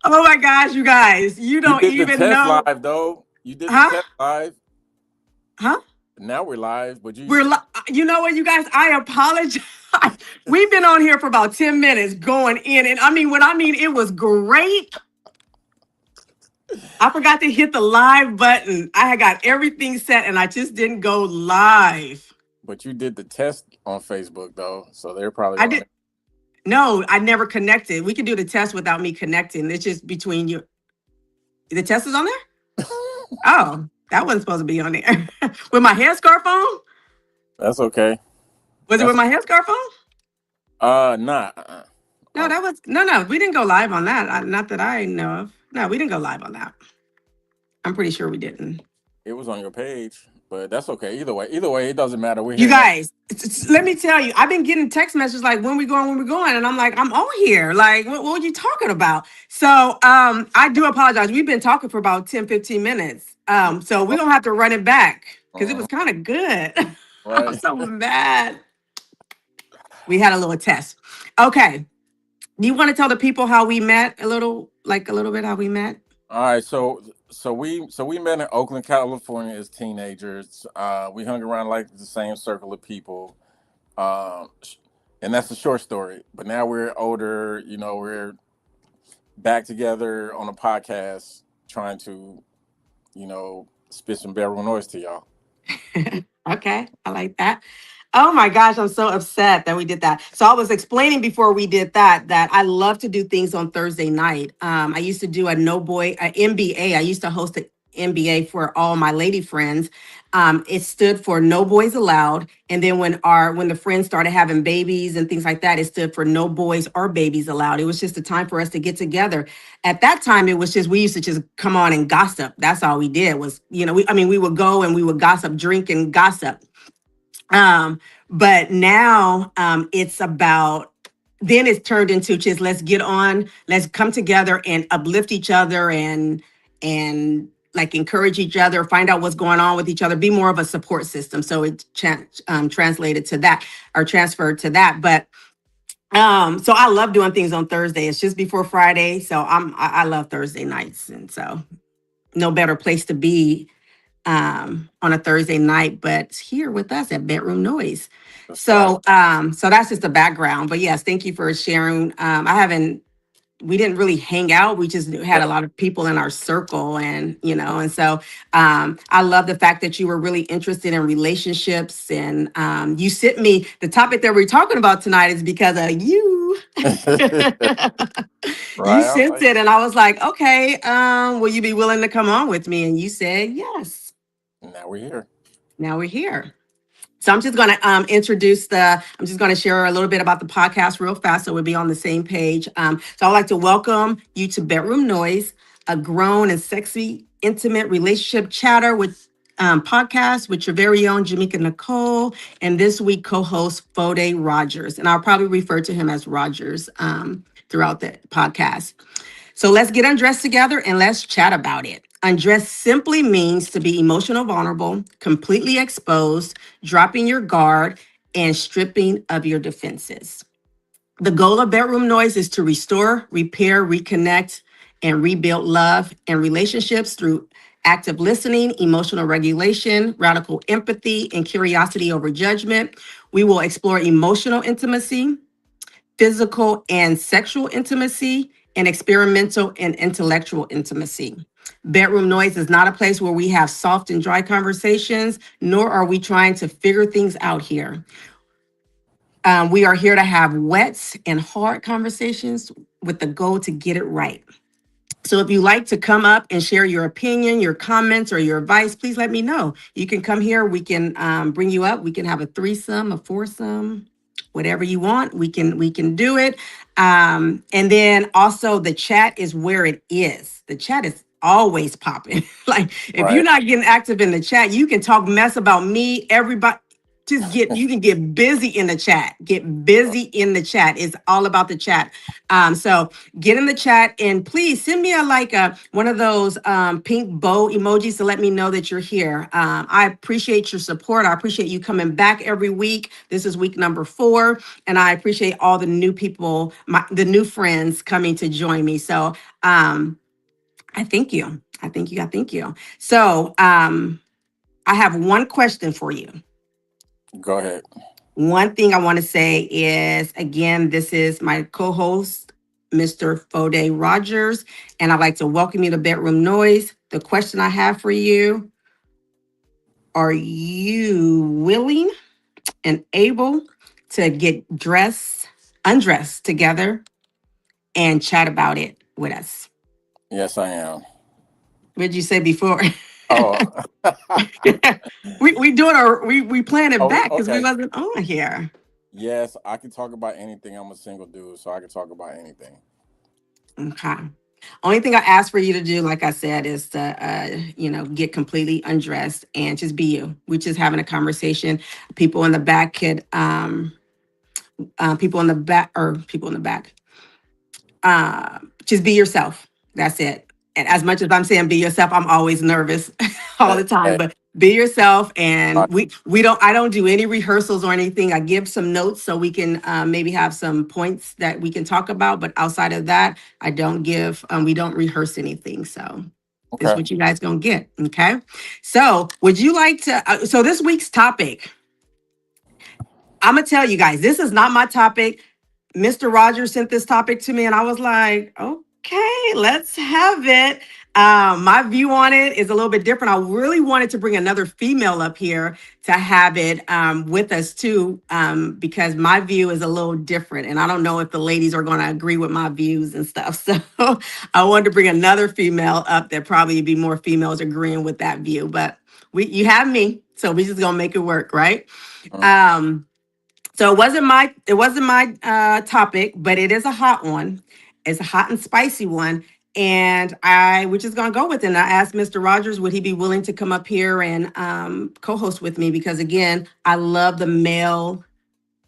Oh my gosh, you guys, you You don't did the even test know. live though. You did the Huh? test live. Huh? Now we're live, but you We're, you know what, you guys, I apologize. We've been on here for about 10 minutes going in. And I mean, when I mean it was great, I forgot to hit the live button. I had got everything set and I just didn't go live. but you did the test on Facebook though, so they're probably I on did. No, I never connected. We can do the test without me connecting. It's just between you. The test is on there? there. Oh, that wasn't supposed to be on there. With my headscarf on? That's okay. Was it with That's my headscarf on? nah. No, that was no. We didn't go live on that. Not that I know of. No, we didn't go live on that. I'm pretty sure we didn't. It was on your page, but that's okay. Either way, it doesn't matter. We're You here now. guys, let me tell you, I've been getting text messages like when we going, and I'm like, I'm on here. Like, what are you talking about? So I do apologize. We've been talking for about 10, 15 minutes. So we're gonna have to run it back because it was kind of good. I'm Right. so mad. We had a little test. Okay. Do you want to tell the people how we met a little bit how we met? All right. So we met in Oakland, California as teenagers. We hung around like the same circle of people. Um, and that's the short story. But now we're older. We're back together on a podcast, trying to spit some bedroom noise to y'all. Okay, I like that. Oh my gosh, I'm so upset that we did that. So I was explaining before we did that I love to do things on Thursday night. I used to do a no boy a MBA. I used to host an MBA for all my lady friends. It stood for No Boys Allowed. And then when the friends started having babies and things like that, it stood for No Boys or Babies Allowed. It was just a time for us to get together. At that time, it was just we used to just come on and gossip. That's all we did was, we would go and we would gossip, drink and gossip. Um, but now it's about then it's turned into just let's come together and uplift each other and like encourage each other, find out what's going on with each other, be more of a support system. So it translated to that or transferred to that. But so I love doing things on Thursday. It's just before Friday. So I love Thursday nights. And so no better place to be on a Thursday night, but here with us at Bedroom Noise. That's right. So that's just the background. But yes, thank you for sharing. We didn't really hang out. We just had a lot of people in our circle, and so I love the fact that you were really interested in relationships, and you sent me the topic that we're talking about tonight is because of you. You Right. I was sent like, it, and I was like, okay, will you be willing to come on with me? And you said yes. now we're here. Now we're here. So I'm just going to I'm just going to share a little bit about the podcast real fast so we'll be on the same page. So I'd like to welcome you to Bedroom Noise, a grown and sexy, intimate relationship chatter with podcast with your very own Jameka Necole and this week co-host Foday Rogers. And I'll probably refer to him as Rogers throughout the podcast. So let's get undressed together and let's chat about it. Undress simply means to be emotional vulnerable, completely exposed, dropping your guard, and stripping of your defenses. The goal of Bedroom Noise is to restore, repair, reconnect, and rebuild love and relationships through active listening, emotional regulation, radical empathy, and curiosity over judgment. We will explore emotional intimacy, physical and sexual intimacy, and experimental and intellectual intimacy. Bedroom Noise is not a place where we have soft and dry conversations, nor are we trying to figure things out here. We are here to have wet and hard conversations with the goal to get it right. So if you like to come up and share your opinion, your comments, or your advice, please let me know. You can come here. We can bring you up. We can have a threesome, a foursome, whatever you want. We can do it. And then also the chat is where it is. The chat is always popping. Like if you're Right. not getting active in the chat, you can talk mess about me, everybody. Just get, you can get busy in the chat. Get busy in the chat. It's all about the chat. So get in the chat and please send me a like one of those pink bow emojis to let me know that you're here. I appreciate your support. I appreciate you coming back every week. This is week number 4, and I appreciate all the new people, the new friends coming to join me. So I thank you. I thank you. I thank you. So I have one question for you. Go ahead. One thing I want to say is, again, this is my co-host, Mr. Foday Rogers, and I'd like to welcome you to Bedroom Noise. The question I have for you, are you willing and able to get undressed together and chat about it with us? Yes, I am. What did you say before? Oh, we doing our we playing it oh, back because we okay. wasn't on here. Yes, I can talk about anything. I'm a single dude, so I can talk about anything. Okay. Only thing I ask for you to do, like I said, is to get completely undressed and just be you. We're just having a conversation. People in the back could people in the back. Just be yourself. That's it. And as much as I'm saying be yourself, I'm always nervous all Hey, the time. hey, But be yourself, and uh, we don't. I don't do any rehearsals or anything. I give some notes so we can maybe have some points that we can talk about. But outside of that, I don't give. We don't rehearse anything. So this is okay. what you guys gonna get. Okay. So would you like to? So this week's topic, I'm gonna tell you guys, this is not my topic. Mr. Rogers sent this topic to me, and I was like, okay, let's have it. My view on it is a little bit different. I really wanted to bring another female up here to have it with us too, because my view is a little different, and I don't know if the ladies are going to agree with my views and stuff. So I wanted to bring another female up that probably be more females agreeing with that view. But you have me, so we just gonna make it work, right? Mm. Um, so it wasn't my topic, but it is a hot one. It's a hot and spicy one. And we're just gonna go with it. And I asked Mr. Rogers, would he be willing to come up here and co-host with me? Because again, I love the male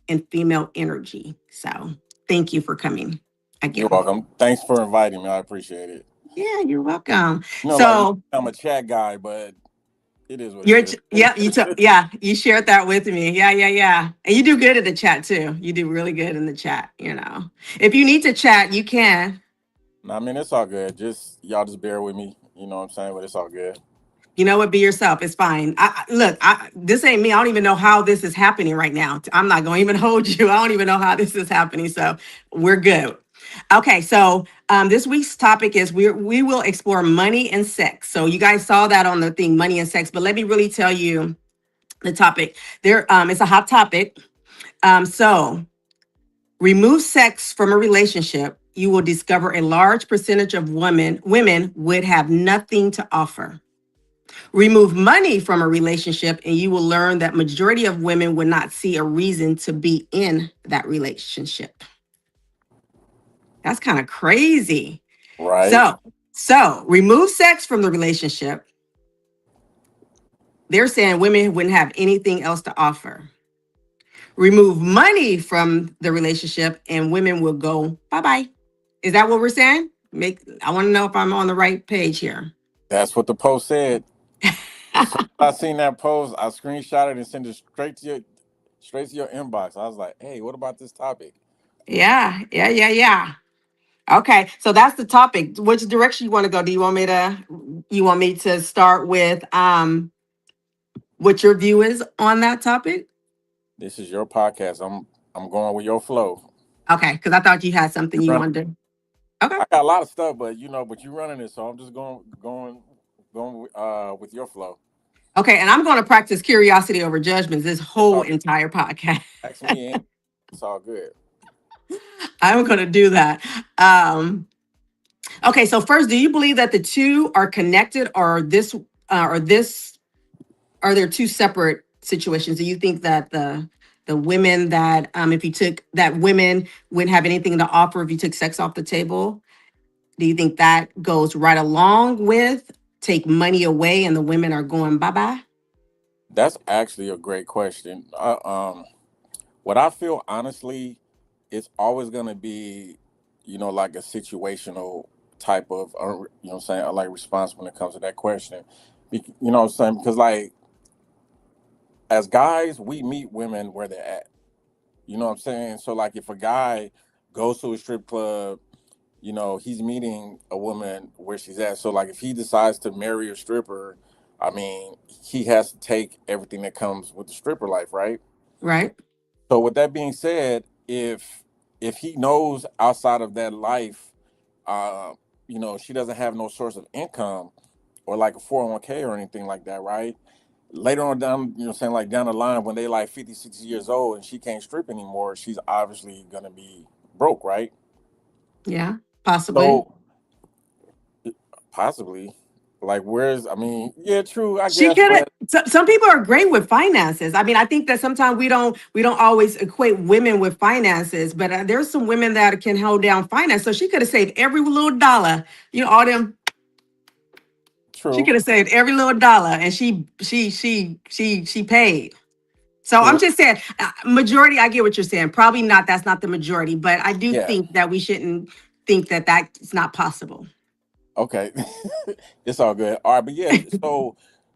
and female energy. So thank you for coming You're again. welcome. Thanks for inviting me. I appreciate it. Yeah, you're welcome. Like So I'm a chat guy, but it is what it you're is. yeah, you shared that with me. Yeah. And you do good in the chat too. You do really good in the chat. If you need to chat, you can. I mean, it's all good. Just y'all just bear with me. You know what I'm saying? But it's all good. You know what? Be yourself. It's fine. Look, this ain't me. I don't even know how this is happening right now. I'm not going to even hold you. I don't even know how this is happening. So we're good. Okay. So this week's topic is we will explore money and sex. So you guys saw that on the thing, money and sex. But let me really tell you the topic. It's a hot topic. So remove sex from a relationship, you will discover a large percentage of women would have nothing to offer. Remove money from a relationship, and you will learn that majority of women would not see a reason to be in that relationship. That's kind of crazy. Right. So remove sex from the relationship. They're saying women wouldn't have anything else to offer. Remove money from the relationship, and women will go bye-bye. Is that what we're saying? I want to know if I'm on the right page here. That's what the post said. As soon as I seen that post, I screenshot it and sent it straight to your inbox. I was like, hey, what about this topic? Yeah. Okay, so that's the topic. Which direction you want to go? Do you want me to start with what your view is on that topic? This is your podcast. I'm going with your flow. Okay, because I thought you had something You you run. wanted to. Okay. I got a lot of stuff, but you running it, so I'm just going with your flow. Okay, and I'm going to practice curiosity over judgments this It's whole all entire podcast. ask me in. It's all good. I'm going to do that. Okay, so first, do you believe that the two are connected, or this are there two separate situations? Do you think that the women that if you took that women wouldn't have anything to offer if you took sex off the table? Do you think that goes right along with take money away and the women are going bye bye? That's actually a great question. What I feel honestly, it's always gonna be, like a situational type of, what I'm saying, like response when it comes to that question. You know what I'm saying? Because like as guys, we meet women where they're at. You know what I'm saying? So like if a guy goes to a strip club, he's meeting a woman where she's at. So like if he decides to marry a stripper, I mean, he has to take everything that comes with the stripper life, right? Right? So with that being said, if he knows outside of that life, uh, she doesn't have no source of income or like a 401k or anything like that, right? Later on down, saying like down the line when they like 50, 60 years old and she can't strip anymore, she's obviously gonna be broke, right? Yeah, possibly. So possibly, like where's I mean, yeah, true, I She guess, could have. but Some people are great with finances. I mean, I think that sometimes we don't always equate women with finances, but there's some women that can hold down finance. So she could have saved every little dollar. All them. She true, could have saved every little dollar, and she paid. So I'm true, just saying, majority. I get what you're saying. Probably not. That's not the majority, but I do yeah. think that we shouldn't think that that's not possible. Okay, it's all good. All right, but yeah,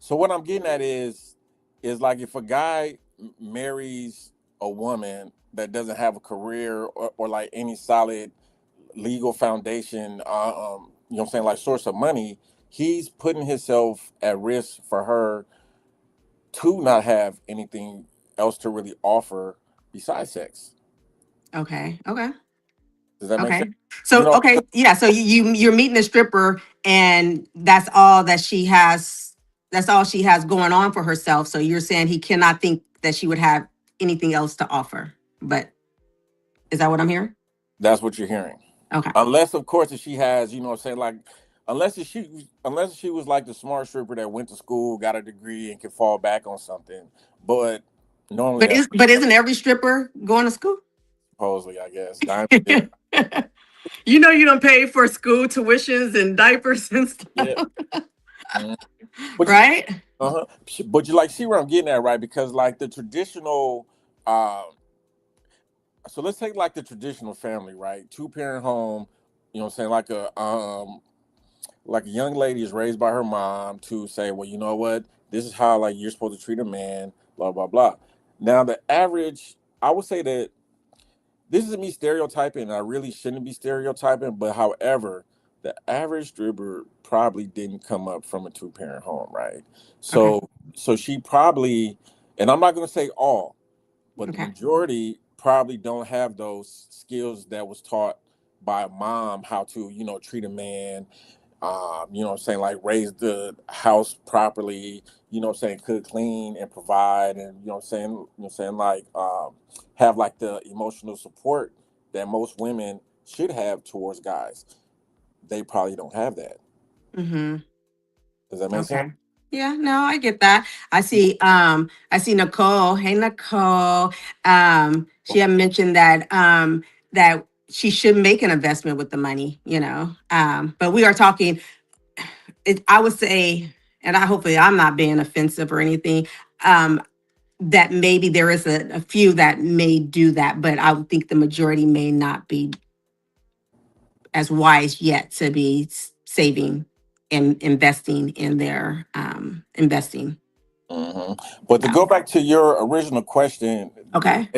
so what I'm getting at is like if a guy marries a woman that doesn't have a career or like any solid legal foundation, what I'm saying, like source of money, he's putting himself at risk for her to not have anything else to really offer besides sex. Okay. Okay. Does that make sense? Okay. You So know, okay, yeah. So you're meeting a stripper, and that's all that she has. That's all she has going on for herself. So you're saying he cannot think that she would have anything else to offer. But is that what I'm hearing? that's what you're hearing. Okay. Unless, of course, if she has, what I'm saying, like, unless she was like the smart stripper that went to school, got a degree, and can fall back on something. But normally, But that's isn't every stripper going to school? supposedly, I guess. Yeah, You don't pay for school tuitions and diapers and stuff, yeah. Mhm. But you, right? uh-huh. But you like see where I'm getting at, right? Because like the traditional, uh, so let's take like the traditional family, right? Two parent home. What I'm saying, like a young lady is raised by her mom to say, well, you know what, this is how like you're supposed to treat a man, blah blah blah. Now the average, I would say that this is me stereotyping, and I really shouldn't be stereotyping, but however, the average stripper probably didn't come up from a two parent home, right? Okay. So she probably, and I'm not going to say all, but the Okay. majority probably don't have those skills that was taught by a mom, how to treat a man, what I'm saying, like raise the house properly, what I'm saying, cook, clean, and provide, and what I'm saying, like have like the emotional support that most women should have towards guys. They probably don't have that. Mm-hmm. Does that make sense? Okay. Yeah, no, I get that. I see Nicole. Hey Nicole. She had mentioned that she should make an investment with the money. But we are talking I would say, and I hopefully I'm not being offensive or anything, um, that maybe there is a few that may do that, but I would think the majority may not be as wise yet to be saving and investing in their investing. hmm But to Yeah. go back to your original question, Okay.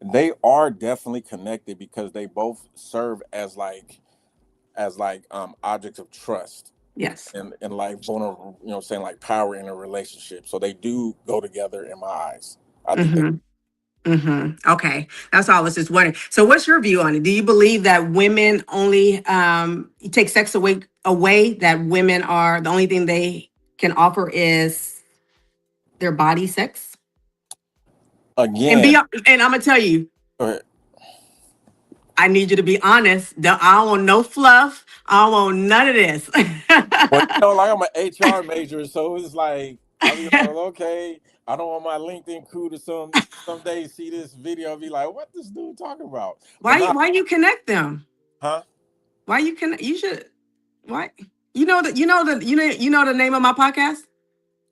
they are definitely connected because they both serve as objects of trust Yes. and like vulnerable, saying like power in a relationship. So they do go together in my eyes. I think they. Mm-hmm. Mm-hmm. Okay. That's all I was just wondering. So what's your view on it? Do you believe that women only take sex away, that women are the only thing they can offer is their body sex? And Again, be and I'm gonna tell you, uh, I need you to be honest. I don't want no fluff. I don't want none of this. well, like I'm an HR major, so it's like I'll be like, well, okay, I don't want my LinkedIn crew to someday see this video and be like, what this dude talking about? But why not, why you connect them? huh? Why you can you should why you know the name of my podcast?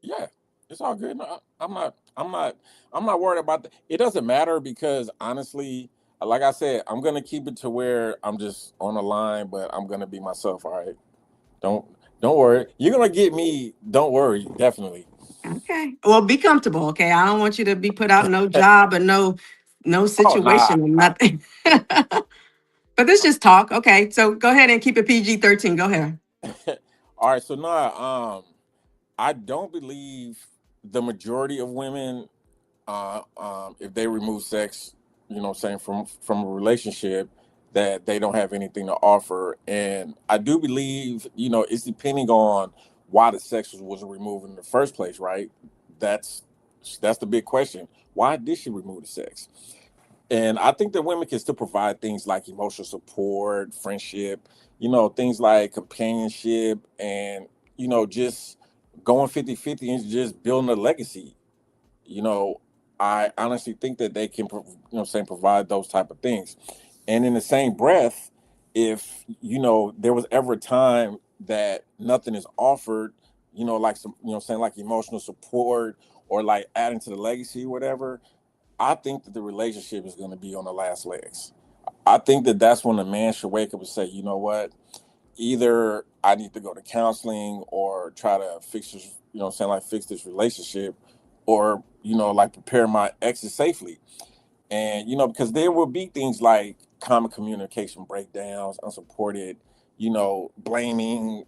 Yeah. It's all good. No, I'm not worried about that. It doesn't matter because honestly, like I said, I'm gonna keep it to where I'm just on the line, but I'm gonna be myself. All right. Don't don't worry. You're gonna get me. Don't worry. Definitely. Okay. Well, be comfortable. Okay. I don't want you to be put out no job or no Oh nah. situation or nothing. But this just talk. Okay. So go ahead and keep it PG-13. Go ahead. All right. So now, I don't believe the majority of women, if they remove sex, what I'm saying, from a relationship, that they don't have anything to offer. And I do believe, it's depending on why the sex was removed in the first place, right? That's that's the big question. Why did she remove the sex? And I think that women can still provide things like emotional support, friendship, things like companionship, and just going 50-50 and just building a legacy. you know I honestly think that they can provide those type of things. And in the same breath, if there was ever a time that nothing is offered, like some, saying like emotional support or like adding to the legacy or whatever, I think that the relationship is going to be on the last legs. I think that that's when a man should wake up and say, you know what, either I need to go to counseling or try to fix this, like fix this relationship, or, like prepare my exit safely. And, because there will be things like common communication breakdowns, unsupported, blaming,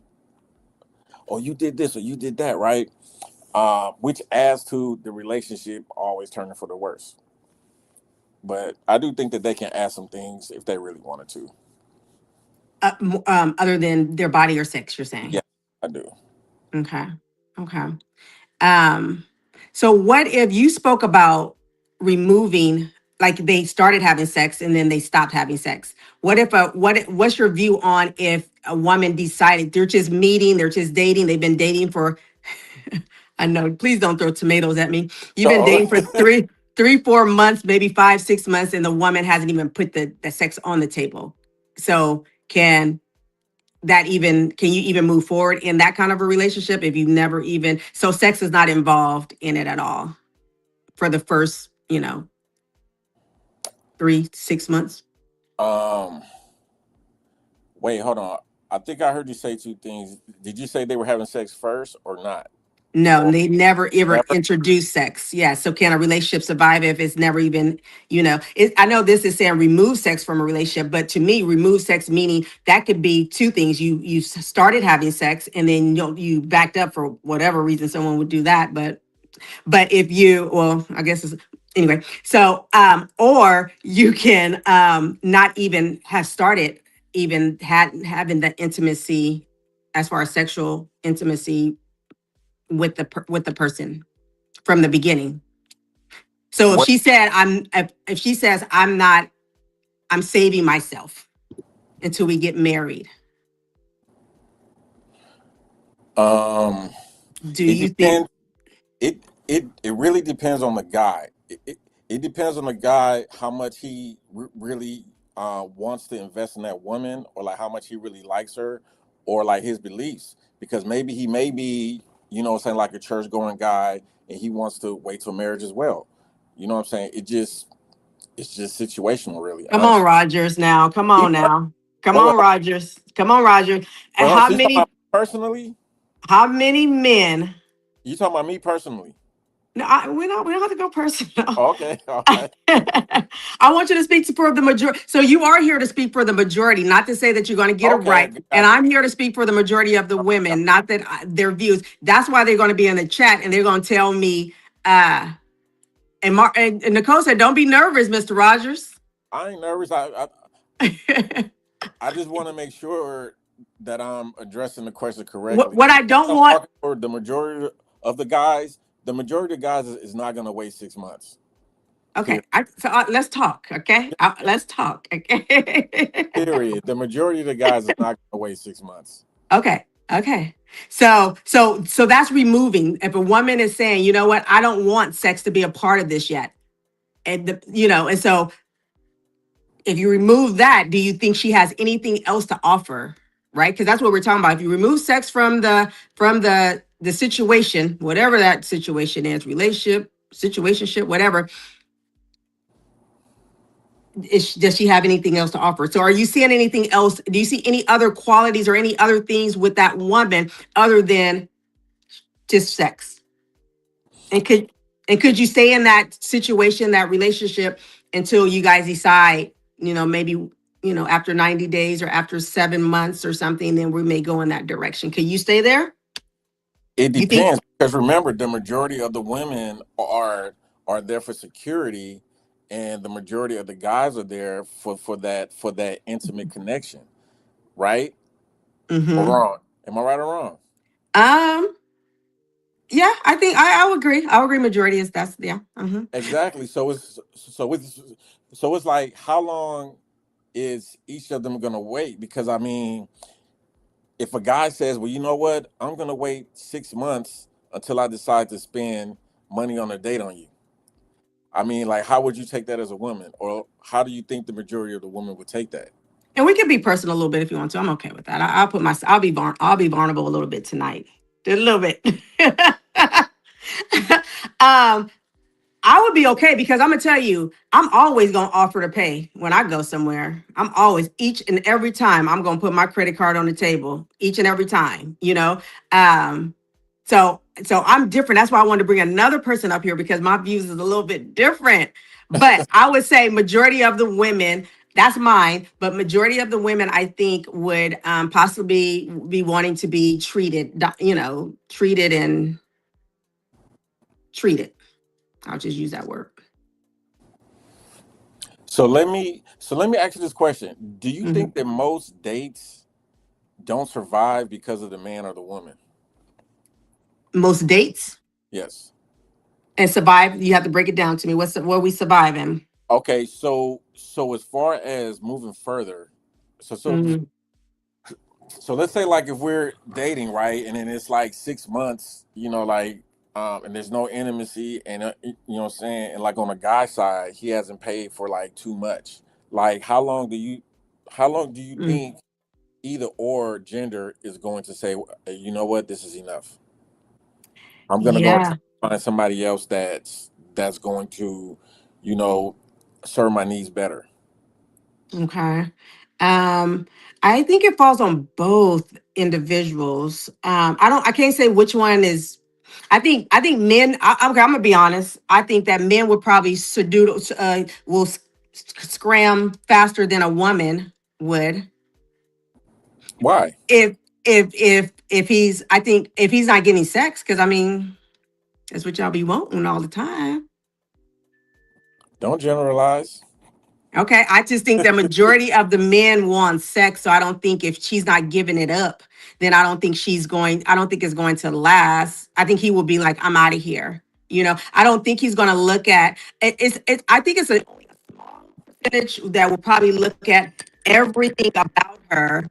or you did this or you did that, right? Which adds to the relationship always turning for the worse. But I do think that they can add some things if they really wanted to. Other than their body or sex, you're saying. Yeah, I do. Okay. Okay. Um, so what if you spoke about removing, like they started having sex and then they stopped having sex? What's your view on if a woman decided they're just meeting, they're just dating, they've been dating for I know, please don't throw tomatoes at me. You've been So, dating for 4 months, maybe 5, 6 months, and the woman hasn't even put the sex on the table. So can you even move forward in that kind of a relationship if you've never even, so sex is not involved in it at all for the first 3 6 months? um, wait, hold on. I think I heard you say two things. Did you say they were having sex first or not? No, Or they never ever never? introduce sex. Yeah. So can a relationship survive if it's never even, I know this is saying remove sex from a relationship, but to me, remove sex meaning that could be two things. You started having sex and then you backed up for whatever reason someone would do that. But if you, well, I guess it's anyway. So or you can not even have started even having that intimacy as far as sexual intimacy with the person from the beginning. So if What? she said if she says I'm not, I'm saving myself until we get married, Um, do it you think depends. It really depends on the guy. It depends on the guy how much he really wants to invest in that woman, or like how much he really likes her, or like his beliefs. Because maybe he may be, saying like a church going guy, and he wants to wait till marriage as well. You know what I'm saying? It's just situational, really, come on honestly. Rogers now, come Me, on now, come hold on on, Rogers, come on Rogers. And so you talking about personally? how many men, You talking about me personally? no, we don't have to go personal. Okay, all right. I want you to speak for the majority. So you are here to speak for the majority, not to say that you're going to get it Okay, right. And got you. I'm here to speak for the majority of the women, not that their views. That's why they're going to be in the chat and they're going to tell me. And Nicole said, "Don't be nervous, Mr. Rogers." I ain't nervous. I just want to make sure that I'm addressing the question what correctly. what I don't I'm want. talking for the majority of the guys. The majority of guys is not going to wait 6 months. Okay, Period. let's talk. Okay, let's talk. Okay. Period. The majority of the guys is not going to wait 6 months. Okay. Okay. So that's removing. If a woman is saying, you know what, I don't want sex to be a part of this yet. And so if you remove that, do you think she has anything else to offer? Right? Because that's what we're talking about. If you remove sex from the the situation, whatever that situation is, relationship, situationship, whatever, does she have anything else to offer? So are you seeing anything else? Do you see any other qualities or any other things with that woman other than just sex? And could you stay in that situation, that relationship, until you guys decide, maybe, after 90 days or after 7 months or something, then we may go in that direction. Can you stay there? It You think? depends, because remember, the majority of the women are there for security, and the majority of the guys are there for that intimate connection, right? Or Mm-hmm. wrong? Am I right or wrong? Um, yeah, I think I would agree. I would agree. Majority is that's yeah. Mm-hmm. Exactly. So it's like, how long is each of them gonna wait? Because I mean, if a guy says, "Well, you know what? I'm gonna wait 6 months until I decide to spend money on a date on you." I mean, like, how would you take that as a woman, or how do you think the majority of the women would take that? And we can be personal a little bit if you want to. I'm okay with that. I'll put my I'll be vulnerable a little bit tonight. Just a little bit. um, I would be okay because I'm gonna tell you, I'm always gonna offer to pay when I go somewhere. I'm always each and every time I'm gonna put my credit card on the table each and every time, Um, so I'm different. That's why I wanted to bring another person up here because my views is a little bit different. But I would say majority of the women, that's mine, but majority of the women I think would possibly be wanting to be treated, treated and treated. I'll just use that word. So let me ask you this question: Do you Mhm. think that most dates don't survive because of the man or the woman? Most dates Yes. and survive. You have to break it down to me. What we surviving? Okay. So as far as moving further, so so Hmm. so let's say, like, if we're dating, right, and then it's like 6 months, like, and there's no intimacy, and you know what I'm saying, and like on the guy side, he hasn't paid for like too much. Like, how long do you think either or gender is going to say, you know what, this is enough? I'm gonna go and try Yeah. to find somebody else that's going to, you know, serve my needs better. Okay. Um, I think it falls on both individuals. I can't say which one is. I think men. Okay, I'm gonna be honest. I think that men would probably will scram faster than a woman would Why? if he's. I think if he's not getting sex, because I mean that's what y'all be wanting all the time. Don't generalize. Okay, I just think the majority of the men want sex, so I don't think if she's not giving it up, then I don't think it's going to last. I think he will be like, I'm out of here. I don't think he's going to look at I think it's a small percentage that will probably look at everything about her,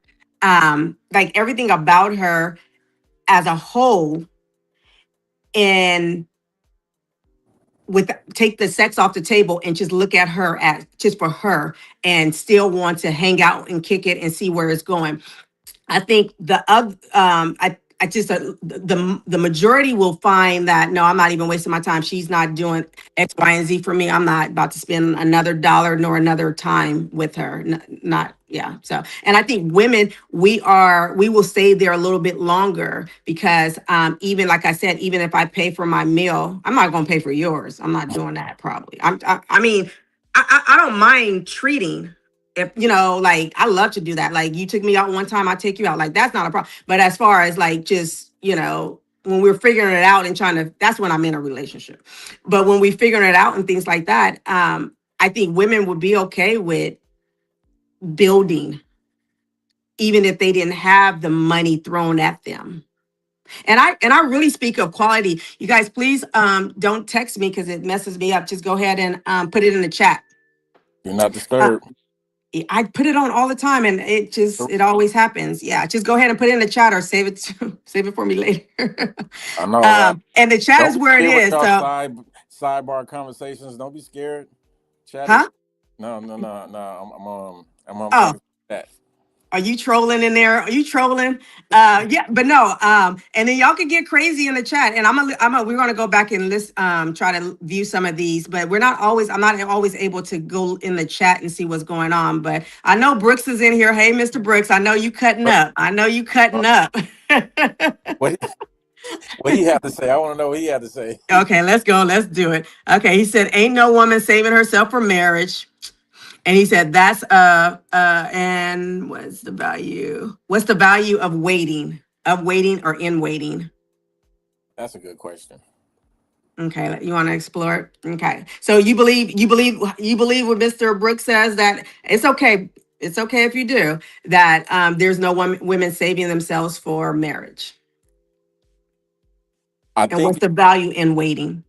like everything about her as a whole, and with take the sex off the table and just look at her as just for her and still want to hang out and kick it and see where it's going. I think the other, I just the majority will find that no, I'm not even wasting my time. She's not doing X, Y, and Z for me. I'm not about to spend another dollar nor another time with her. Not yeah. So, and I think women, we will stay there a little bit longer because even like I said, even if I pay for my meal, I'm not going to pay for yours. I'm not doing that probably. I mean, I don't mind treating if like I love to do that. Like you took me out one time, I take you out. Like that's not a problem. But as far as like just when we're figuring it out and trying to, that's when I'm in a relationship. But when we figuring it out and things like that, I think women would be okay with building, even if they didn't have the money thrown at them. And I really speak of quality. You guys, please don't text me because it messes me up. Just go ahead and put it in the chat. You're not Uh, disturbed. I put it on all the time and it always happens. Yeah, just go ahead and put it in the chat or save it save it for me later. I know, right? And the chat Don't is be where it scared with is. y'all So, sidebar conversations. Don't be scared. Chat it. huh? No, no, no, no. I'm Oh, taking that. Are you trolling in there? Are you trolling? Yeah, but no. And then y'all can get crazy in the chat. And we're gonna go back and list, try to view some of these, but I'm not always able to go in the chat and see what's going on. But I know Brooks is in here. Hey, Mr. Brooks, I know you cutting What up. I know you cutting up. what he, what he had to say? I want to know what he had to say. Okay, let's go. Let's do it. Okay, he said, "Ain't no woman saving herself for marriage." And he said, "That's and what's the value? What's the value of waiting or in waiting?" That's a good question. Okay, you want to explore it? Okay, so you believe what Mr. Brooks says, that it's okay. It's okay if you do that. There's no women saving themselves for marriage. I And what's think the value in waiting?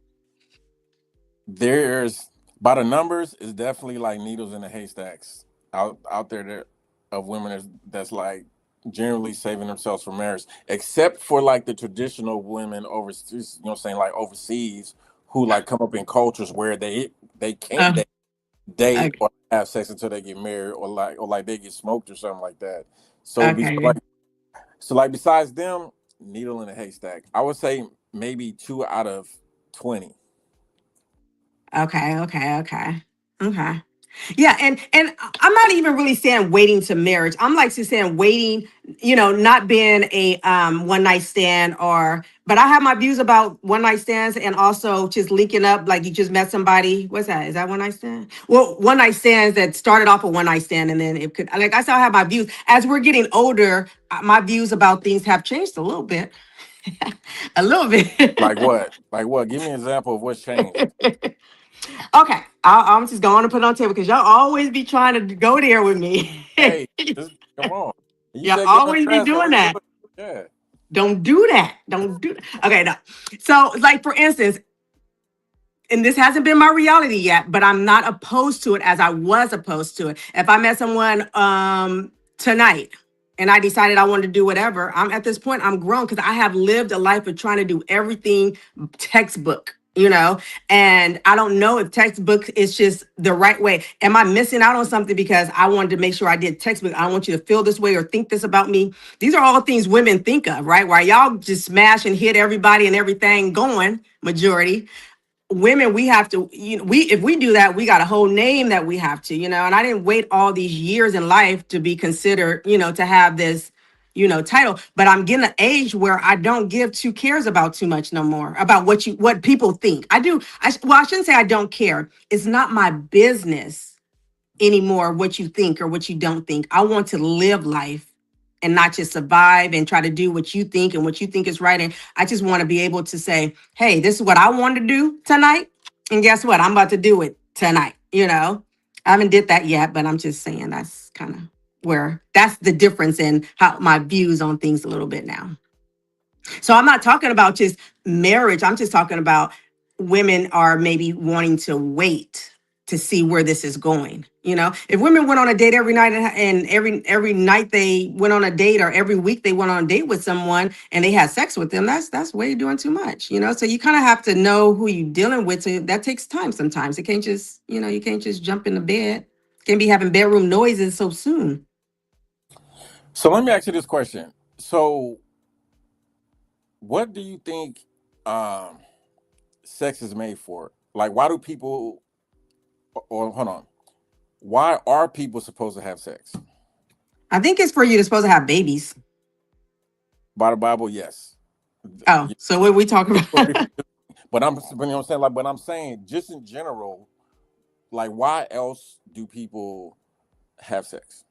there's by the numbers, it's definitely like needles in the haystacks out there that, of women that's like generally saving themselves for marriage, except for like the traditional women overseas. You know, what I'm saying like overseas who like come up in cultures where they can't Uh, date okay. or have sex until they get married, or like they get smoked or something like that. So Okay. like besides them, needle in a haystack. I would say maybe 2 out of 20. Okay. Okay. Okay. Okay. Yeah, and I'm not even really saying waiting to marriage. I'm like just saying waiting, not being a one night stand, but I have my views about one night stands, and also just linking up like you just met somebody. What's that? Is that one night stand? Well, one night stands that started off a one night stand, and then it could, like I still have my views. As we're getting older, my views about things have changed a little bit. A little Like bit. what? Like what? Give me an example of what's changed. Okay, I'm just going to put it on the table because y'all always be trying to go there with me. Hey, come on. You Y'all said get always be undressed, so doing let's do that. it. Yeah. Don't do that. Don't do that. Okay, no. So, like for instance, and this hasn't been my reality yet, but I'm not opposed to it as I was opposed to it. If I met someone tonight and I decided I wanted to do whatever, I'm at this point, I'm grown because I have lived a life of trying to do everything textbook, and I don't know if textbook is just the right way. Am I missing out on something because I wanted to make sure I did textbook? I don't want you to feel this way or think this about me. These are all things women think of, right? While y'all just smash and hit everybody and everything going, majority women, we have to, we if we do that, we got a whole name that we have to, and I didn't wait all these years in life to be considered, to have this, title. But I'm getting an age where I don't give two cares about too much no more about what people think. I do. Well, I shouldn't say I don't care. It's not my business anymore what you think or what you don't think. I want to live life and not just survive and try to do what you think and what you think is right. And I just want to be able to say, hey, this is what I want to do tonight. And guess what? I'm about to do it tonight. I haven't did that yet, but I'm just saying that's kind of where that's the difference in how my views on things a little bit now. So I'm not talking about just marriage. I'm just talking about women are maybe wanting to wait to see where this is going. If women went on a date every night and every night they went on a date, or every week they went on a date with someone and they had sex with them, that's way doing too much. So you kind of have to know who you're dealing with. So that takes time sometimes. It can't just, you can't just jump in the bed. Can't be having bedroom noises so soon. So let me ask you this question. So what do you think um sex is made for? Like why do people, or hold on. Why are people supposed to have sex? I think it's for you to supposed to have babies. By the Bible, yes. Oh, Yeah, so what we talking about? but I'm, you know what I'm saying, like, but I'm saying just in general, like, why else do people have sex?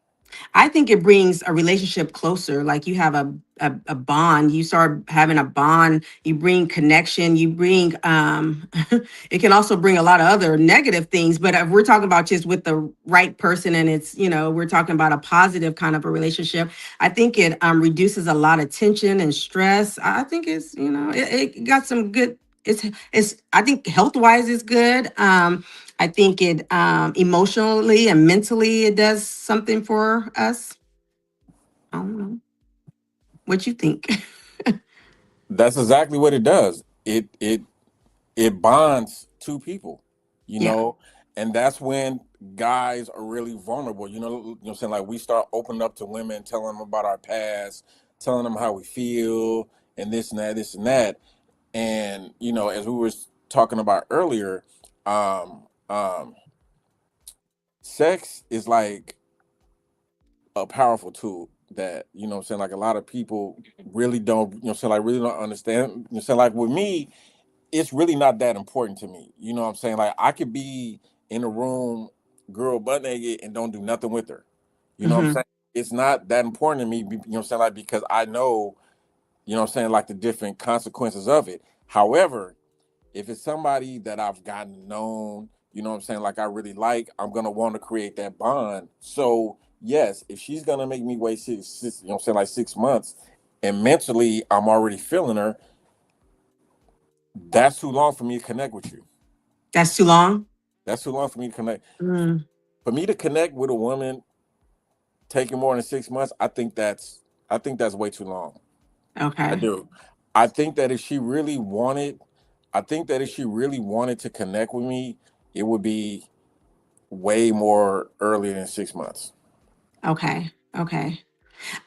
I think it brings a relationship closer. Like you have a bond. You start having a bond. You bring connection. You bring it can also bring a lot of other negative things. But if we're talking about just with the right person, and it's, we're talking about a positive kind of a relationship, I think it reduces a lot of tension and stress. I think it's, it got some good. It's I think health wise is good. I think it emotionally and mentally it does something for us. I don't know what you think. That's exactly what it does. It bonds two people, you Yeah. know, and that's when guys are really vulnerable. What I'm saying, like we start opening up to women, telling them about our past, telling them how we feel, and this and that, this and that. And as we were talking about earlier, um, um, sex is like a powerful tool that what I'm saying, like a lot of people really don't saying, like really don't understand. Saying, like with me, it's really not that important to me. What I'm saying? Like I could be in a room, girl butt naked, and don't do nothing with her. What I'm Hmm. saying? It's not that important to me. What I'm saying? Like because I know, what I'm saying, like the different consequences of it. However, if it's somebody that I've gotten known, what I'm saying, like I really like, I'm gonna want to create that bond. So yes, if she's gonna make me wait six what I'm saying, like 6 months, and mentally I'm already feeling her, that's too long for me to connect with you. That's too long. That's too long for me to connect. Mm, For me to connect with a woman taking more than 6 months, I think that's way too long. I okay. do. I think that if she really wanted, I think that if she really wanted to connect with me, it would be way more earlier than 6 months. Okay. Okay.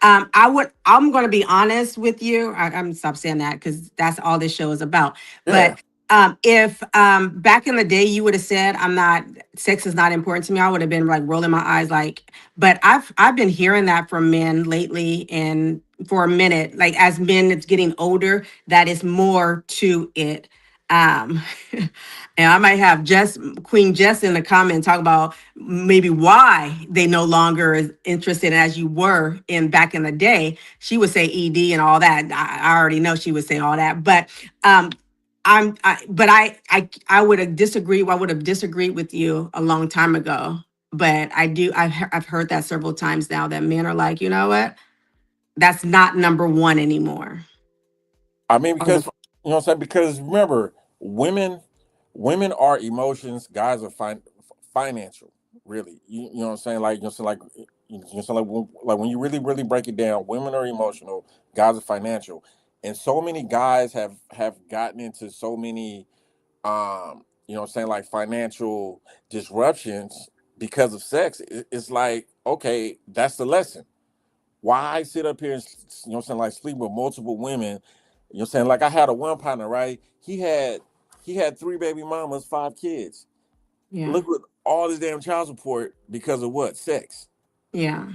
I'm going to be honest with you. I'm stop saying that because that's all this show is about. Yeah, But if back in the day you would have said sex is not important to me, I would have been like rolling my eyes like. But I've been hearing that from men lately, and for a minute, like as men, it's getting older. That is more to it. Um, and I might have Queen Jess in the comment talk about maybe why they no longer is interested as you were in back in the day. She would say ED and all that. I already know she would say all that, but um, I would have disagreed. I would have disagreed with you a long time ago. But I've heard that several times now that men are like, you know what? That's not number one anymore. I mean Or the because what I'm saying, because remember, women are emotions, guys are financial. Really, you know what I'm saying? Like like when you really break it down, women are emotional, guys are financial, and so many guys have gotten into so many what I'm saying, like financial disruptions because of sex. It's like, okay, that's the lesson. Why sit up here and what I'm saying, like sleep with multiple women? What I'm saying, like I had a one partner, right? He had three baby mamas, five kids. yeah, Look with all this damn child support because of what? Sex. yeah,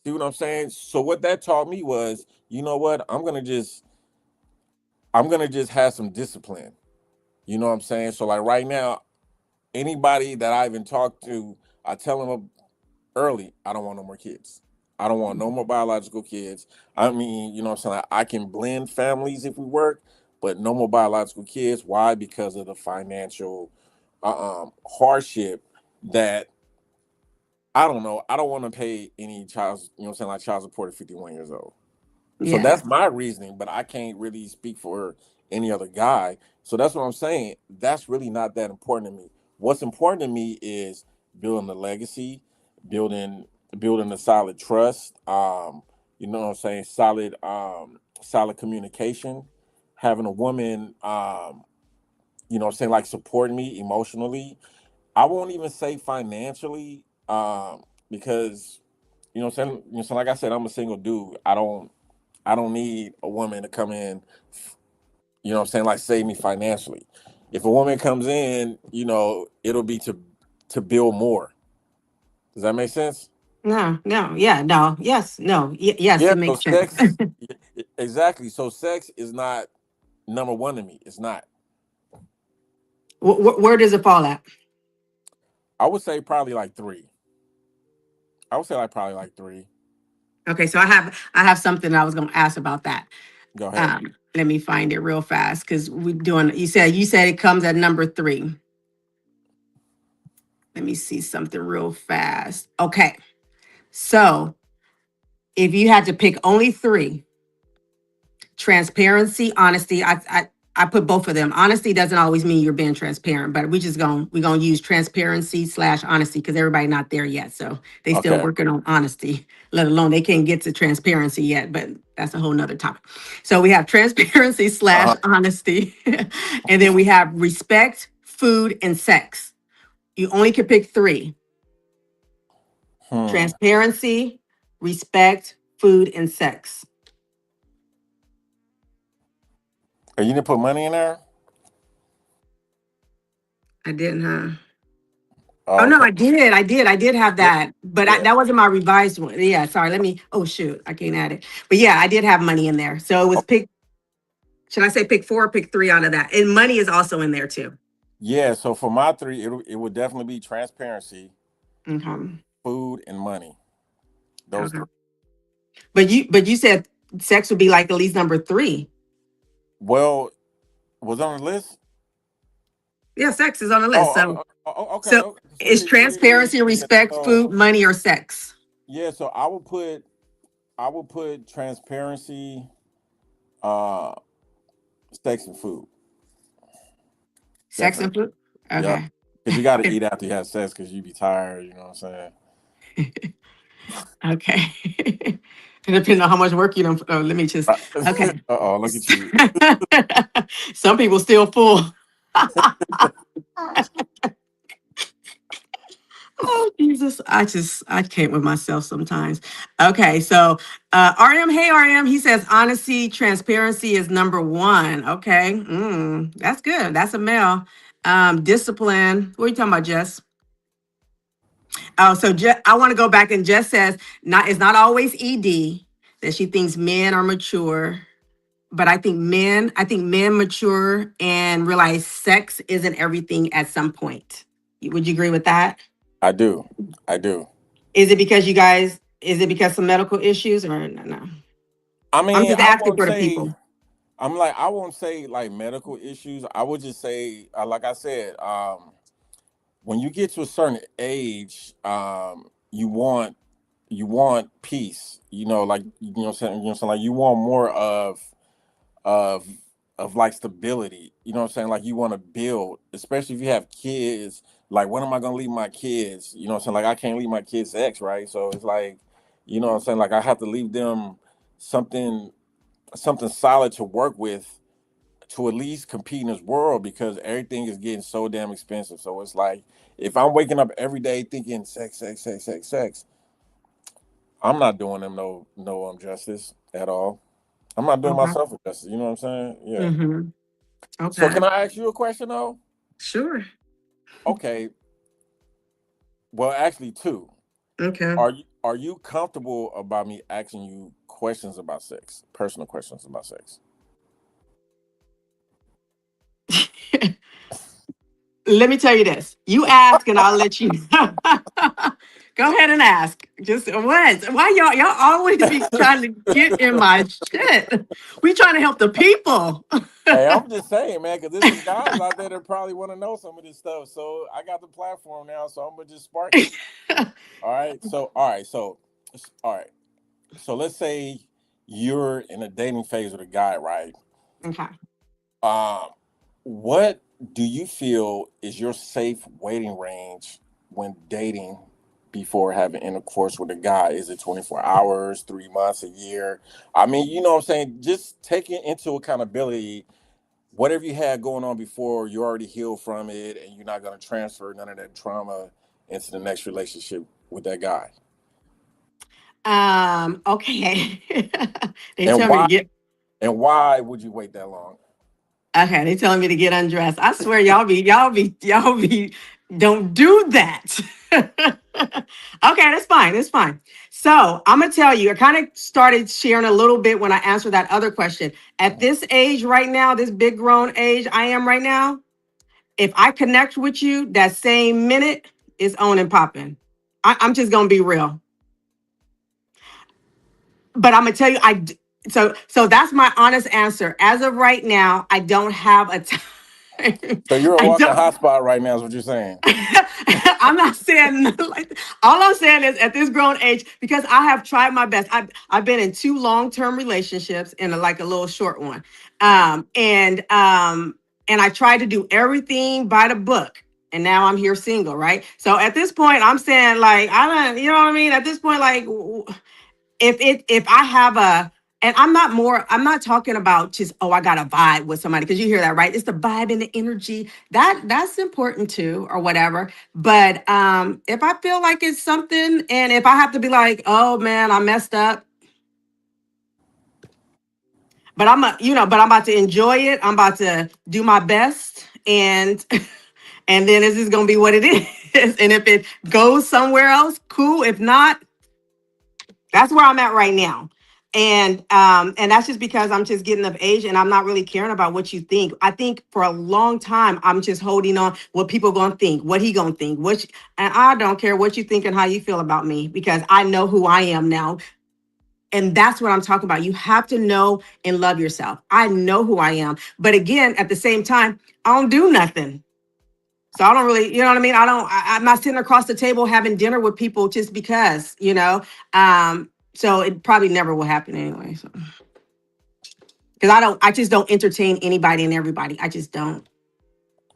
See what I'm saying? So what that taught me was, you know what? I'm gonna just have some discipline. You know what I'm saying? So like right now, anybody that I even talk to, I tell them early, I don't want no more kids. I don't want no more biological kids. I mean, what I'm saying? Like, I can blend families if we work, but no more biological kids. Why? Because of the financial hardship that I don't know. I don't want to pay any what I'm saying, like child support at 51 years old. So yeah, that's my reasoning, but I can't really speak for any other guy. So that's what I'm saying. That's really not that important to me. What's important to me is building a legacy, building building a solid trust. You know what I'm saying? Solid communication. Having a woman, what I'm saying, like supporting me emotionally. I won't even say financially, because what I'm saying. So like I said, I'm a single dude. I don't need a woman to come in, what I'm saying, like save me financially. If a woman comes in, it'll be to build more. Does that make sense? no, no, yeah, no, yes, no, yes, Yeah. it So makes sense. sex, exactly. So sex is not number one to me. It's not. Where does it fall at? I would say probably like three. I would say like probably like three. Okay, so I have something I was going to ask about that. Go ahead. Let me find it real fast because we doing. You said it comes at number three. Let me see something real fast. Okay, so if you had to pick only three, transparency, honesty. I put both of them. Honesty doesn't always mean you're being transparent, but we're gonna use transparency slash honesty because everybody not there yet. So they still Okay. working on honesty, let alone they can't get to transparency yet, but that's a whole nother topic. So we have transparency slash Uh-huh. honesty, and then we have respect, food, and sex. You only can pick three: Hmm. transparency, respect, food, and sex. And you didn't put money in there? I didn't, huh? Oh Oh, no, okay. I did have Yeah. that, but Yeah. that wasn't my revised one. Yeah, sorry. Let me. Oh shoot, I can't add it. But yeah, I did have money in there. So it was Oh, pick. Should I say pick four or pick three out of that? And money is also in there too. yeah. So for my three, it would definitely be transparency, Okay. food, and money. Those Okay. three. But you said sex would be like at least number three. Well, was on the list. Yeah, sex is on the list. Oh, So okay, so okay. So it's transparency, yeah. respect, So food, money, or sex. yeah. So I would put transparency, uh, sex, and food. Sex Definitely. and food. Yeah. Okay. Because you got to eat after you have sex because you be tired. You know what I'm saying? Okay. It depends on how much work you don't. Oh, let me just. Okay. Oh, look at you. Some people still full. Oh Jesus, I can't with myself sometimes. Okay, so RM, hey RM, he says honesty, transparency is number one. Okay, that's good. That's a male. Discipline. What are you talking about, Jess? Oh, so I want to go back and Jess says not it's not always ED that she thinks men are mature, but I think men mature and realize sex isn't everything at some point. Would you agree with that? I do. I do. Is it because some medical issues or no? No. I I'm mean, just asking for the people. I won't say like medical issues. I would just say, like I said, when you get to a certain age, you want peace. Like you know what I'm saying, like you want more of like stability. You know what I'm saying? Like you want to build, especially if you have kids. Like when am I gonna leave my kids? You know what I'm saying? Like I can't leave my kids ex, right? So it's like, you know what I'm saying? Like I have to leave them something something solid to work with to at least compete in this world because everything is getting so damn expensive. So it's like if I'm waking up every day thinking sex, sex, sex, sex, sex, I'm not doing them no justice at all. I'm not doing Okay. myself a justice. You know what I'm saying? Yeah. Mm-hmm. So Okay. can I ask you a question though? Sure. Okay. Well, actually, two. Okay. Are you comfortable about me asking you questions about sex, personal questions about sex? Let me tell you this. You ask and I'll let you. Go ahead and ask. Just what? Why y'all always be trying to get in my shit? We trying to help the people. Hey, I'm just saying, man, because there's some guys out there that probably want to know some of this stuff. So I got the platform now, so I'm gonna just spark it. All right. All right. So let's say you're in a dating phase with a guy, right? Okay. Um, what do you feel is your safe waiting range when dating before having intercourse with a guy? Is it 24 hours, 3 months, a year? I mean, you know what I'm saying? Just taking into accountability whatever you had going on before, you already healed from it, and you're not going to transfer none of that trauma into the next relationship with that guy. Okay. They And tell me to why? get And why would you wait that long? okay, they telling me to get undressed. I swear y'all be don't do that. Okay, that's fine. That's fine. So I'm gonna tell you, I kind of started sharing a little bit when I answered that other question. At this age right now, this big grown age I am right now, if I connect with you that same minute, it's on and popping. I'm just gonna be real. But I'm gonna tell you, so that's my honest answer. As of right now, I don't have a time. So you're a I walking don't. hotspot right now, is what you're saying. I'm not saying nothing like that. All I'm saying is at this grown age, because I have tried my best. I've been in two long-term relationships and like a little short one. And I tried to do everything by the book. And now I'm here single, right? So at this point, I'm saying like I don't, you know what I mean? At this point, like if I have And I'm not talking about just, oh, I got a vibe with somebody, because you hear that, right? It's the vibe and the energy. That's important too, or whatever. But if I feel like it's something, and if I have to be like, oh man, I messed up, but but I'm about to enjoy it. I'm about to do my best, and and then it's just gonna be what it is. And if it goes somewhere else, cool. If not, that's where I'm at right now. And that's just because I'm just getting of age, and I'm not really caring about what you think. I think for a long time I'm just holding on what people gonna think, what he gonna think, and I don't care what you think and how you feel about me, because I know who I am now. And that's what I'm talking about. You have to know and love yourself. I know who I am. But again, at the same time, I don't do nothing. So I don't really, you know what I mean? I'm not sitting across the table having dinner with people just because, you know. So it probably never will happen anyway. So because I just don't entertain anybody and everybody. I just don't.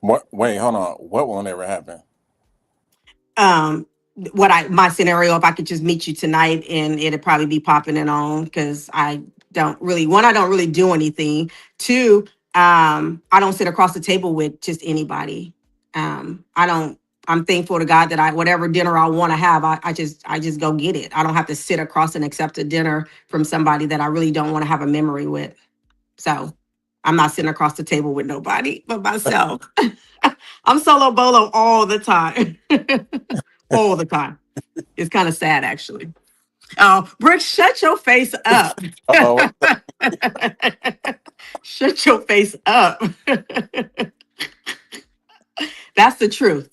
What? Wait, hold on. What won't ever happen? um my scenario, if I could just meet you tonight and it'd probably be popping it on, because I don't really do anything. Two, I don't sit across the table with just anybody. I don't I'm thankful to God that whatever dinner I want to have, I just go get it. I don't have to sit across and accept a dinner from somebody that I really don't want to have a memory with. So I'm not sitting across the table with nobody but myself. I'm solo bolo all the time. All the time. It's kind of sad, actually. Oh, Brooke, shut your face up. Oh, Shut your face up. That's the truth.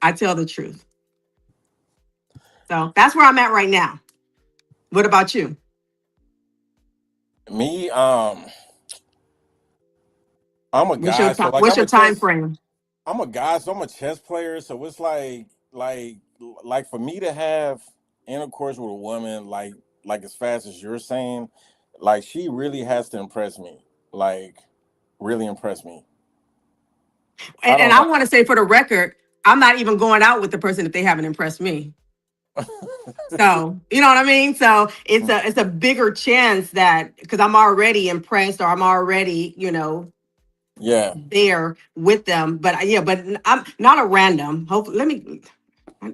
I tell the truth. So that's where I'm at right now. What about you? me. I'm a What's your guy, so time? like What's your time frame? I'm a guy, so I'm a chess player. So it's like like for me to have intercourse with a woman, like as fast as you're saying, like she really has to impress me, like really impress me. I And don't I know. want to say, for the record, I'm not even going out with the person if they haven't impressed me. So, you know what I mean? So it's a bigger chance that, because I'm already impressed, or I'm already, Yeah, there with them. But yeah, but I'm not a random. Hopefully,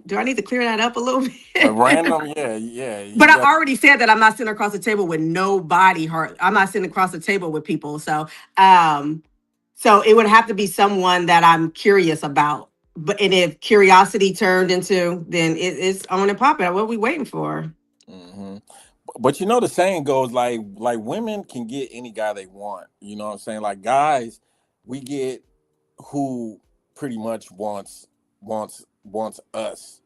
do I need to clear that up a little a bit? random. Yeah, yeah. You But I got. already said that I'm not sitting across the table with nobody. I'm not sitting across the table with people. Um, so it would have to be someone that I'm curious about. But and if curiosity turned into, then it's on and popping. What are we waiting for? Hmm. But you know the saying goes like women can get any guy they want. You know what I'm saying? Like guys, we get who pretty much wants us.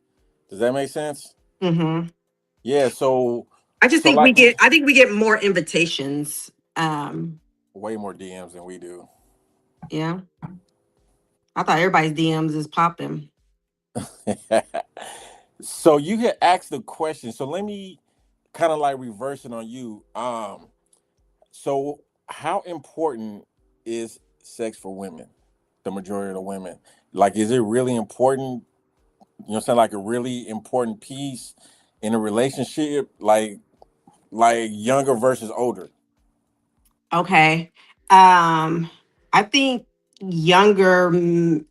Does that make sense? Hmm. Yeah. So I just so think like I think we get more invitations. way more DMs than we do. Yeah, I thought everybody's DMs is popping. So you had asked the question. So let me kind of like reverse it on you. So how important is sex for women? The majority of the women. Like, is it really important? You know what I'm saying? Like a really important piece in a relationship, like younger versus older. Okay. I think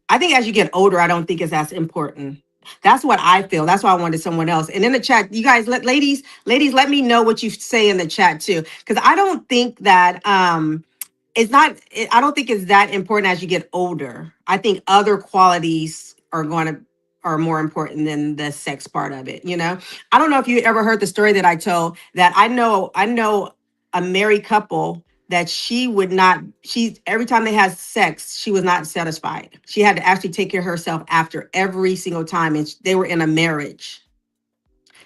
I think as you get older, I don't think it's as important. That's what I feel. That's why I wanted someone else. And in the chat, you guys, ladies, let me know what you say in the chat too. Because I don't think that I don't think it's that important as you get older. I think other qualities are more important than the sex part of it, you know? I don't know if you ever heard the story that I told, that I know a married couple that she every time they had sex, she was not satisfied. She had to actually take care of herself after every single time, and they were in a marriage.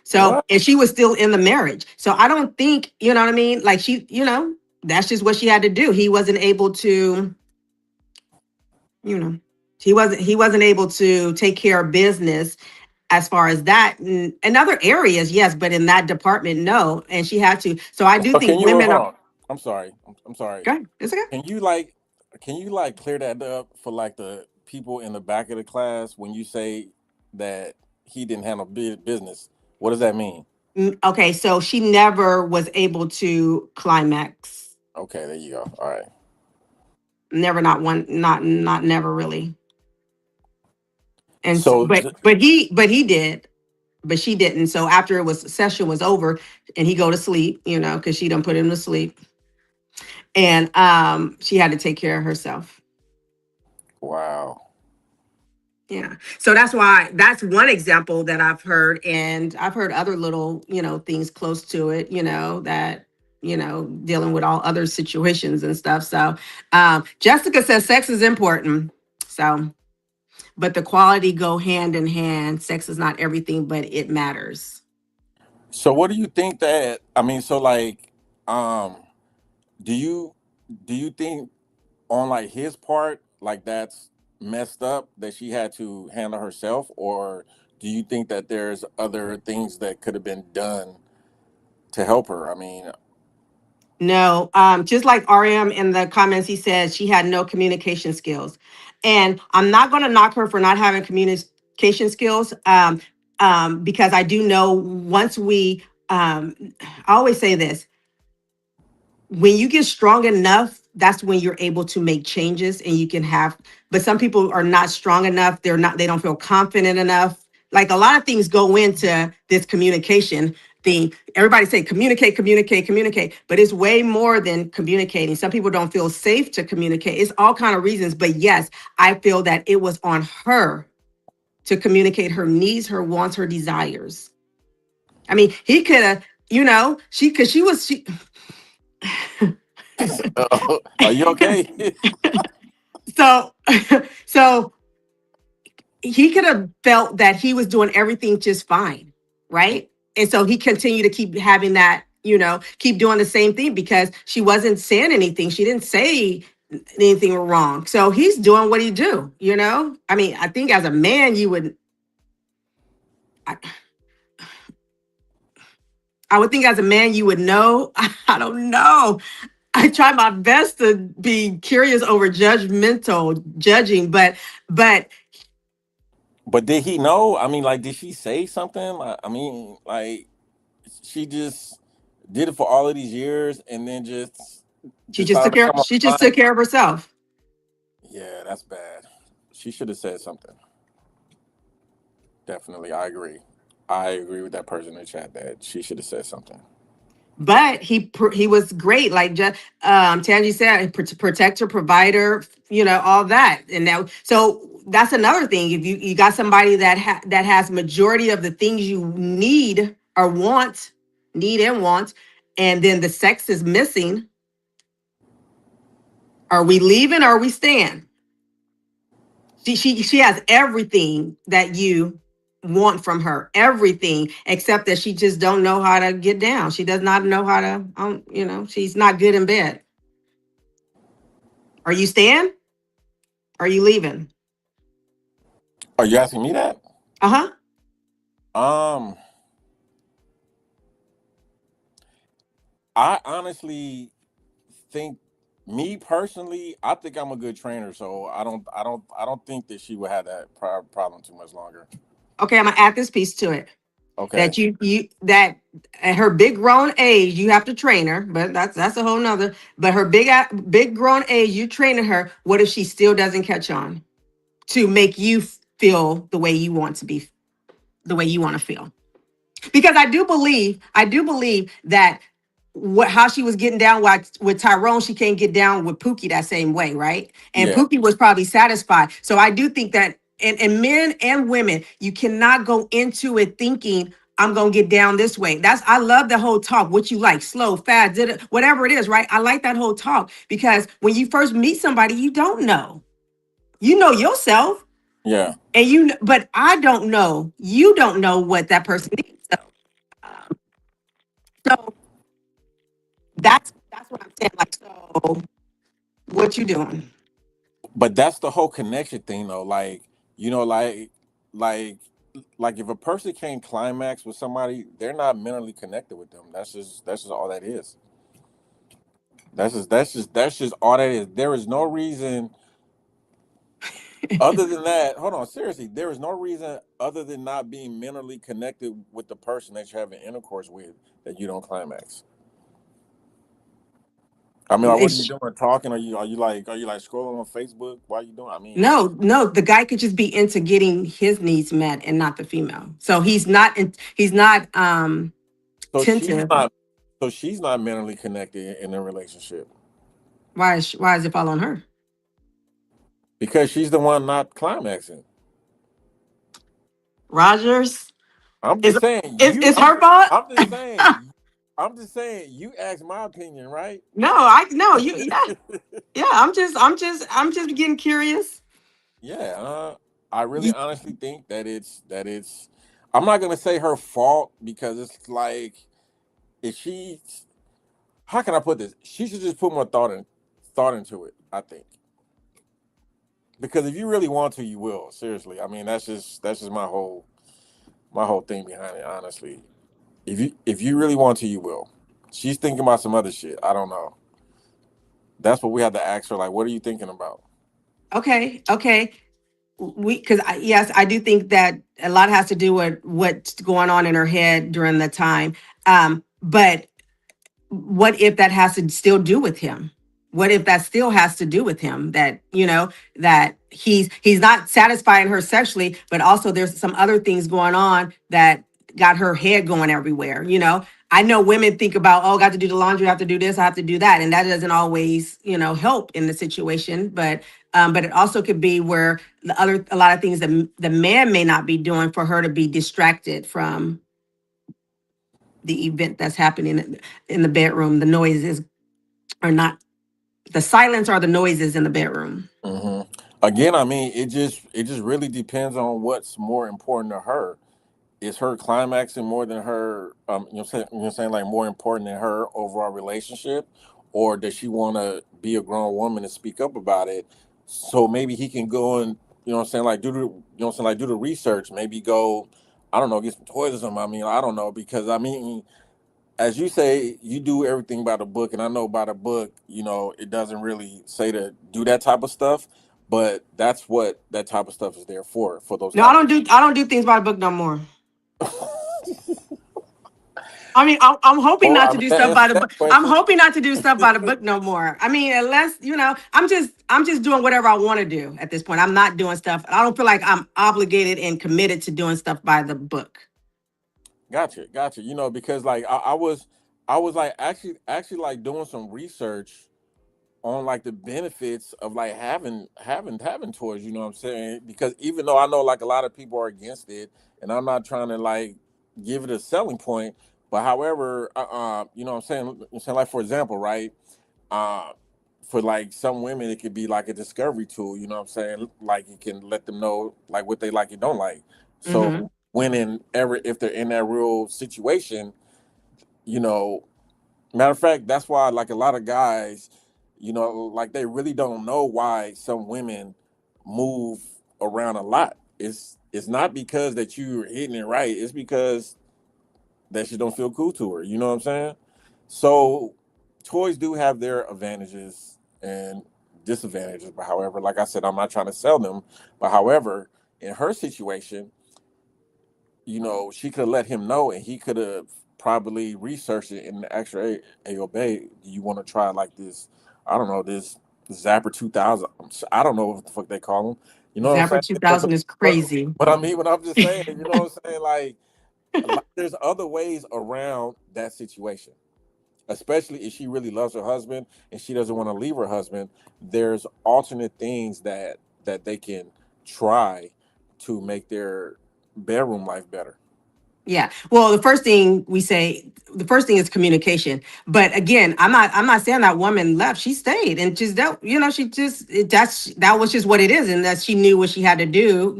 So, What? and she was still in the marriage. So I don't think, you know what I mean? Like that's just what she had to do. He wasn't able to, you know, he wasn't able to take care of business as far as that. In other areas, yes, but in that department, no. And she had to. So I do So can think you women hold are. on? I'm sorry. I'm sorry. Go ahead. It's okay. Can you like can you like clear that up for like the people in the back of the class when you say that he didn't handle business? What does that mean? Okay, so she never was able to climax. Okay, there you go. All right. Never, not one, not never really. And So but he did, but she didn't. So after it was session was over, and he go to sleep, because she done put him to sleep, and she had to take care of herself. wow. Yeah. So that's one example that I've heard. And I've heard other little, things close to it, that, dealing with all other situations and stuff. So Jessica says sex is important. So, but the quality go hand in hand. Sex is not everything, but it matters. So what do you think that I mean? So like, um, do you do you think on like his part, like that's messed up that she had to handle herself, or do you think that there's other things that could have been done to help her? I mean, No, just like RM in the comments, he said she had no communication skills. And I'm not going to knock her for not having communication skills, because I do know once I always say this, when you get strong enough, that's when you're able to make changes and you can have, but some people are not strong enough. They don't feel confident enough. Like a lot of things go into this communication thing. Everybody say communicate, communicate, communicate, but it's way more than communicating. Some people don't feel safe to communicate. It's all kind of reasons, but yes, I feel that it was on her to communicate her needs, her wants, her desires. I mean, he could have, because she are you okay? so so he could have felt that he was doing everything just fine, right? And so he continued to keep having that, keep doing the same thing because she wasn't saying anything. She didn't say anything wrong. So he's doing what he do. I mean, I think as a man, I, I would think as a man, you would know. I don't know. I try my best to be curious over judgmental judging, but But did he know? I mean, like, did she say something? I mean, like, she just did it for all of these years and then just she just decided took to care. come She just online. took care of herself. Yeah, that's bad. She should have said something. Definitely, I agree. I agree with that person in the chat that she should have said something. But he was great, like Tangi said, protector, provider, all that. And now, so that's another thing. If you got somebody that has majority of the things you need or want, need and want, and then the sex is missing, are we leaving or are we staying? She has everything that you want from her, everything except that she just don't know how to get down. She does not know how to, she's not good in bed. Are you staying? Are you leaving? Are you asking me that? Uh-huh. Um, I honestly think, me personally, I think I'm a good trainer, so I don't think that she would have that problem too much longer. Okay, I'm gonna add this piece to it. Okay. That that at her big grown age, you have to train her, but that's a whole nother. But her big grown age, you training her. What if she still doesn't catch on to make you feel the way you want to be, the way you want to feel? Because I do believe that how she was getting down with Tyrone, she can't get down with Pookie that same way, right? And Yeah. Pookie was probably satisfied. So I do think that, and men and women, you cannot go into it thinking I'm gonna get down this way. I love the whole talk. What you like, slow, fast, did it, whatever it is, right? I like that whole talk because when you first meet somebody, you don't know. You know yourself, Yeah. and but I don't know. You don't know what that person needs. So that's what I'm saying. Like, so what you doing? But that's the whole connection thing, though. Like, you know, like, like if a person can't climax with somebody, they're not mentally connected with them. That's just all that is. That's just all that is. There is no reason. Other than that, hold on, seriously, there is no reason other than not being mentally connected with the person that you're having intercourse with that you don't climax. I mean, like, what are you It's, doing? Talking? Are you like scrolling on Facebook? Why are you doing? I mean, no, the guy could just be into getting his needs met and not the female. So he's not so she's attentive. not, so she's not mentally connected in a relationship Why is it fall on her? because she's the one not climaxing. Rogers I'm is just saying you. is her fault? I'm just saying. I'm just saying you asked my opinion, right? No, I no you yeah yeah. I'm just getting curious. Yeah, I really You, honestly think that it's. I'm not gonna say her fault because it's like if she, how can I put this? She should just put more thought into it. I think because if you really want to, you will. Seriously, I mean that's just my whole thing behind it. Honestly, if you really want to, you will. She's thinking about some other shit. I don't know. That's what we have to ask her. Like, what are you thinking about? okay. We because yes, I do think that a lot has to do with what's going on in her head during the time. But what if that has to still do with him? What if that still has to do with him? That that he's not satisfying her sexually, but also there's some other things going on that got her head going everywhere. I know women think about, oh, I got to do the laundry, I have to do this, I have to do that, and that doesn't always help in the situation. But it also could be where a lot of things that the man may not be doing for her to be distracted from the event that's happening in the bedroom. The noises are not the silence or the noises in the bedroom. hmm Again, I mean, it just really depends on what's more important to her. Is her climaxing more than her saying like more important than her overall relationship, or does she want to be a grown woman and speak up about it so maybe he can go and like do the research, maybe go, I don't know, get some toys or something. I mean, I don't know, because I mean, as you say, you do everything by the book, and I know by the book, it doesn't really say to do that type of stuff, but that's what that type of stuff is there for those No, I type don't do I don't do things by the book no more. I mean, I'm hoping Well, not I to mean, do that stuff by answers the that book. I'm question. hoping not to do stuff by the book no more. I mean, unless I'm just doing whatever I want to do at this point. I'm not doing stuff. I don't feel like I'm obligated and committed to doing stuff by the book. Gotcha. Because like I was like actually like doing some research on like the benefits of like having toys. You know what I'm saying? Because even though I know like a lot of people are against it, and I'm not trying to like give it a selling point, but however, what I'm saying, like, for example, right? Uh, for like some women, it could be like a discovery tool. You know what I'm saying? Like it can let them know like what they like and don't like. Hmm. So when in ever if they're in that real situation, you know, matter of fact, that's why like a lot of guys, like they really don't know why some women move around a lot. It's not because that you're hitting it right. It's because that she don't feel cool to her. You know what I'm saying? So toys do have their advantages and disadvantages. But however, like I said, I'm not trying to sell them. But however, in her situation, she could have let him know, and he could have probably researched it and actually, hey, obey, do you want to try like this? I don't know, this Zapper 2000. I don't know what the fuck they call them. You know what I'm Zapper saying? 2000 is But, crazy. but I mean, what I'm just saying, you know what I'm saying? Like there's other ways around that situation, especially if she really loves her husband and she doesn't want to leave her husband. There's alternate things that they can try to make their bedroom life better. Yeah. Well, the first thing is communication. But again, I'm not saying that woman left. She stayed and just don't, she just that was just what it is, and that she knew what she had to do.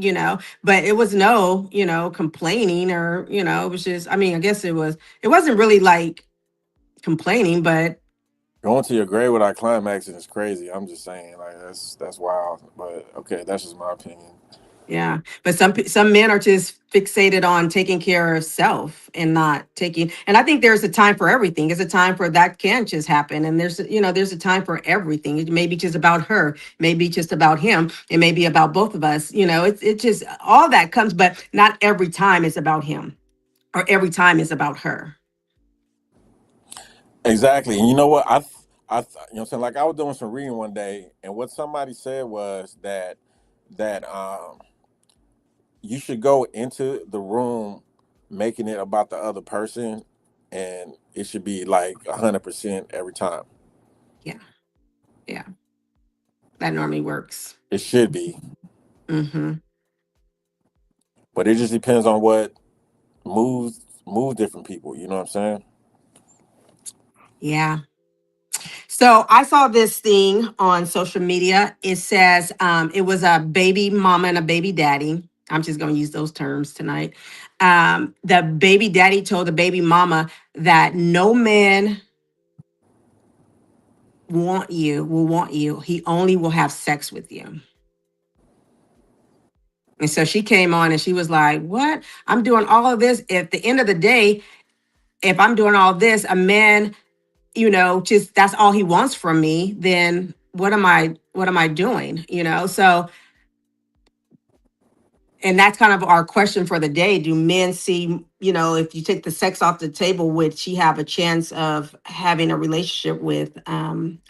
But it was no, complaining, or, it was just, I mean, I guess it wasn't really like complaining, but Going to your grave without climaxing is crazy. I'm just saying, like that's wild. But okay, that's just my opinion. Yeah, but some men are just fixated on taking care of self and not taking. And I think there's a time for everything. There's a time for that can just happen, and there's a time for everything. It may be just about her, maybe just about him, it may be about both of us. It's just all that comes, but not every time is about him or every time is about her. Exactly. And you know what? You know what I'm saying? Like I was doing some reading one day, and what somebody said was that you should go into the room making it about the other person, and it should be like 100% every time. Yeah, yeah, that normally works. It should be, Hmm. but it just depends on what moves different people. You know what I'm saying? Yeah. So I saw this thing on social media. It says it was a baby mama and a baby daddy. I'm just going to use those terms tonight. The baby daddy told the baby mama that no man will want you. He only will have sex with you. And so she came on and she was like, "What? I'm doing all of this. At the end of the day, if I'm doing all this, a man, just that's all he wants from me, then what am I doing? So and that's kind of our question for the day. Do men see, if you take the sex off the table, would she have a chance of having a relationship with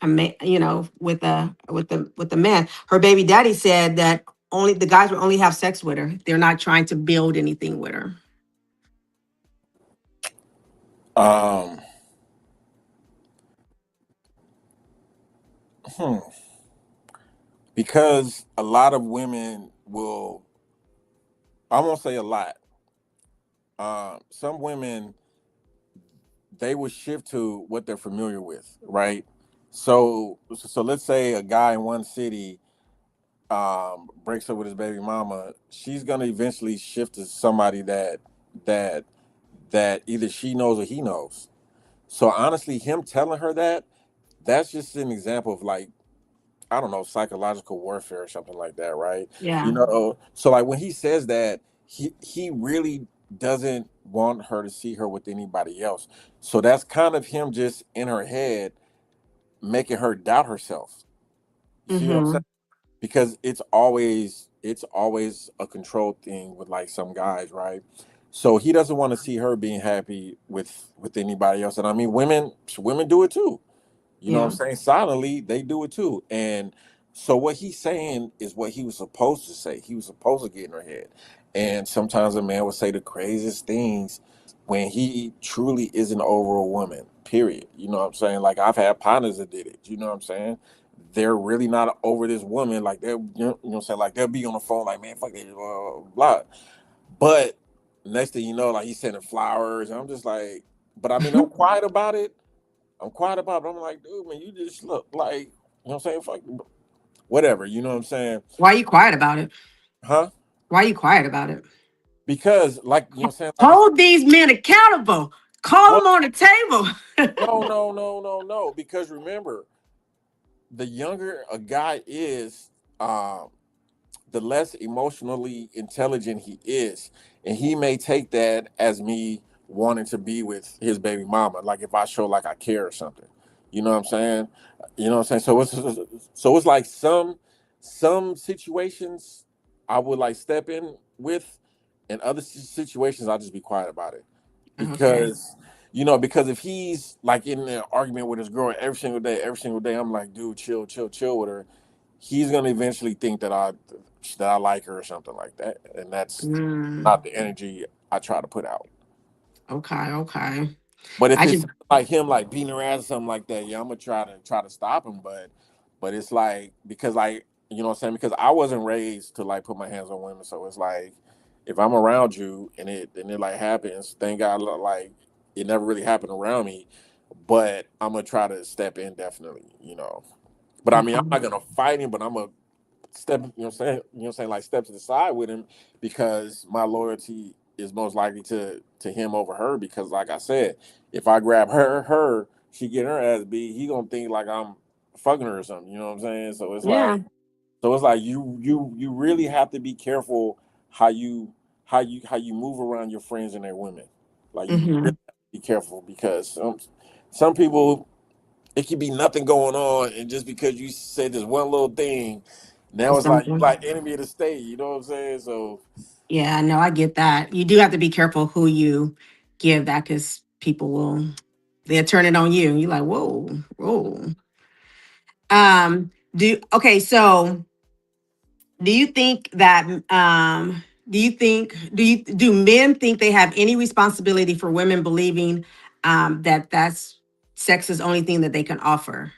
a man, with the man? Her baby daddy said that only the guys will only have sex with her. They're not trying to build anything with her. Um, hmm. Because a lot of women will, I won't say a lot. Some women, they will shift to what they're familiar with, right? So let's say a guy in one city breaks up with his baby mama. She's gonna eventually shift to somebody that that either she knows or he knows. So honestly, him telling her that, that's just an example of like, I don't know, psychological warfare or something like that, right? You Yeah. know, so like when he says that, he really doesn't want her to see her with anybody else. So that's kind of him just in her head making her doubt herself. You see what I'm saying? Mm-hmm. Because it's always a control thing with like some guys, right? So he doesn't want to see her being happy with anybody else. And I mean, women do it too. You know what I'm Yeah. saying? Silently, they do it too. And so what he's saying is what he was supposed to say. He was supposed to get in her head. And sometimes a man will say the craziest things when he truly isn't over a woman. Period. You know what I'm saying? Like I've had partners that did it. You know what I'm saying? They're really not over this woman. Like they're what I'm saying? Like they'll be on the phone like, man, fuck this, blah, blah, blah. But next thing you know, like he's sending flowers. And I'm just like, but I mean, I'm quiet about it. I'm quiet about it. I'm like, dude, man, you just look like, you know what I'm saying? Fuck, whatever, you know what I'm saying? Why are you quiet about it? Huh? Why are you quiet about it? Because, like, you know what I'm saying? Like I said, Hold these men accountable. Call what? them on the table. No, no, no, no, no. Because remember, the younger a guy is, um, the less emotionally intelligent he is. And he may take that as me wanting to be with his baby mama. Like if I show like I care or something. You know what I'm saying? You know what I'm saying? So it's like some situations I would like step in with, and other situations I'll just be quiet about it. Okay. Because because if he's like in an argument with his girl every single day, I'm like, dude, chill, chill, chill with her. He's gonna eventually think that I like her or something like that, and that's Mm, not the energy I try to put out. okay. Okay. But if I it's just. like him like beating her ass or something like that, yeah, I'm gonna try to stop him. But it's like because like you know what I'm saying, because I wasn't raised to like put my hands on women, so it's like if I'm around you and it like happens, thank God like it never really happened around me, but I'm gonna try to step in definitely. But I mean, I'm Okay. not gonna fight him, but I'm gonna step, like step to the side with him because my loyalty is most likely to him over her. Because like I said, if I grab her, she get her ass beat, he gonna think like I'm fucking her or something. You know what I'm saying? So it's like, Yeah. So it's like you really have to be careful how you how you move around your friends and their women. Like you really Mm-hmm. have to be careful because some people, it could be nothing going on, and just because you said this one little thing, now Or it's like you something. like enemy of the state. You know what I'm saying? So Yeah, no, I get that. You do have to be careful who you give that, because people will, they'll turn it on you. You're like, whoa, whoa. So do you think that do men think they have any responsibility for women believing that that's sex is the only thing that they can offer?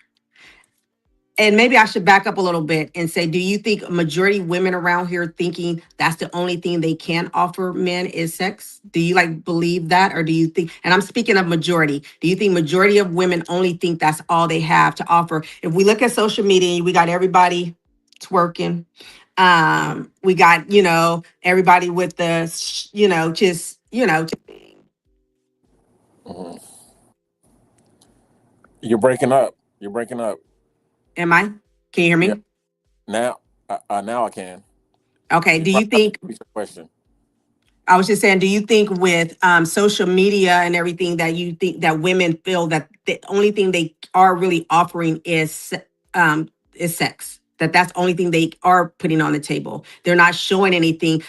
And maybe I should back up a little bit and say, do you think a majority of women around here thinking that's the only thing they can offer men is sex? Do you like believe that? Or do you think, and I'm speaking of majority, do you think majority of women only think that's all they have to offer? If we look at social media, we got everybody twerking. We got, everybody with the, just, mhm. You're breaking up. You're breaking up. am I? Can you hear Yeah. me? Now I can. Okay. You Do you probably have to think repeat your question. I was just saying, do you think with social media and everything that you think that women feel that the only thing they are really offering is sex? That's the only thing they are putting on the table. They're not showing anything.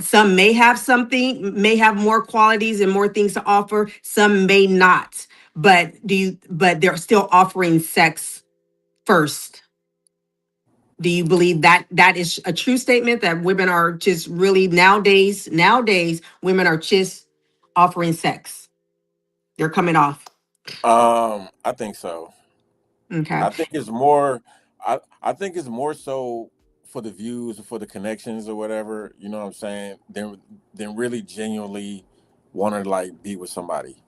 Some may have something, may have more qualities and more things to offer. Some may not. But they're still offering sex first. Do you believe that that is a true statement, that women are just really nowadays women are just offering sex? They're coming off. I think so. Okay. I think it's more. I think it's more so for the views, for the connections, or whatever. You know what I'm saying? Than really genuinely want to like be with somebody.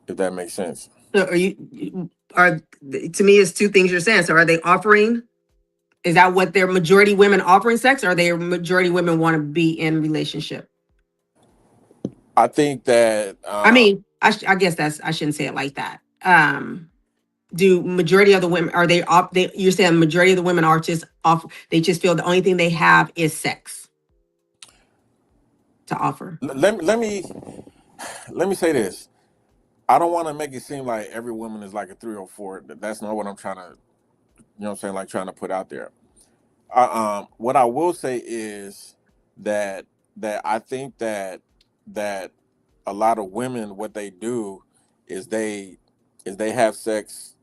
If that makes sense. So are to me it's two things you're saying. So are they offering, is that what their majority women offering sex, or their majority women want to be in relationship? I think that. I mean, I guess that's, I shouldn't say it like that. Do majority of the women, are they off, you're saying majority of the women are just off, they just feel the only thing they have is sex to offer? Let me say this. I don't want to make it seem like every woman is like a 304. That's not what I'm trying to. You know what I'm saying? Like trying to put out there. What I will say is that I think that a lot of women, what they do is they have sex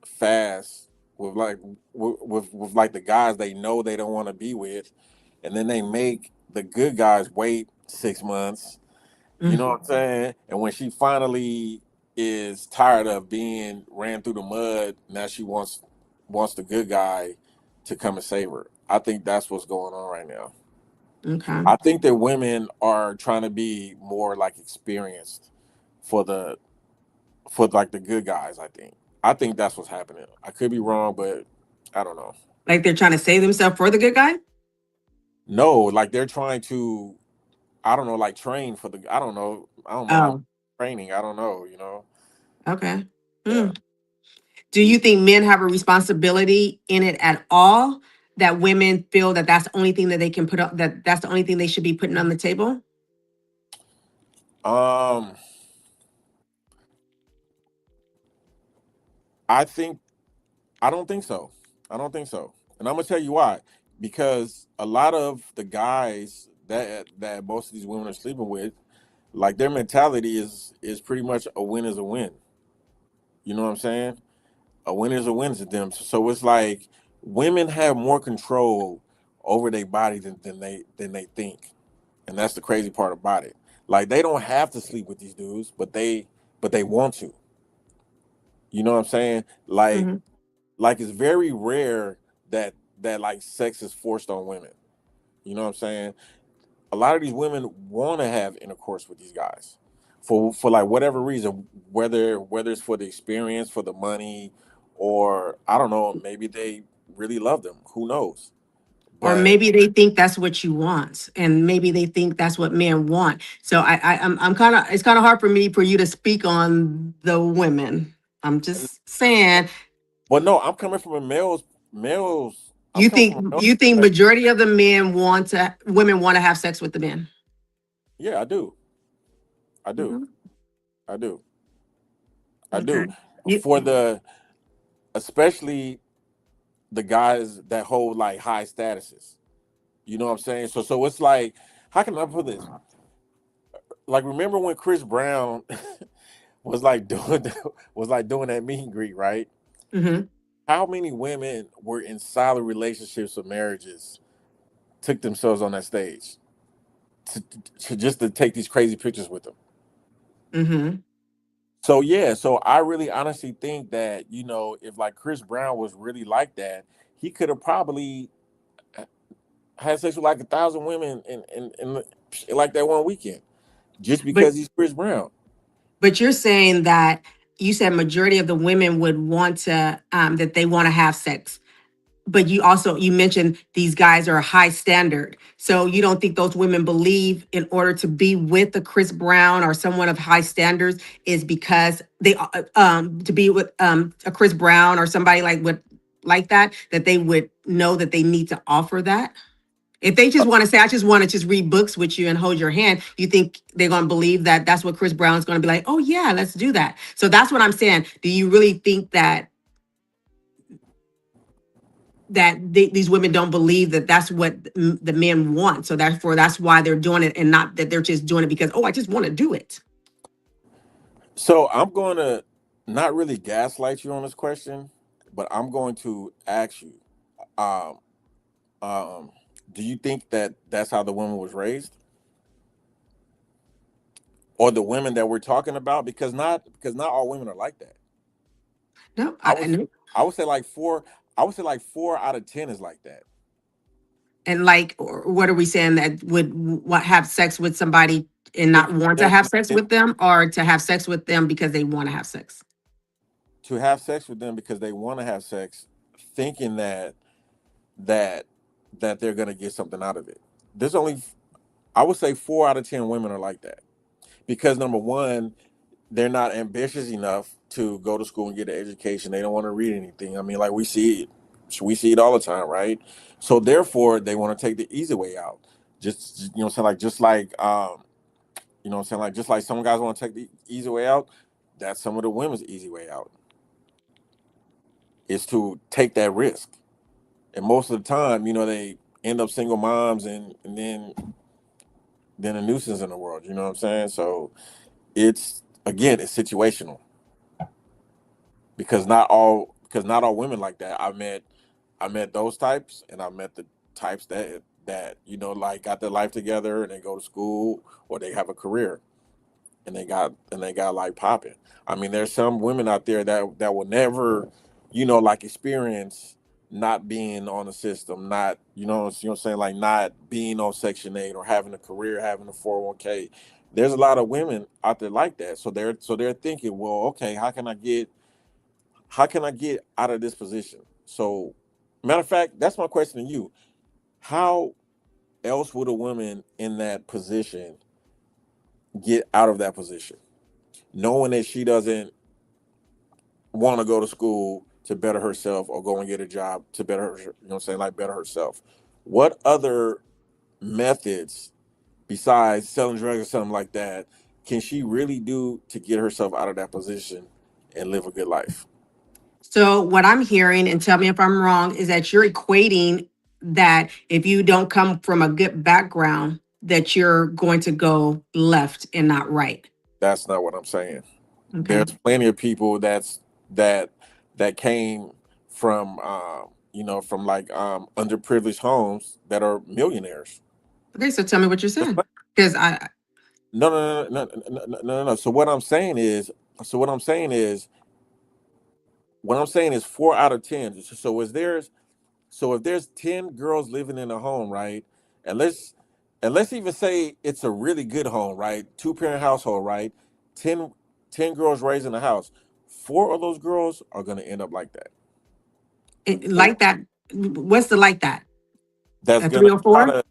fast with like with like the guys they know they don't want to be with, and then they make the good guys wait 6 months. You know Mm. what I'm saying? And when she finally is tired of being ran through the mud, now she wants the good guy to come and save her. I think that's what's going on right now. Okay. I think that women are trying to be more like experienced for the for like the good guys. I think that's what's happening. I could be wrong, but I don't know. Like they're trying to save themselves for the good guy? No, like they're trying to, I don't know, like train for the, I don't know, Oh, training. I don't know, you know. okay. Yeah. Hmm. Do you think men have a responsibility in it at all? That women feel that that's the only thing that they can put up, that that's the only thing they should be putting on the table? Um, I think I don't think so. I don't think so. And I'm gonna tell you why. Because a lot of the guys that most of these women are sleeping with, like their mentality is pretty much a win is a win. You know what I'm saying? A win is a win to them. So it's like women have more control over their body than they think. And that's the crazy part about it. Like they don't have to sleep with these dudes, but they want to. You know what I'm saying? Hmm. Like it's very rare that like sex is forced on women. You know what I'm saying? A lot of these women want to have intercourse with these guys for like whatever reason, whether it's for the experience, for the money, or I don't know, maybe they really love them. Who knows? Or But maybe they think that's what you want, and maybe they think that's what men want. So I'm kind of, it's kind of hard for you to speak on the women. I'm just saying. but no, I'm coming from a males. I'm You coming from a think male you think perspective. majority of the women want to have sex with the men? Yeah, I do. I do. Mhm. I do. I Okay. do. You, For the especially the guys that hold like high statuses. You know what I'm saying? So it's like, how can I put this? Like, remember when Chris Brown was like doing that meet and greet, right? mhm. How many women were in solid relationships or marriages took themselves on that stage to, to just to take these crazy pictures with them? Mhm. So yeah, so I really honestly think that, if like Chris Brown was really like that, he could have probably had sex with like 1,000 women in like that one weekend, just But because he's Chris Brown. but you're saying that you said majority of the women would want to that they want to have sex. But you mentioned these guys are a high standard. So you don't think those women believe in order to be with a Chris Brown or someone of high standards is because they to be with a Chris Brown or somebody like that they would know that they need to offer that? If they just want to say, I just want to just read books with you and hold your hand, you think they're going to believe that that's what Chris Brown's going to be like, oh, yeah, let's do that. So that's what I'm saying. Do you really think that these women don't believe that that's what the men want? So therefore, that's why they're doing it and not that they're just doing it because, oh, I just want to do it. So I'm going to not really gaslight you on this question, but I'm going to ask you, um, um, do you think that that's how the woman was raised, or the women that we're talking about? Because not all women are like that. No, I I was know. I would say like four. I would say like 4 out of 10 is like that. And like, what are we saying that would what have sex with somebody and not want to They're, have sex they're, with them or to have sex with them because they want to have sex? to have sex with them because they want to have sex, thinking that that they're gonna get something out of it. There's only, I would say, 4 out of 10 women are like that because number one, they're not ambitious enough to go to school and get an education. They don't want to read anything. I mean, like we see it all the time, right? So therefore, they want to take the easy way out. Just saying, like just like saying, like just like some guys want to take the easy way out. That's some of the women's easy way out, is to take that risk. And most of the time, they end up single moms, and then a nuisance in the world. You know what I'm saying? So it's situational, because not all women like that. I met those types, and I met the types that like got their life together and they go to school or they have a career, and they got like popping. I mean, there's some women out there that will never, like experience not being on the system, not what I'm saying, like not being on Section 8 or having a career, having a 401k. There's a lot of women out there like that. So they're thinking, well, okay, how can I get out of this position? So, matter of fact, that's my question to you. How else would a woman in that position get out of that position, knowing that she doesn't want to go to school to better herself or go and get a job to better her, what I'm saying, like better herself? What other methods besides selling drugs or something like that can she really do to get herself out of that position and live a good life? So what I'm hearing, and tell me if I'm wrong, is that you're equating that if you don't come from a good background, that you're going to go left and not right. That's not what I'm saying. Okay. There's plenty of people that that came from from like underprivileged homes that are millionaires. Okay. So tell me what you're Just saying. like, Because I no, no, no, no, no, no, no, no. So what I'm saying is 4 out of 10. So if there's 10 girls living in a home, right, and let's even say it's a really good home, right, 2-parent household, right, 10 10 girls raised in the house, 4 of those girls are going to end up like that. Four like that. What's the like that? that's A going three to or try four? to,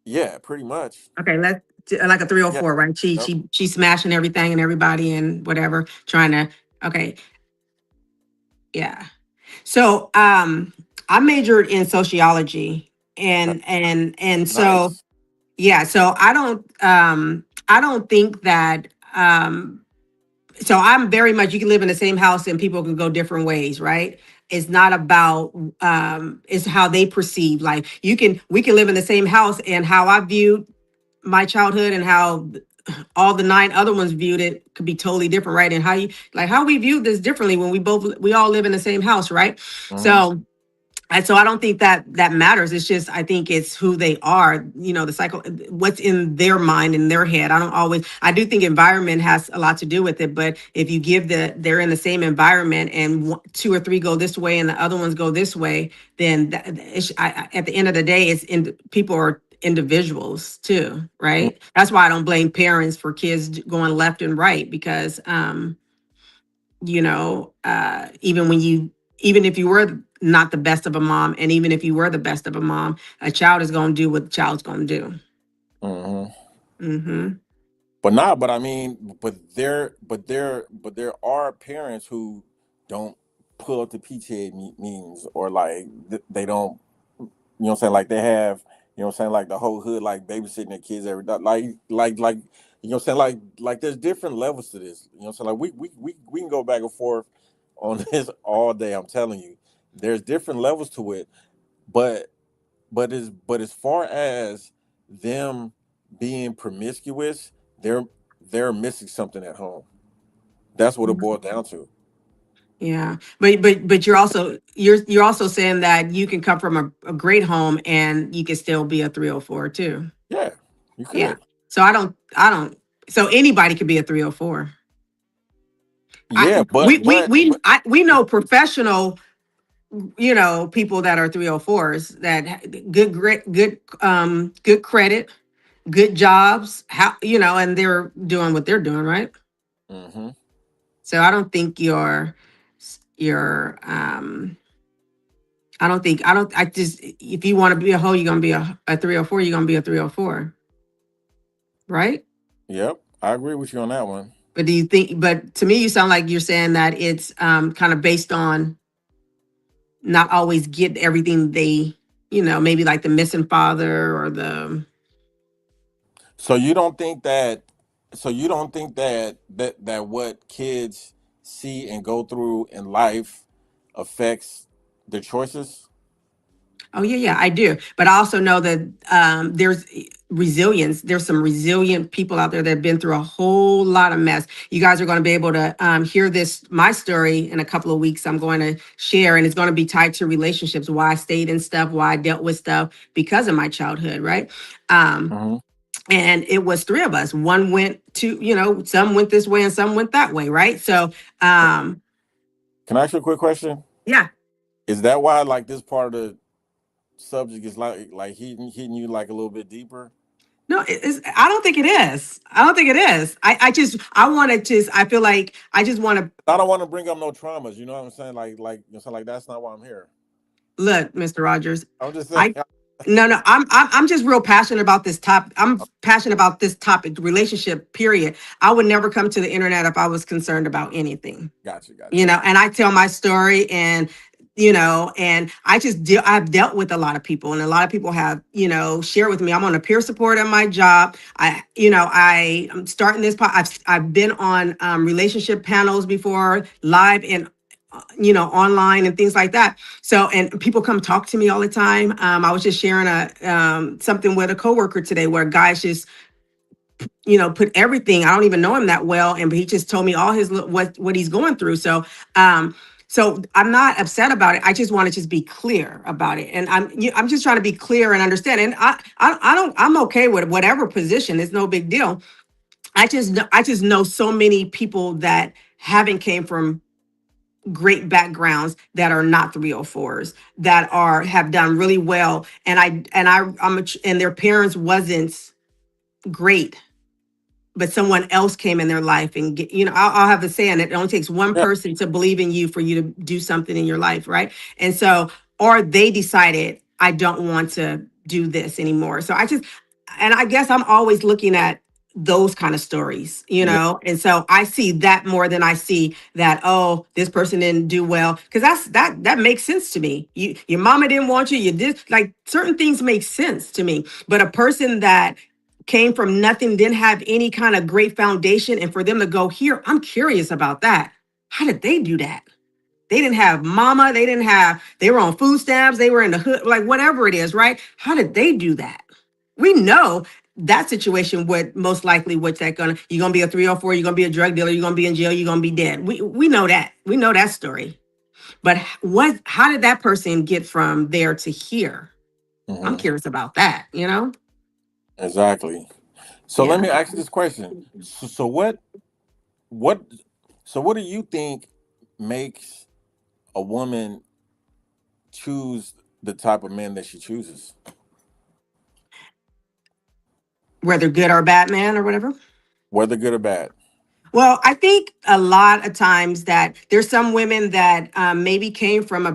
yeah, pretty much. Okay, let's like a 304, Yeah. right? She Yep. she she's smashing everything and everybody and whatever, trying to. Okay, yeah. So I majored in sociology, and so Nice. yeah, so I don't think that so I'm very much, you can live in the same house and people can go different ways, right? It's not about it's how they perceive life. We can live in the same house, and how I viewed my childhood and how all the nine other ones viewed it could be totally different, right? And how you like how we view this differently when we all live in the same house, right? Hmm. So and so I don't think that that matters. It's just, I think it's who they are, the cycle, what's in their mind, in their head. I do think environment has a lot to do with it. But if you give they're in the same environment and two or three go this way and the other ones go this way, then at the end of the day, people are individuals too, right? That's why I don't blame parents for kids going left and right, because even if you were not the best of a mom, and even if you were the best of a mom, a child is going to do what the child's going to do. Hmm. Hmm. But I mean, but there are parents who don't pull up to PTA meetings, or like they don't, you know what I'm saying? Like they have, you know what I'm saying? Like the whole hood, like babysitting their kids every day. Like, you know what I'm saying? Like there's different levels to this. You know what I'm saying? Like we can go back and forth on this all day. I'm telling you, there's different levels to it. But but as far as them being promiscuous, they're they're missing something at home. That's what it boils down to. Yeah, but you're also saying that you can come from a great home and you can still be a 304 too. Yeah, you Yeah. could. So I don't. So anybody could be a 304. Yeah, We know professional, people that are 304s that good credit, good jobs, and they're doing what they're doing, right? hmm So I don't think you're I don't I just if you want to be a hoe, you're gonna be a 304, you're gonna be a 304, right? yep, I agree with you on that one. But to me you sound like you're saying that it's kind of based on not always get everything they, maybe like the missing father or the. So you don't think that? So you don't think that what kids see and go through in life affects their choices? Oh yeah, yeah, I do. But I also know that there's resilience. There's some resilient people out there that have been through a whole lot of mess. You guys are going to be able to hear my story in a couple of weeks. I'm going to share, and it's going to be tied to relationships, why I stayed in stuff, why I dealt with stuff because of my childhood, right? Um, Hmm. and it was three of us. One went to, some went this way and some went that way, right? So, um, Can I ask you a quick question? yeah. Is that why like this part of the subject is like hitting you like a little bit deeper? No, I don't think it is. I don't think it is. I want to I feel like I just want to I don't want to bring up no traumas. You know what I'm saying? You know, so like that's not why I'm here. look, Mr. Rogers. I'm just saying. I No, no, I'm just real passionate about this topic. I'm passionate about this topic, relationship, period. I would never come to the internet if I was concerned about anything. Gotcha, gotcha. And I tell my story, and and I've dealt with a lot of people, and a lot of people have shared with me. I'm on a peer support at my job. I'm starting I've been on relationship panels before, live and online and things like that. So, and people come talk to me all the time. I was just sharing a something with a coworker today where guys just put everything. I don't even know him that well, and he just told me all what he's going through. Um, so I'm not upset about it. I just want to just be clear about it, and I'm just trying to be clear and understand. And I'm okay with whatever position. It's no big deal. I just know so many people that haven't came from great backgrounds that are not 304s, that have done really well, and and their parents wasn't great, but someone else came in their life and I'll have a saying, it only takes one Yeah. person to believe in you for you to do something in your life, right? And so, or they decided, I don't want to do this anymore. So I guess I'm always looking at those kind of stories, Yeah. and so I see that more than I see that, oh, this person didn't do well, because that makes sense to me. Your mama didn't want you, you did, like, certain things make sense to me. But a person that came from nothing, didn't have any kind of great foundation, and for them to go here, I'm curious about that. How did they do that? They didn't have mama, they were on food stamps, they were in the hood, like, whatever it is, right? How did they do that? We know that situation would most likely, what's that gonna, you're gonna be a 304, you're gonna be a drug dealer, you're gonna be in jail, you're gonna be dead. We know that. We know that story. But how did that person get from there to here? I'm Hmm. curious about that. Exactly. So let Yeah. me ask you this question. What what do you think makes a woman choose the type of men that she chooses, Whether good or bad man or whatever. whether good or bad? Well, I think a lot of times that there's some women that maybe came from a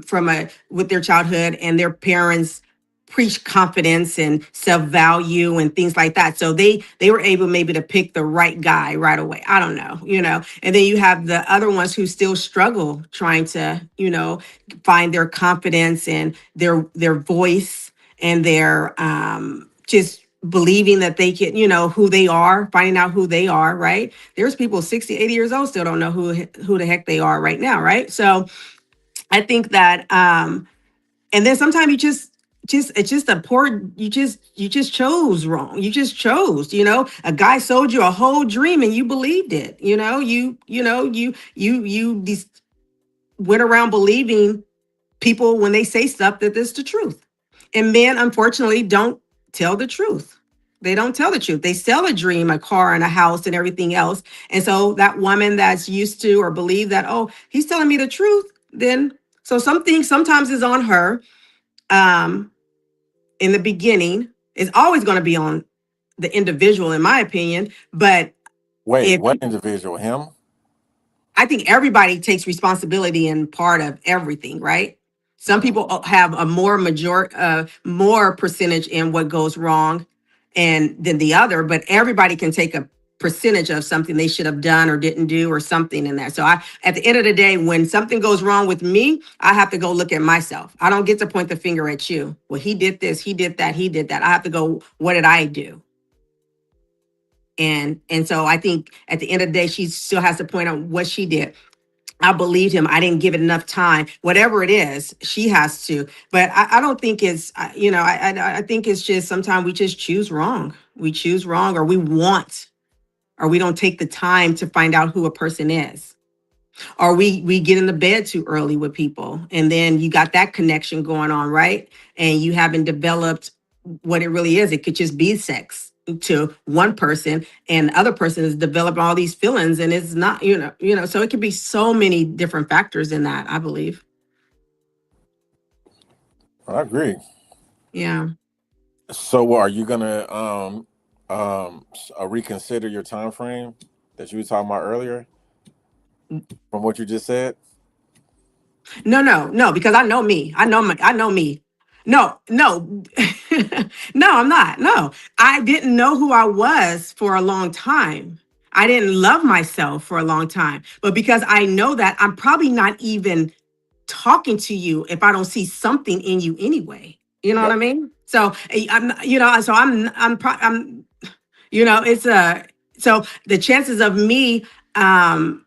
from a with their childhood, and their parents preach confidence and self-value and things like that. So they were able maybe to pick the right guy right away. I don't know. And then you have the other ones who still struggle trying to, find their confidence and their voice, and their just believing that they can, who they are, finding out who they are, right? There's people 60, 80 years old still don't know who the heck they are right now, right? So I think that and then sometimes it's just a poor, you just chose wrong. You just chose, a guy sold you a whole dream and you believed it. You went around believing people when they say stuff that is the truth. And men, unfortunately, don't tell the truth. They don't tell the truth. They sell a dream, a car, and a house, and everything else. And so that woman that's used to or believe that, oh, he's telling me the truth, then so something sometimes is on her. Um, in the beginning, it's always going to be on the individual, in my opinion. But Wait, if what individual? Him? I think everybody takes responsibility in part of everything, right? Some Mhm. people have a more percentage in what goes wrong and than the other, but everybody can take a percentage of something they should have done or didn't do or something in that. So at the end of the day, when something goes wrong with me, I have to go look at myself. I don't get to point the finger at you. Well, he did this, he did that, he did that. I have to go, what did I do? And so I think at the end of the day, she still has to point out what she did. I believed him. I didn't give it enough time. Whatever it is, she has to. But I don't think it's, I think it's just sometimes we just choose wrong. We choose wrong, or or we don't take the time to find out who a person is, or we get in the bed too early with people, and then you got that connection going on, right? And you haven't developed what it really is. It could just be sex to one person, and the other person is developing all these feelings, and it's not, so it could be so many different factors in that, I believe. I agree. Yeah. So, are you gonna reconsider your time frame that you were talking about earlier from what you just said? No, because I know me. I know me. No, no, no, I'm not. No, I didn't know who I was for a long time. I didn't love myself for a long time. But because I know that, I'm probably not even talking to you if I don't see something in you anyway. You know what Yep. I mean? So I'm, so I'm, it's so the chances of me, um,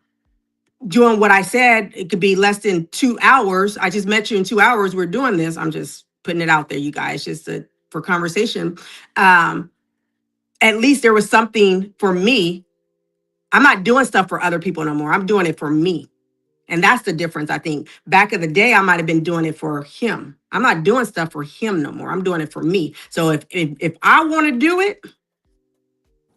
doing what I said, it could be less than 2 hours. I just met you in 2 hours. We're doing this. I'm just putting it out there, you guys, for conversation. Um, at least there was something for me. I'm not doing stuff for other people no more. I'm doing it for me. And that's the difference, I think. Back in the day, I might have been doing it for him. I'm not doing stuff for him no more. I'm doing it for me. So if I want to do it,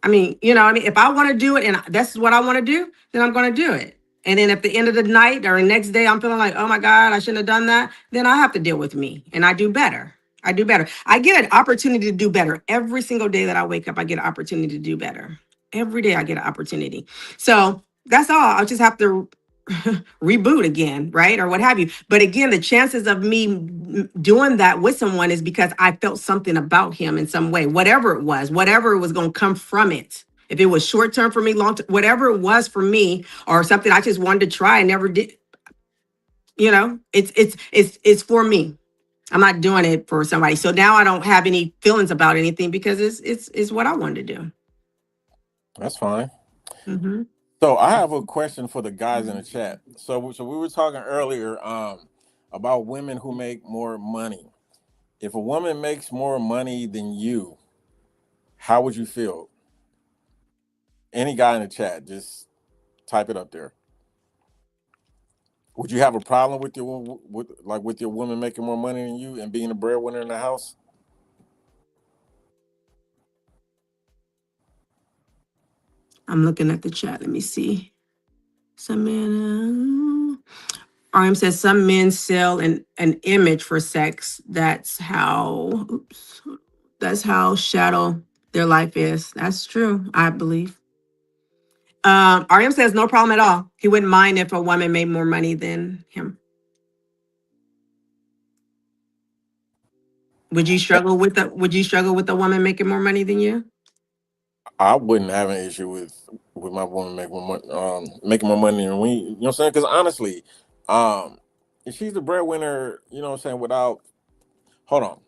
I mean, if I want to do it and that's what I want to do, then I'm going to do it. And then at the end of the night or the next day, I'm feeling like, oh my God, I shouldn't have done that. Then I have to deal with me, and I do better. I do better. I get an opportunity to do better. Every single day that I wake up, I get an opportunity to do better. Every day I get an opportunity. So that's all. I'll just have to reboot again, right? Or what have you. But again, the chances of me doing that with someone is because I felt something about him in some way, whatever was going to come from it. If it was short term for me, long term, whatever it was for me, or something I just wanted to try and never did, it's for me. I'm not doing it for somebody. So now I don't have any feelings about anything because it's what I wanted to do. That's fine. Mm-hmm. So I have a question for the guys in the chat. So we were talking earlier about women who make more money. If a woman makes more money than you, how would you feel? Any guy in the chat, just type it up there. Would you have a problem with with your woman making more money than you and being the breadwinner in the house? I'm looking at the chat. Let me see. Some men. RM says some men sell an image for sex. That's how shadow their life is. That's true, I believe. RM says no problem at all. He wouldn't mind if a woman made more money than him. Would you struggle with a woman making more money than you? I wouldn't have an issue with my woman making more money than we. You know what I'm saying? Because honestly, um, if she's the breadwinner, you know what I'm saying. Without, hold on,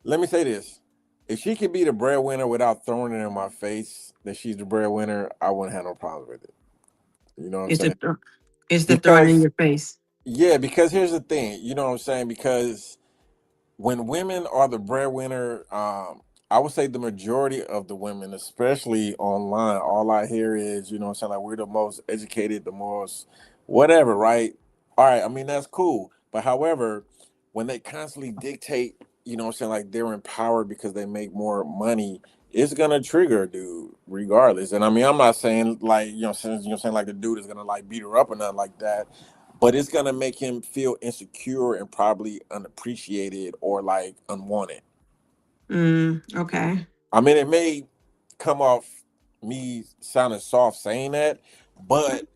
let me say this: if she could be the breadwinner without throwing it in my face that she's the breadwinner, I wouldn't have no problem with it. You know what I'm It's saying? the thorn in Because your face. yeah, because here's the thing. You know what I'm saying? Because when women are the breadwinner, I would say the majority of the women, especially online, all I hear is, you know what I'm saying, like we're the most educated, the most whatever, right? All right, I mean that's cool. But however, when they constantly dictate, you know what I'm saying, like they're empowered because they make more money, it's gonna trigger a dude regardless. And I mean, I'm not saying like, saying like the dude is gonna like beat her up or nothing like that, but it's gonna make him feel insecure and probably unappreciated or like unwanted. Okay. I mean, it may come off me sounding soft saying that, but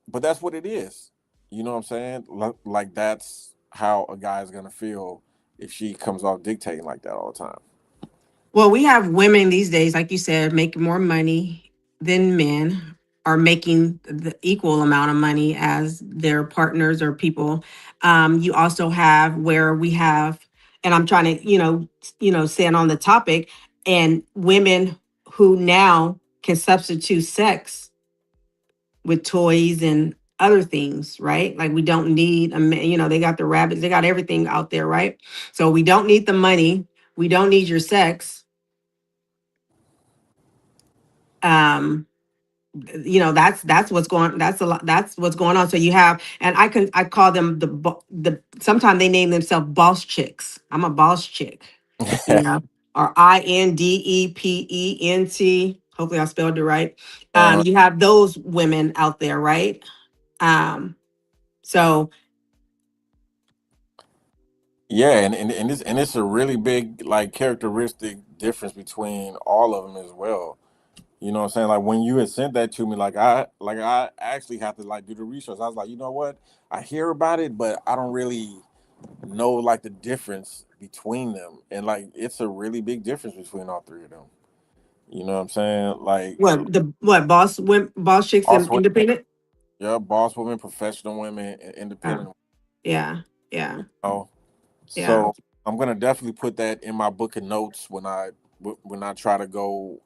but that's what it is. You know what I'm saying? Like that's how a guy's gonna feel if she comes off dictating like that all the time. Well, we have women these days, like you said, making more money than men, are making the equal amount of money as their partners or people. You also have where we have, and I'm trying to, stand on the topic, and women who now can substitute sex with toys and other things, right? Like we don't need a man, they got the rabbits, they got everything out there, right? So we don't need the money, we don't need your sex. um that's what's going, that's a lot, that's what's going on. So you have, and I call them the sometimes they name themselves boss chicks. I'm a boss chick, or INDEPENT. Hopefully I spelled it right. uh, You have those women out there, right? So yeah, and it's a really big like characteristic difference between all of them as well. You know what I'm saying? Like when you had sent that to me, like I actually have to like do the research. I was like, you know what? I hear about it, but I don't really know like the difference between them. And like it's a really big difference between all three of them. You know what I'm saying? Like what boss chicks boss and women, independent. yeah, boss women, professional women, and uh, independent women. yeah, yeah, You know? yeah. So I'm gonna definitely put that in my book of notes when I try to go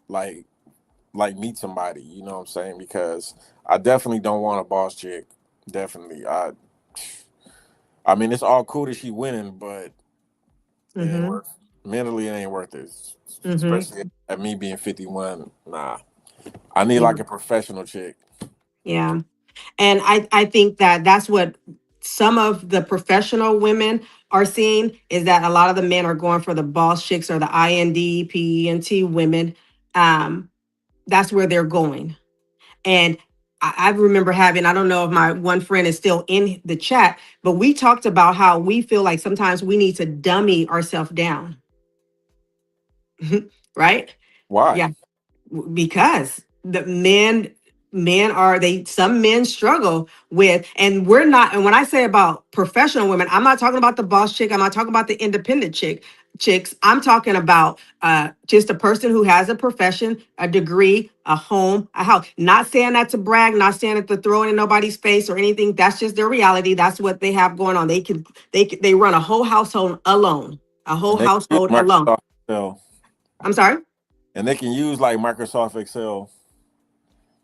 like meet somebody, you know what I'm saying? Because I definitely don't want a boss chick. Definitely. I mean it's all cool that she winning, but it ain't Mm-hmm. worth mentally it ain't worth it. Mm-hmm. Especially at me being 51. Nah. I need Yeah, like a professional chick. yeah. And I think that that's what some of the professional women are seeing, is that a lot of the men are going for the boss chicks or the INDPENT women. um that's where they're going. And I remember having, I don't know if my one friend is still in the chat, but we talked about how we feel like sometimes we need to dummy ourselves down. Right? Why? Yeah, because the men, some men struggle with, and we're not, and when I say about professional women, I'm not talking about the boss chick, I'm not talking about the independent chicks. I'm talking about just a person who has a profession, a degree, a home, a house. Not saying that to brag, not saying that to throw it in nobody's face or anything. That's just their reality. That's what they have going on. They run a whole household alone, a whole And they can use household alone. Microsoft Excel. I'm sorry. And they can use like Microsoft Excel.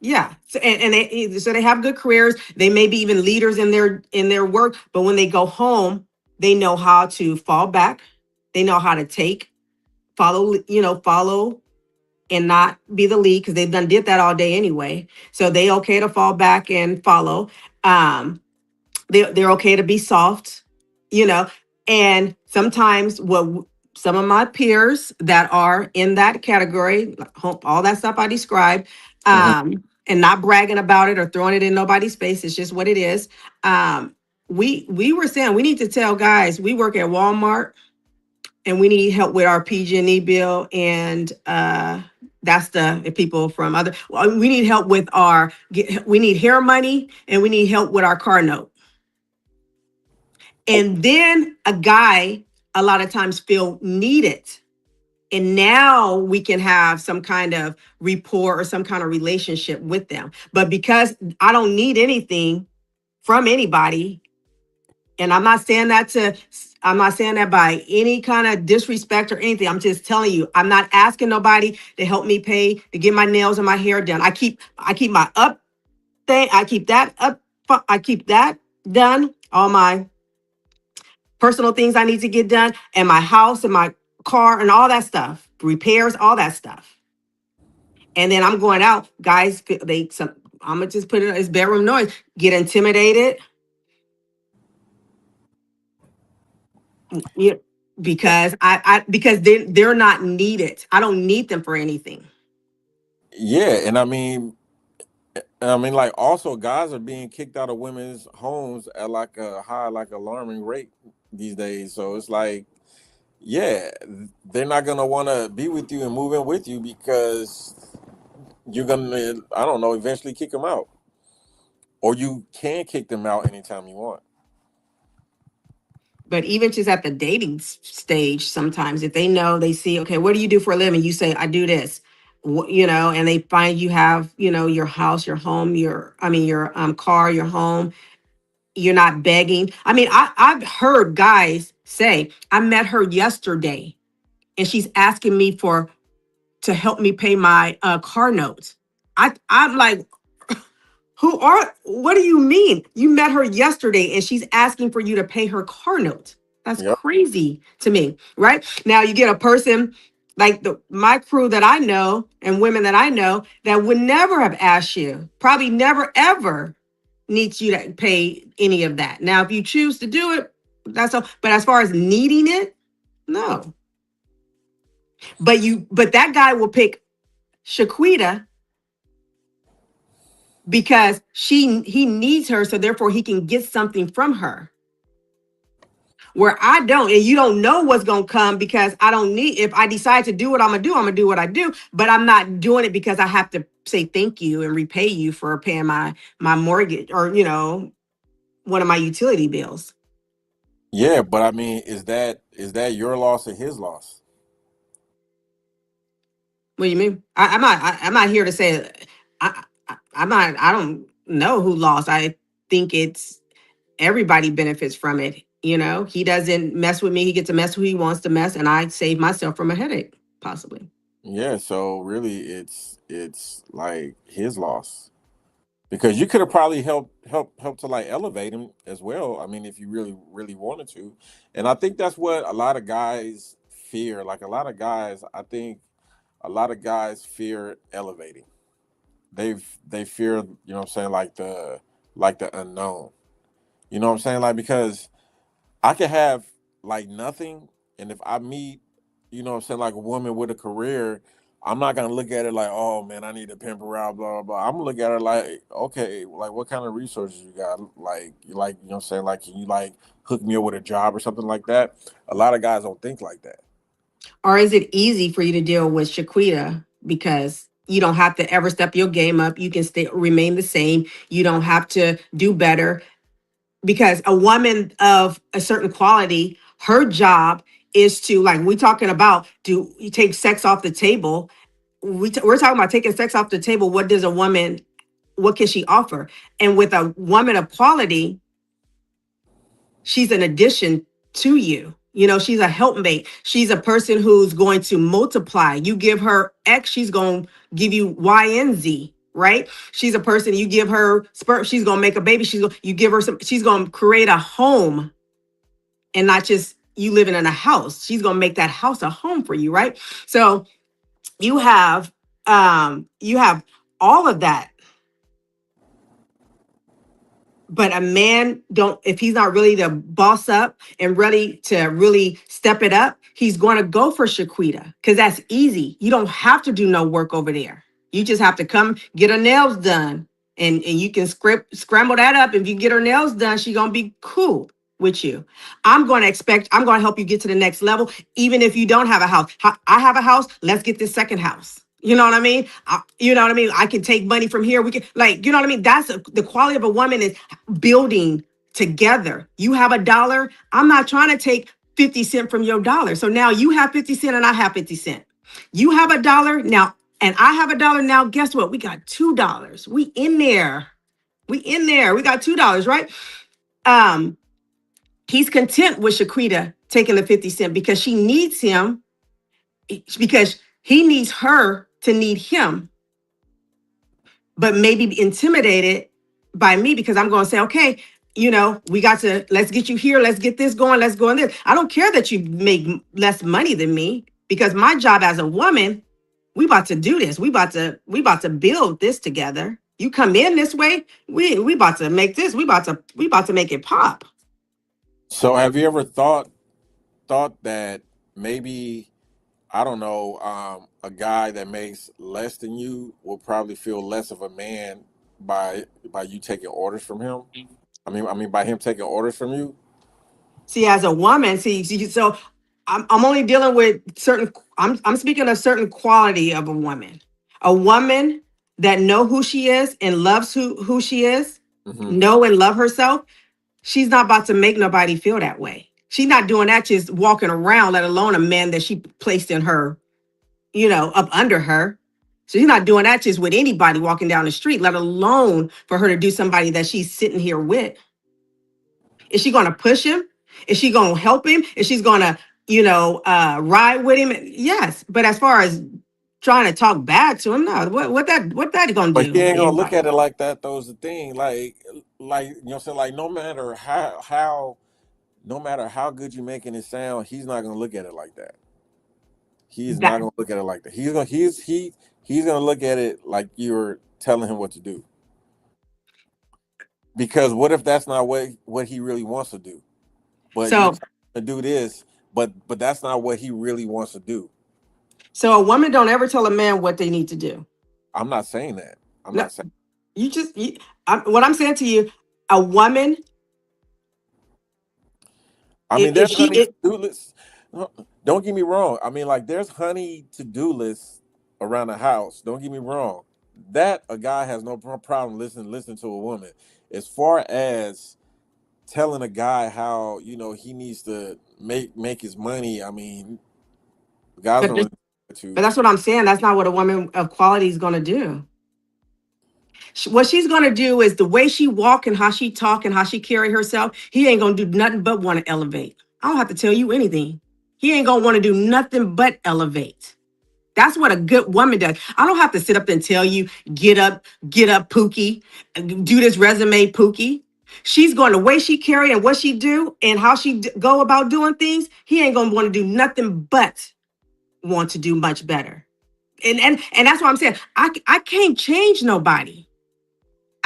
Yeah. So they have good careers. They may be even leaders in their work, but when they go home, they know how to fall back. They know how to follow and not be the lead because they've done did that all day anyway. So they okay to fall back and follow. They're okay to be soft, you know. And sometimes some of my peers that are in that category, all that stuff I described, Mhm. and not bragging about it or throwing it in nobody's face, it's just what it is. We were saying we need to tell guys we work at Walmart and we need help with our PG&E bill, and that's the if people from other. Well, we need help with we need hair money, and we need help with our car note. And then a guy a lot of times feel needed. And now we can have some kind of rapport or some kind of relationship with them. But because I don't need anything from anybody, and I'm not saying that by any kind of disrespect or anything. I'm just telling you, I'm not asking nobody to help me pay to get my nails and my hair done. I keep my up thing, I keep that done, all my personal things I need to get done, and my house and my car and all that stuff, repairs, all that stuff. And then I'm going out, guys. I'm gonna just put it as bedroom noise. Get intimidated, yeah, because because they're not needed. I don't need them for anything. Yeah, and I mean, like, also guys are being kicked out of women's homes at like a high, like alarming rate these days. So it's like, yeah, they're not gonna want to be with you and move in with you because you're gonna, I don't know, eventually kick them out, or you can kick them out anytime you want. But even just at the dating stage, sometimes if they know, they see, okay, what do you do for a living? You say, I do this, and they find you have, your house, your home, your car, your home. You're not begging. I mean, I've heard guys say, I met her yesterday and she's asking me to help me pay my car notes. I'm like, what do you mean? You met her yesterday and she's asking for you to pay her car note. That's Yep. crazy to me, right? Now you get a person like my crew that I know and women that I know that would never have asked you, probably never ever needs you to pay any of that. Now, if you choose to do it, that's all. But as far as needing it, no. But that guy will pick Shaquita because he needs her, so therefore he can get something from her. Where I don't, and you don't know what's gonna come because I don't need. If I decide to do what I'm gonna do what I do. But I'm not doing it because I have to say thank you and repay you for paying my mortgage or one of my utility bills. Yeah, but I mean, is that your loss or his loss? What do you mean? I'm not here to say. I'm not. I don't know who lost. I think it's everybody benefits from it. He doesn't mess with me. He gets to mess who he wants to mess, and I save myself from a headache, possibly. Yeah, so really, it's like his loss because you could have probably helped to like elevate him as well. I mean, if you really wanted to, and I think that's what a lot of guys fear. Like a lot of guys, I think a lot of guys fear elevating. They fear, what I'm saying, like the unknown. You know what I'm saying? Like because I could have like nothing, and if I meet, what I'm saying, like a woman with a career, I'm not gonna look at it like, oh man, I need to pimp her out, blah blah blah. I'm gonna look at her like, okay, like what kind of resources you got? Like, what I'm saying, like, can you like hook me up with a job or something like that? A lot of guys don't think like that. Or is it easy for you to deal with Shaquita because You don't have to ever step your game up. You can stay remain the same. You don't have to do better, because a woman of a certain quality, her job is to, like we talking about, do you take sex off the table? We're talking about taking sex off the table. What does a woman, what can she offer? And with a woman of quality, she's an addition to you. You know, she's a helpmate. She's a person who's going to multiply. You give her X, she's going to give you Y and Z, right? She's a person, you give her sperm, she's going to make a baby. You give her some, she's going to create a home, and not just you living in a house. She's going to make that house a home for you, right? So you have all of that. But a man don't, if he's not really the boss up and ready to really step it up, he's going to go for Shaquita, because that's easy. You don't have to do no work over there. You just have to come get her nails done, and you can scramble that up. If you get her nails done, she's going to be cool with you. I'm going to help you get to the next level. Even if you don't have a house, I have a house. Let's get this second house. You know what I mean? You know what I mean? I can take money from here. We can, like, you know what I mean? That's the quality of a woman, is building together. You have a dollar. I'm not trying to take 50 cents from your dollar. So now you have 50 cents and I have 50 cents. You have a dollar now and I have a dollar. Now, guess what? We got $2. We in there. We in there. We got $2, right? Um, he's content with Shaquita taking the 50 cents because she needs him, because he needs her to need him, but maybe intimidated by me, because I'm going to say, okay, you know, let's get you here. Let's get this going. Let's go in this. I don't care that you make less money than me, because my job as a woman, we about to do this. We about to build this together. You come in this way, we about to make this. We about to make it pop. So have you ever thought that maybe, I don't know, a guy that makes less than you will probably feel less of a man by you taking orders from him? I mean by him taking orders from you. See, as a woman, so I'm only dealing with certain. I'm speaking of certain quality of a woman. A woman that know who she is and loves who she is, Hmm. know and love herself. She's not about to make nobody feel that way. She's not doing that just walking around, let alone a man that she placed in her, up under her. So she's not doing that just with anybody walking down the street, let alone for her to do somebody that she's sitting here with. Is she going to push him? Is she going to help him? Is she's going to, ride with him? Yes. But as far as trying to talk bad to him, no. What that going to But he do ain't for gonna look anybody? at it like that. Though is the thing. Like you know, what I'm saying, like no matter how no matter how good you making it sound, he's not gonna look at it like that. He's not That gonna look at it like that. He's gonna look at it like you're telling him what to do. Because what if that's not what he really wants to do? But you're so telling him to do this, but that's not what he really wants to do. so a woman don't ever tell a man what they need to do. I'm not saying that. I'm No, not saying. what I'm saying to you, a woman, I mean, if there's she honey to do lists. Don't get me wrong. I mean, like there's honey to do lists around the house. Don't get me wrong. That a guy has no problem listening to a woman. As far as telling a guy how he needs to make his money, I mean, guys but don't really but to. that's what I'm saying. That's not what a woman of quality is going to do. What she's going to do is the way she walk and how she talk and how she carry herself. He ain't going to do nothing but want to elevate. I don't have to tell you anything. He ain't going to want to do nothing but elevate. That's what a good woman does. I don't have to sit up and tell you, get up, Pookie, do this resume, Pookie. She's going the way she carry and what she do and how she go about doing things. He ain't going to want to do nothing but want to do much better. And that's what I'm saying. I can't change nobody.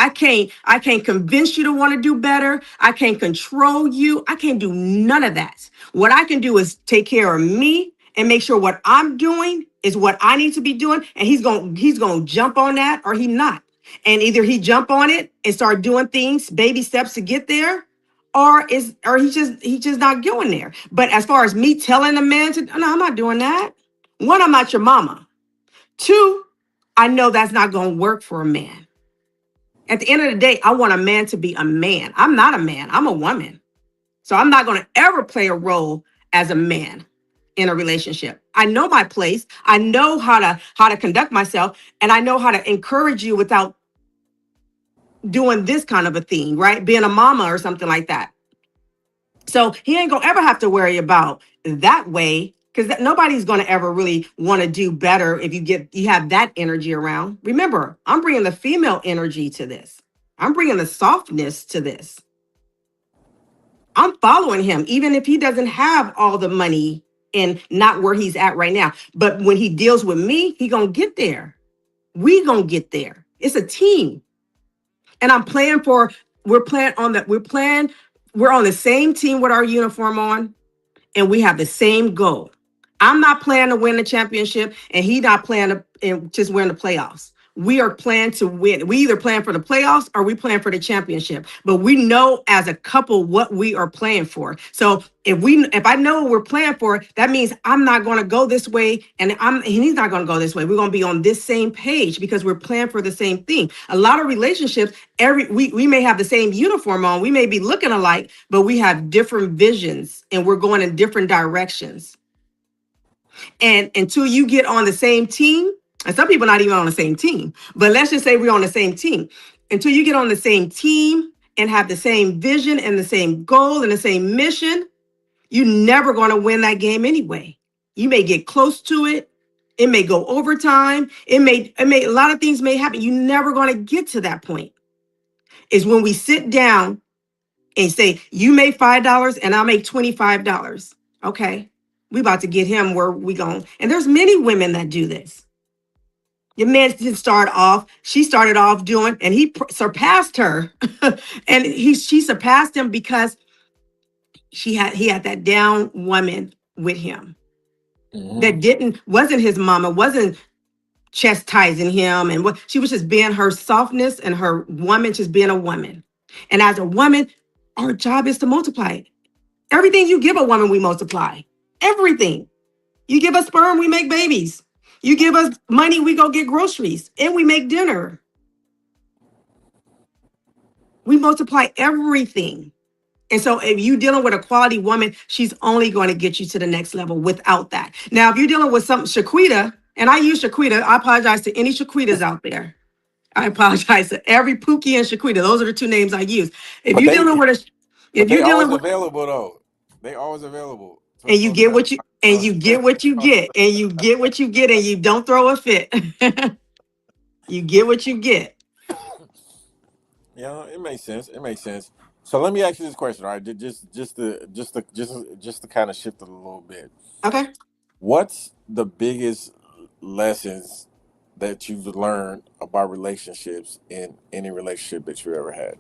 I can't convince you to want to do better. I can't control you. I can't do none of that. What I can do is take care of me and make sure what I'm doing is what I need to be doing. And he's going to jump on that or he not. And either he jump on it and start doing things, baby steps to get there, or he just not going there. But as far as me telling a man to, no, I'm not doing that. One, I'm not your mama. Two, I know that's not going to work for a man. At the end of the day, I want a man to be a man. I'm not a man, I'm a woman. So I'm not going to ever play a role as a man in a relationship. I know my place. I know how to conduct myself, and I know how to encourage you without doing this kind of a thing, right? Being a mama or something like that. So he ain't gonna ever have to worry about that way, because nobody's gonna ever really want to do better if you have that energy around. Remember, I'm bringing the female energy to this. I'm bringing the softness to this. I'm following him, even if he doesn't have all the money and not where he's at right now. But when he deals with me, he gonna get there. We gonna get there. It's a team. And I'm playing for, we're playing on that, we're on the same team with our uniform on, and we have the same goal. I'm not playing to win the championship, and he not playing to and just win the playoffs. We are playing to win. We either playing for the playoffs or we playing for the championship. But we know as a couple what we are playing for. So if I know what we're playing for, that means I'm not going to go this way, and he's not going to go this way. We're going to be on this same page because we're playing for the same thing. A lot of relationships, we may have the same uniform on, we may be looking alike, but we have different visions and we're going in different directions. And until you get on the same team, and some people not even on the same team, but let's just say we're on the same team. Until you get on the same team and have the same vision and the same goal and the same mission, you're never going to win that game anyway. You may get close to it. It may go overtime. A lot of things may happen. You're never going to get to that point. It's when we sit down and say, you make $5 and I'll make $25. Okay. We about to get him where we going. And there's many women that do this. Your man didn't start off. She started off doing, and he surpassed her. And she surpassed him because he had that down woman with him that wasn't his mama, wasn't chastising him, and what she was just being her softness and her woman, just being a woman. And as a woman, our job is to multiply. Everything you give a woman, we multiply. Everything. You give us sperm, we make babies. You give us money, we go get groceries, and we make dinner. We multiply everything. And so if you're dealing with a quality woman, she's only going to get you to the next level without that. Now, if you're dealing with some Shaquita, and I use Shaquita, I apologize to any Shaquitas out there. I apologize to every Pookie and Shaquita. Those are the two names I use. If you're dealing with if you're dealing with, available though, they always available. and you get what you and you get what you get, and you get what you get, and you don't throw a fit. You get what you get. Yeah, it makes sense. It makes sense. So let me ask you this question, all right? Just to kind of shift it a little bit. Okay. What's the biggest lessons that you've learned about relationships in any relationship that you ever had?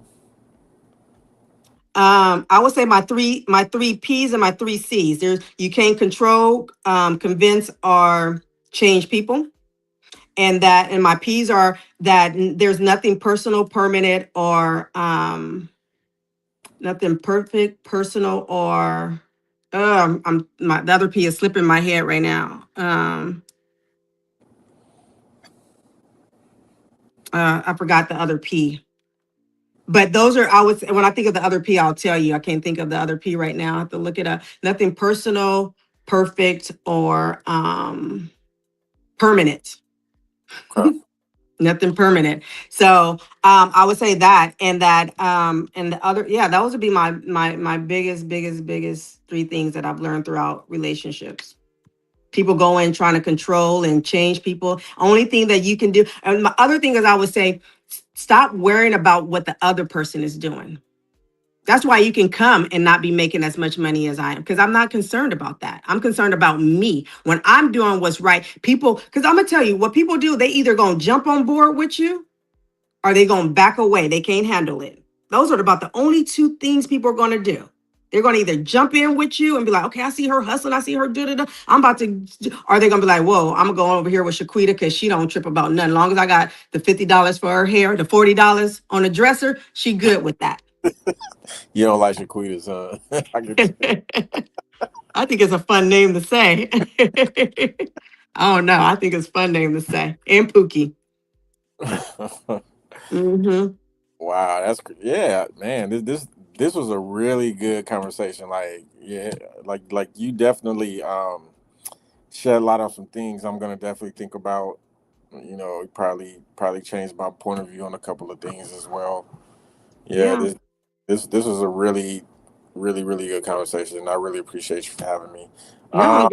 I would say my three P's and my three C's. You can't control, convince, or change people. And my P's are that there's nothing personal, permanent, or nothing perfect, personal, or the other P is slipping my head right now. I forgot the other P. But those are, when I think of the other P, I'll tell you. I can't think of the other P right now. I have to look it up. Nothing personal, perfect, or permanent. Okay. Nothing permanent. So I would say that, and the other, yeah, those would be my biggest three things that I've learned throughout relationships. People go in trying to control and change people. Only thing that you can do, and my other thing is, I would say, stop worrying about what the other person is doing. That's why you can come and not be making as much money as I am, because I'm not concerned about that. I'm concerned about me. When I'm doing what's right, people, because I'm going to tell you what people do, they either going to jump on board with you or they going to back away. They can't handle it. Those are about the only two things people are going to do. They're going to either jump in with you and be like, okay, I see her hustling. I see her da-da-da. I'm about to, or they're going to be like, whoa, I'm going to go over here with Shaquita because she don't trip about nothing. As long as I got the $50 for her hair, the $40 on the dresser, she good with that. You don't like Shaquitas, huh? I think it's a fun name to say. I don't know. I think it's a fun name to say. And Pookie. Mm-hmm. Wow, yeah, man. This was a really good conversation. Like, yeah, like you definitely shed a lot of some things I'm gonna definitely think about. It probably changed my point of view on a couple of things as well. Yeah, Yeah. this was a really good conversation. I really appreciate you for having me. No, Um,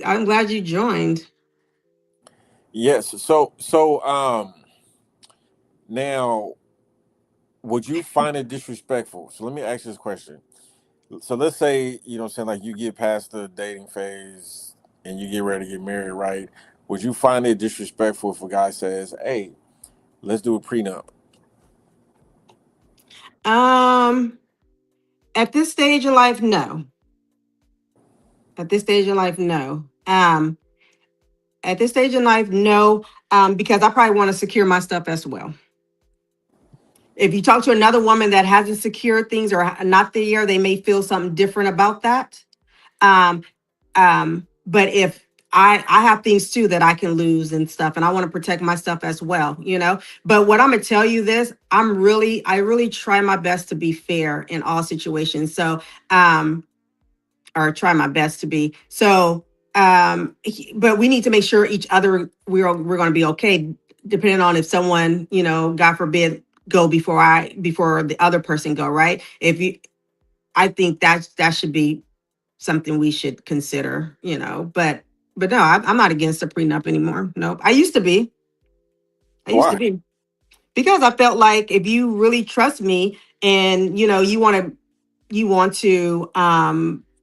I'm glad you joined. yes. Now, would you find it disrespectful? So let me ask you this question. So let's say, saying, like, you get past the dating phase and you get ready to get married, right? Would you find it disrespectful if a guy says, "Hey, let's do a prenup"? Um, at this stage of life, no. At this stage of life, no. At this stage in life, no. Because I probably want to secure my stuff as well. If you talk to another woman that hasn't secured things or not there, they may feel something different about that. Um, but if I have things too that I can lose and stuff, and I want to protect my stuff as well, you know. But what I'm gonna tell you this, I really try my best to be fair in all situations. So, or try my best to be. So, but we need to make sure each other we're going to be okay, depending on if someone, God forbid, go before the other person go, right? If you, I think that should be something we should consider, but no, I'm not against a prenup anymore. Nope. I used to Why? be because I felt like if you really trust me and you want to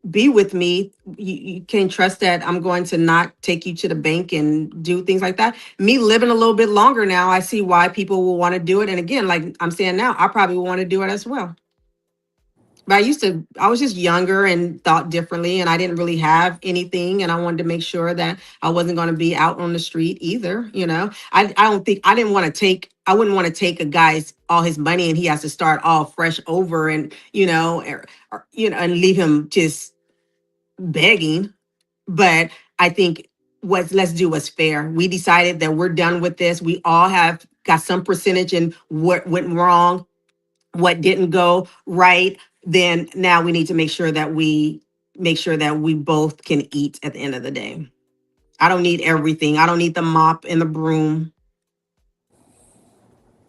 be with me, you can trust that I'm going to not take you to the bank and do things like that. Me living a little bit longer now, I see why people will want to do it. And again, like I'm saying now, I probably will want to do it as well. But I was just younger and thought differently, and I didn't really have anything. And I wanted to make sure that I wasn't going to be out on the street either. I don't think I wouldn't want to take a guy's all his money and he has to start all fresh over and, and leave him just begging. But I think let's do what's fair. We decided that we're done with this. We all have got some percentage in what went wrong, what didn't go right. Then now we need to make sure that we both can eat at the end of the day. I don't need everything. I don't need the mop and the broom.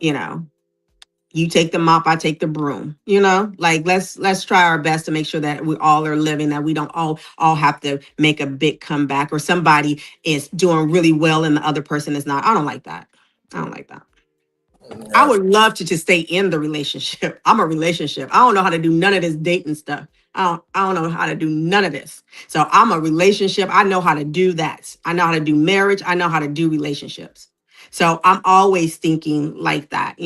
You know, you take the mop, I take the broom. Like let's try our best to make sure that we all are living, that we don't all have to make a big comeback or somebody is doing really well and the other person is not. I don't like that. I don't like that. I Gotcha. would love to just stay in the relationship. I'm a relationship. I don't know how to do none of this dating stuff. I don't know how to do none of this. So I'm a relationship. I know how to do that. I know how to do marriage. I know how to do relationships. So I'm always thinking like that,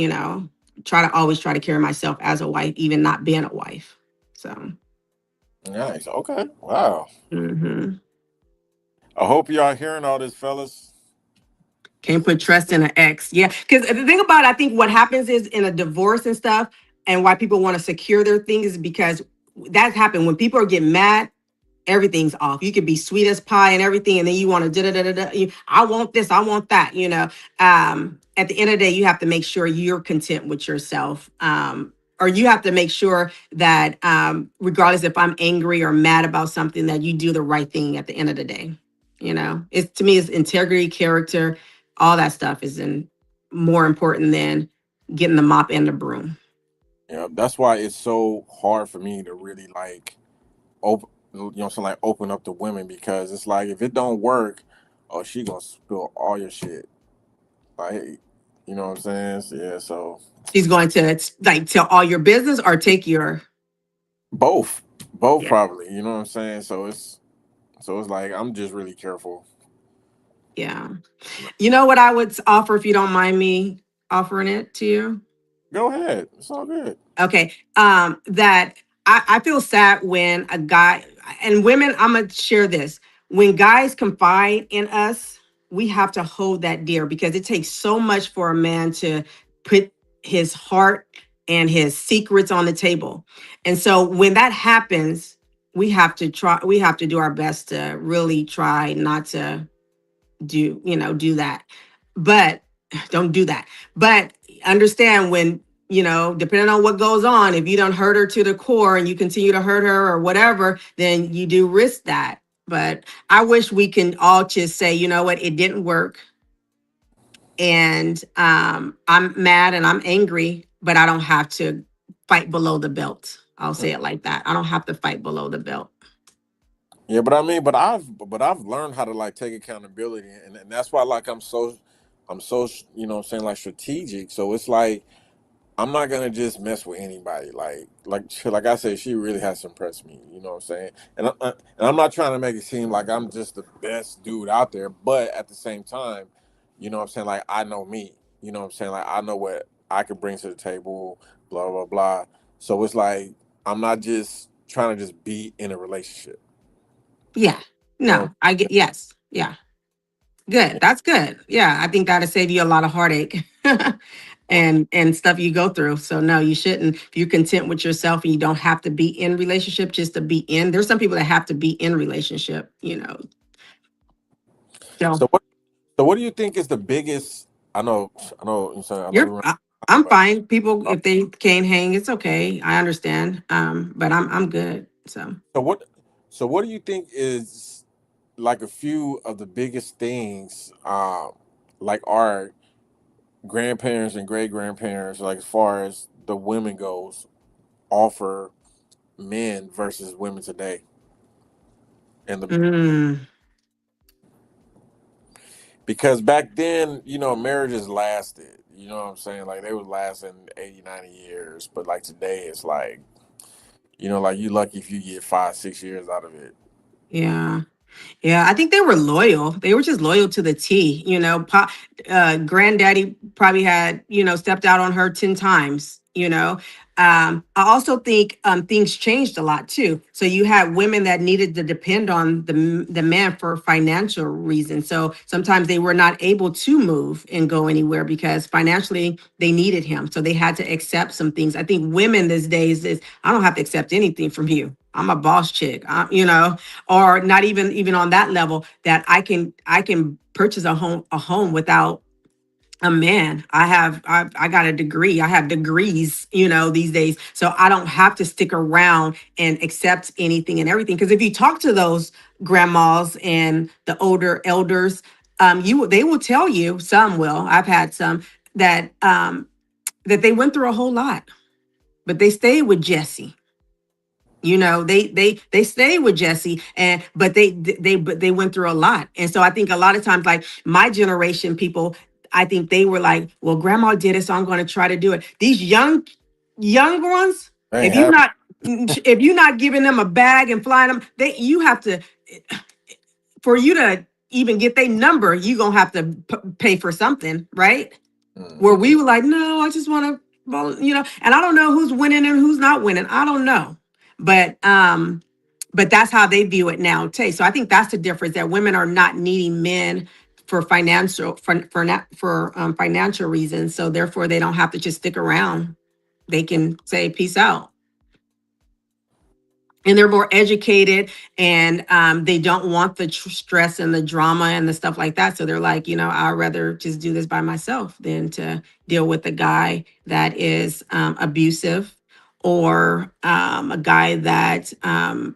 always try to carry myself as a wife, even not being a wife. So, Nice. Okay. Wow. mhm. I hope y'all hearing all this, fellas. Can't put trust in an ex. Yeah. Because the thing about it, I think what happens is in a divorce and stuff, and why people want to secure their things is because that's happened when people are getting mad, everything's off. You could be sweet as pie and everything, and then you want to da da da da. I want this, I want that. At the end of the day, you have to make sure you're content with yourself. Or you have to make sure that regardless if I'm angry or mad about something, that you do the right thing at the end of the day. It's to me, it's integrity, character, all that stuff is more important than getting the mop and the broom. Yeah, that's why it's so hard for me to really like open, so like open up to women because it's like if it don't work, oh, she gonna spill all your shit. Like, you know what I'm saying? Yeah, so She's going to like tell all your business or take your both, both yeah. probably. You know what I'm saying? So it's like I'm just really careful. Yeah. You know what I would offer if you don't mind me offering it to you? Go ahead, it's all good. Okay. That I feel sad when a guy and women, I'm gonna share this. When guys confide in us, we have to hold that dear because it takes so much for a man to put his heart and his secrets on the table. And so when that happens, we have to do our best to really try not to do that. But don't do that. But understand when, depending on what goes on, if you don't hurt her to the core and you continue to hurt her or whatever, then you do risk that. But I wish we can all just say, you know what, it didn't work. And I'm mad and I'm angry, but I don't have to fight below the belt. I'll say it like that. I don't have to fight below the belt. Yeah, but I mean, but I've learned how to like take accountability, and that's why like I'm so what I'm saying, like strategic. So it's like I'm not gonna just mess with anybody. Like I said, she really has impressed me. You know what I'm saying? And I'm not trying to make it seem like I'm just the best dude out there, but at the same time, you know what I'm saying? Like I know me. You know what I'm saying? Like I know what I could bring to the table. Blah blah blah. So it's like I'm not just trying to just be in a relationship. Yeah. You know? No, I get, yes. Yeah. Good. That's good. Yeah. I think that'll save you a lot of heartache and stuff you go through. So no, you shouldn't. If you're content with yourself and you don't have to be in relationship just to be in. There's some people that have to be in relationship. So So what do you think is the biggest? I know. I know we you're run. I'm fine. People, if they can't hang, it's okay. I understand. But I'm good. So So what do you think is like a few of the biggest things like our grandparents and great grandparents, like as far as the women goes, offer men versus women today? And the mm, because back then, marriages lasted. You know what I'm saying? Like they would last in 80, 90 years. But like today it's like, like you lucky if you get 5, 6 years out of it. yeah. Yeah, I think they were loyal. They were just loyal to the T. Granddaddy probably had, stepped out on her 10 times. I also think things changed a lot too. So you had women that needed to depend on the man for financial reasons. So sometimes they were not able to move and go anywhere because financially they needed him. So they had to accept some things. I think women these days is, I don't have to accept anything from you. I'm a boss chick, or not even on that level that I can purchase a home without a man. I got a degree. I have degrees, these days. So I don't have to stick around and accept anything and everything. Because if you talk to those grandmas and the older elders, they will tell you, some will. I've had some that they went through a whole lot, but they stayed with Jesse. They stay with Jesse, and but they went through a lot. And so I think a lot of times, like my generation people, I think they were like, well, grandma did it, so I'm going to try to do it. These young ones, They if ain't you're happy. not if you're not giving them a bag and flying them, you have to, for you to even get their number, you gonna have to pay for something, right? Where Mhm. we were like, no, I just want to, and I don't know who's winning and who's not winning. I don't know. But that's how they view it now, too. So I think that's the difference, that women are not needing men for financial reasons. So therefore they don't have to just stick around. They can say peace out. And they're more educated, and they don't want the stress and the drama and the stuff like that. So they're like, I'd rather just do this by myself than to deal with a guy that is abusive, or a guy that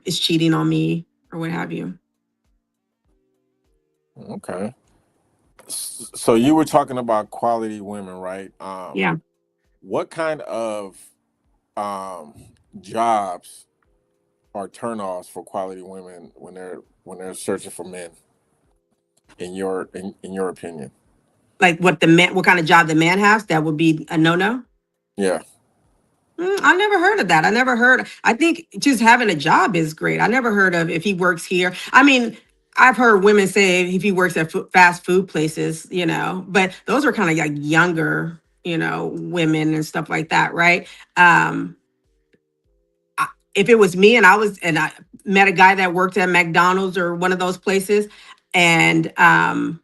is cheating on me or what have you. Okay. So you were talking about quality women, right? Yeah. What kind of um, jobs are turnoffs for quality women when they're searching for men? In your opinion? Like what kind of job the man has, that would be a no-no. Yeah. I never heard of that. I never heard. I think just having a job is great. I never heard of if he works here. I mean, I've heard women say if he works at fast food places, but those are kind of like younger, women and stuff like that, right? Um, if it was me and I met a guy that worked at McDonald's or one of those places, and and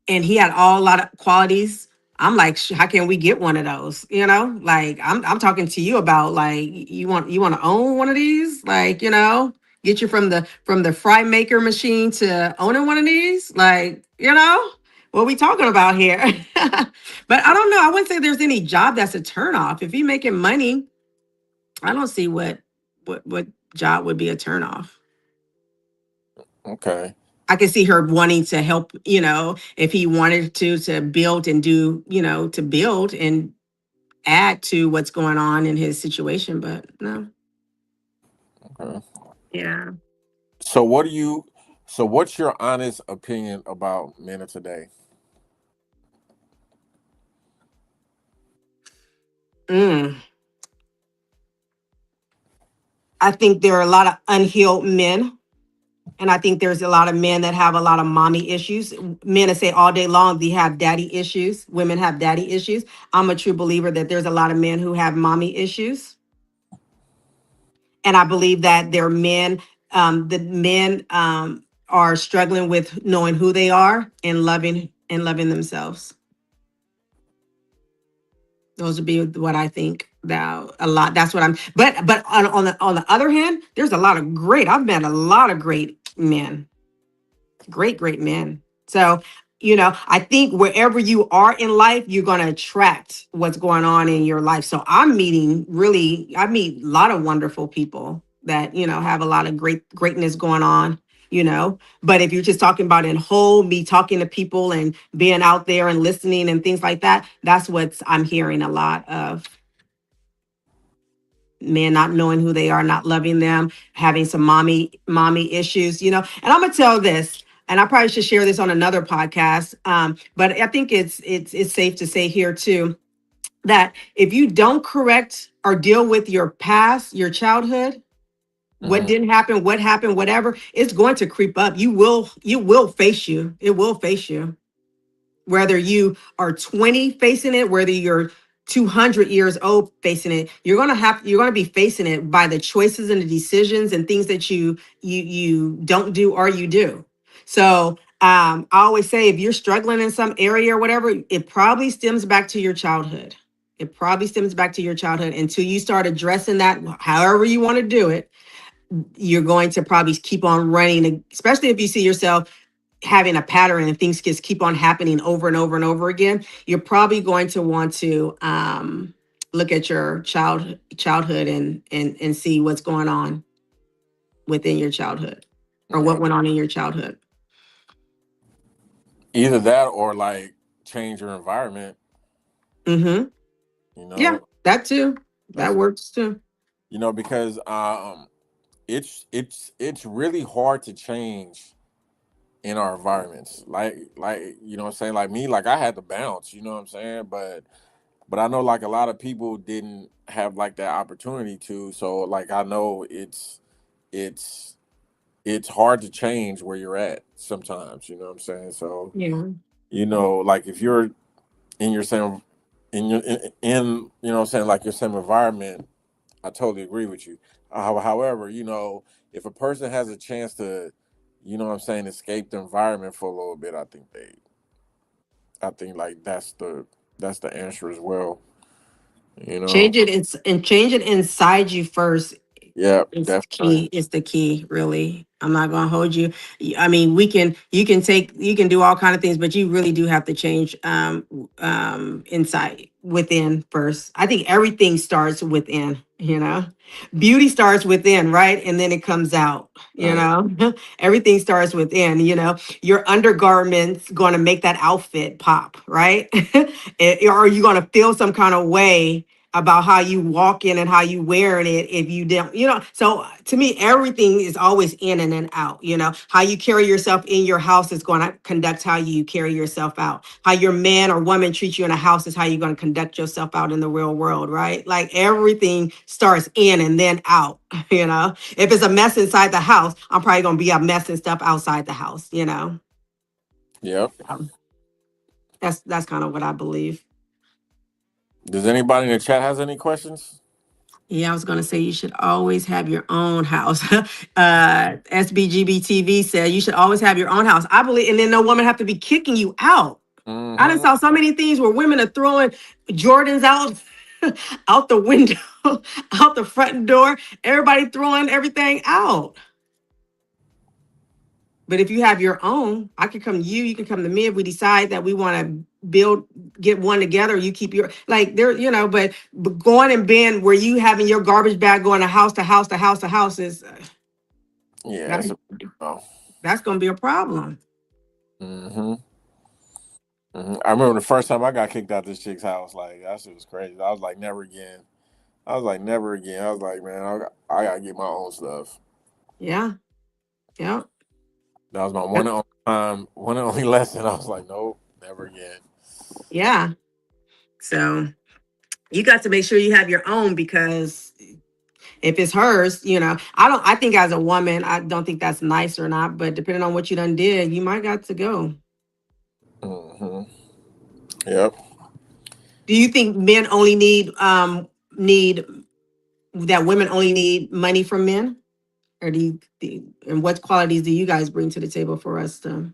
he had all a lot of qualities. I'm like, how can we get one of those? Like I'm talking to you about, like, you want to own one of these, like, get you from the fry maker machine to owning one of these, like, what we talking about here? But I don't know. I wouldn't say there's any job that's a turnoff. If you're making money, I don't see what job would be a turnoff. Okay. I can see her wanting to help, if he wanted to build and do, to build and add to what's going on in his situation, but no. Okay. Yeah. So what do you? So what's your honest opinion about men of today? Mm. I think there are a lot of unhealed men. And I think there's a lot of men that have a lot of mommy issues. Men that say all day long they have daddy issues. Women have daddy issues. I'm a true believer that there's a lot of men who have mommy issues. And I believe that there are men, the men are struggling with knowing who they are and loving themselves. Those would be what I think. Now a lot. That's what I'm. But on the other hand, there's a lot of great. I've met a lot of great men, great men. So, I think wherever you are in life, you're going to attract what's going on in your life. So I meet a lot of wonderful people that, have a lot of greatness going on, but if you're just talking about in whole, me talking to people and being out there and listening and things like that, that's what I'm hearing a lot of. Men not knowing who they are, not loving them, having some mommy issues, And I'm gonna tell this, and I probably should share this on another podcast. But I think it's safe to say here too that if you don't correct or deal with your past, your childhood, what Hmm. didn't happen, what happened, whatever, it's going to creep up. You will face you. It will face you, whether you are 20 facing it, whether you're 200 years old facing it, you're going to be facing it by the choices and the decisions and things that you don't do or you do. So I always say if you're struggling in some area or whatever, it probably stems back to your childhood. It probably stems back to your childhood until you start addressing that, however you want to do it. You're going to probably keep on running, especially if you see yourself having a pattern and things just keep on happening over and over and over again. You're probably going to want to look at your childhood and see what's going on within your childhood or what Okay. went on in your childhood. Either that or like change your environment. Mm-hmm. You Yeah, know, that too. That that's works too. because it's really hard to change in our environments. Like what I'm saying, like me, like I had to bounce. You know what I'm saying, but I know like a lot of people didn't have like that opportunity to. So like I know it's it's hard to change where you're at sometimes. You know what I'm saying? So Yeah. like if you're in your same in you know what I'm saying, like your same environment, I totally agree with you. However, if a person has a chance to, what I'm saying, escape the environment for a little bit, I think like that's the answer as well. You know, Change it inside you first. yeah, It's definitely. key. It's the key, really. I'm not gonna hold you. I mean, you can do all kind of things, but you really do have to change inside within first. I think everything starts within. Beauty starts within, right? And then it comes out. Mm, Everything starts within. Your undergarments gonna make that outfit pop, right? Or are you gonna feel some kind of way about how you walk in and how you wearing it if you don't. So to me everything is always in and then out. How you carry yourself in your house is going to conduct how you carry yourself out. How your man or woman treats you in a house is how you're going to conduct yourself out in the real world, right? Like everything starts in and then out. If it's a mess inside the house, I'm probably going to be a mess and stuff outside the house. yep. Um, that's kind of what I believe. Does anybody in the chat has any questions? Yeah, I was going to say you should always have your own house. SBGBTV said you should always have your own house. I believe, and then no woman have to be kicking you out. I done Mm-hmm. saw so many things where women are throwing Jordans out, out the window, out the front door. Everybody throwing everything out. But if you have your own, I can come to you, you can come to me. If we decide that we want to build, get one together, you keep your, like there, you know, but going and being where you having your garbage bag going to house to house to house to house is, Yeah, that, it's a oh. that's going to be a problem. hmm I remember the first time I got kicked out this chick's house. Like that shit was crazy. I was like, never again. I was like, never again. I was like, man, I gotta get my own stuff. Yeah. Yeah. That was my one That- and only time, one and only lesson. I was like, nope, never again. Yeah. So you got to make sure you have your own, because if it's hers, you know, I think as a woman, I don't think that's nice or not, but depending on what you done did, you might got to go. hmm Yep. Do you think men only need that women only need money from men? Or and what qualities do you guys bring to the table for us to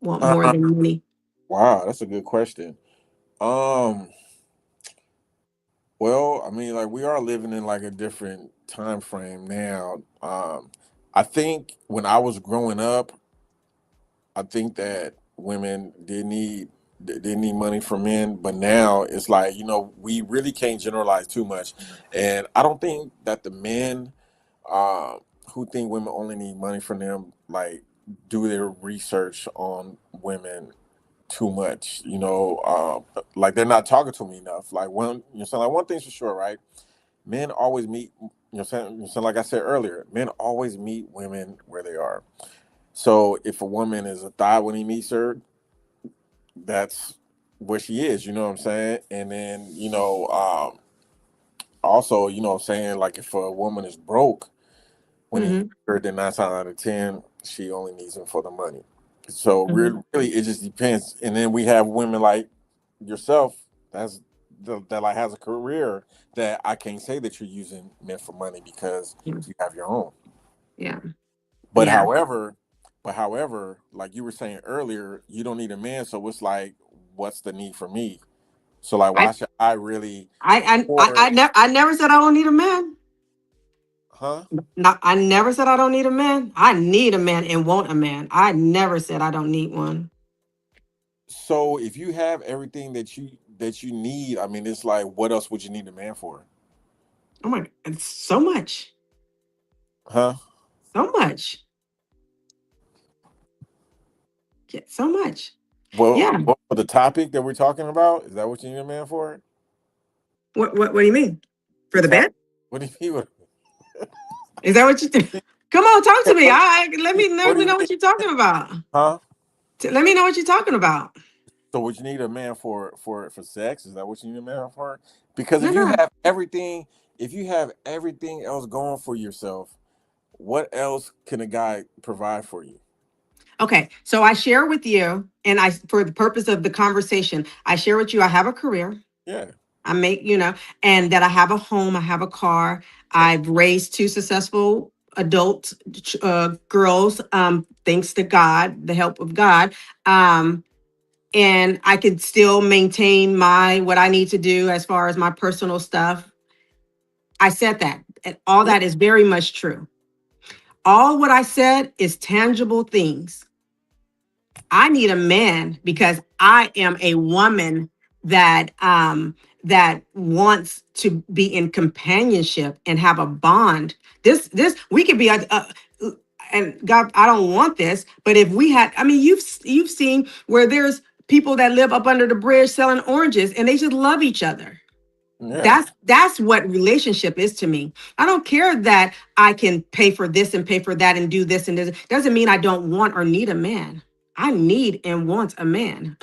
want more Uh, than money? wow, that's a good question. Um, well, I mean, like we are living in like a different time frame now. I think when I was growing up, I think that women did need money from men, but now it's like we really can't generalize too much, and I don't think that the men uh, who think women only need money from them like do their research on women too much. Like they're not talking to me enough. Like so like one thing's for sure, right? Men always meet. So like I said earlier, men always meet women where they are. So if a woman is a thigh when he meets her, that's where she is. You know what I'm saying? And then also what I'm saying, like if a woman is broke when he meets Hmm. her, then 9 times out of 10 she only needs him for the money. So Hmm. really, it just depends. And then we have women like yourself that's that like has a career that I can't say that you're using men for money because you have your own. Yeah. But Yeah. however, like you were saying earlier, you don't need a man. So it's like, what's the need for me? So like, I why should I really I pour? I never said I don't need a man. Huh? No, I never said I don't need a man. I need a man and want a man. I never said I don't need one. So if you have everything that you need, I mean, it's like, what else would you need a man for? Oh my, it's so much, Huh? so much, yeah, so much. Well, Yeah. for the topic that we're talking about, is that what you need a man for? What do you mean? For The the topic. bed? What do you mean? Is that what you think? Come on, talk to me. What, Let what do me you know mean? what you're talking about. Huh? Let me know what you're talking about. So would you need a man for sex? Is that what you need a man for? Because No, no. if you have everything else going for yourself, what else can a guy provide for you? Okay, so I share with you, and for the purpose of the conversation, I share with you. I have a career. Yeah. I make, and that I have a home. I have a car. Okay. I've raised two successful adult girls, thanks to God, the help of God. Um, and I can still maintain my what I need to do as far as my personal stuff. I said that. And all Yeah. that is very much true. All what I said is tangible things. I need a man because I am a woman that wants to be in companionship and have a bond. This we could be and God, I don't want this, but if we had, I mean, you've seen where there's people that live up under the bridge selling oranges and they just love each other. Yeah. That's what relationship is to me. I don't care that I can pay for this and pay for that and do this and this. Doesn't mean I don't want or need a man. I need and want a man.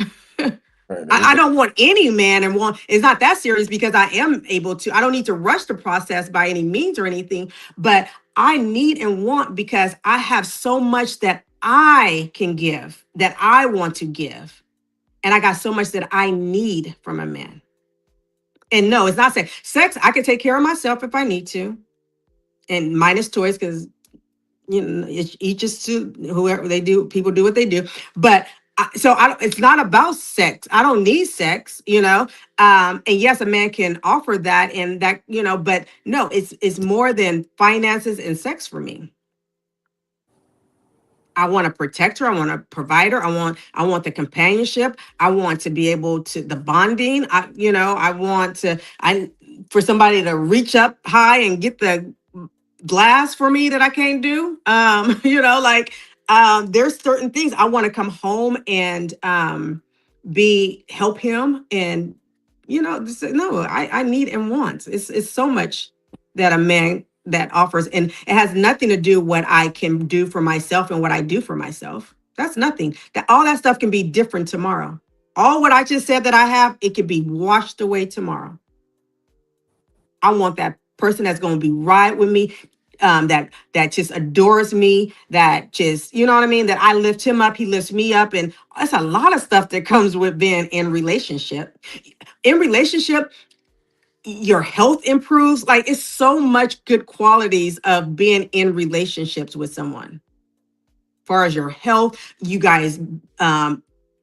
Right. I don't want any man and want, it's not that serious because I am able to, I don't need to rush the process by any means or anything, but I need and want because I have so much that I can give, that I want to give. And I got so much that I need from a man. And no, it's not sex. Sex, I can take care of myself if I need to, and minus toys, because it's each is to whoever they do. People do what they do, but it's not about sex. I don't need sex, And yes, a man can offer that, and that, but no, it's more than finances and sex for me. I want to protect her. I want to provide her. I want the companionship. I want to be able to the bonding. I want to I for somebody to reach up high and get the glass for me that I can't do. There's certain things I want to come home and be help him and just say, no, I need and want. It's so much that a man that offers, and it has nothing to do what I can do for myself and what I do for myself. That's nothing. That all that stuff can be different tomorrow. All what I just said that I have, it could be washed away tomorrow. I want that person that's going to be right with me, that just adores me, that just, you know what I mean, that I lift him up, he lifts me up, and that's a lot of stuff that comes with being in relationship. In relationship, your health improves. Like, it's so much good qualities of being in relationships with someone. As far as your health, you guys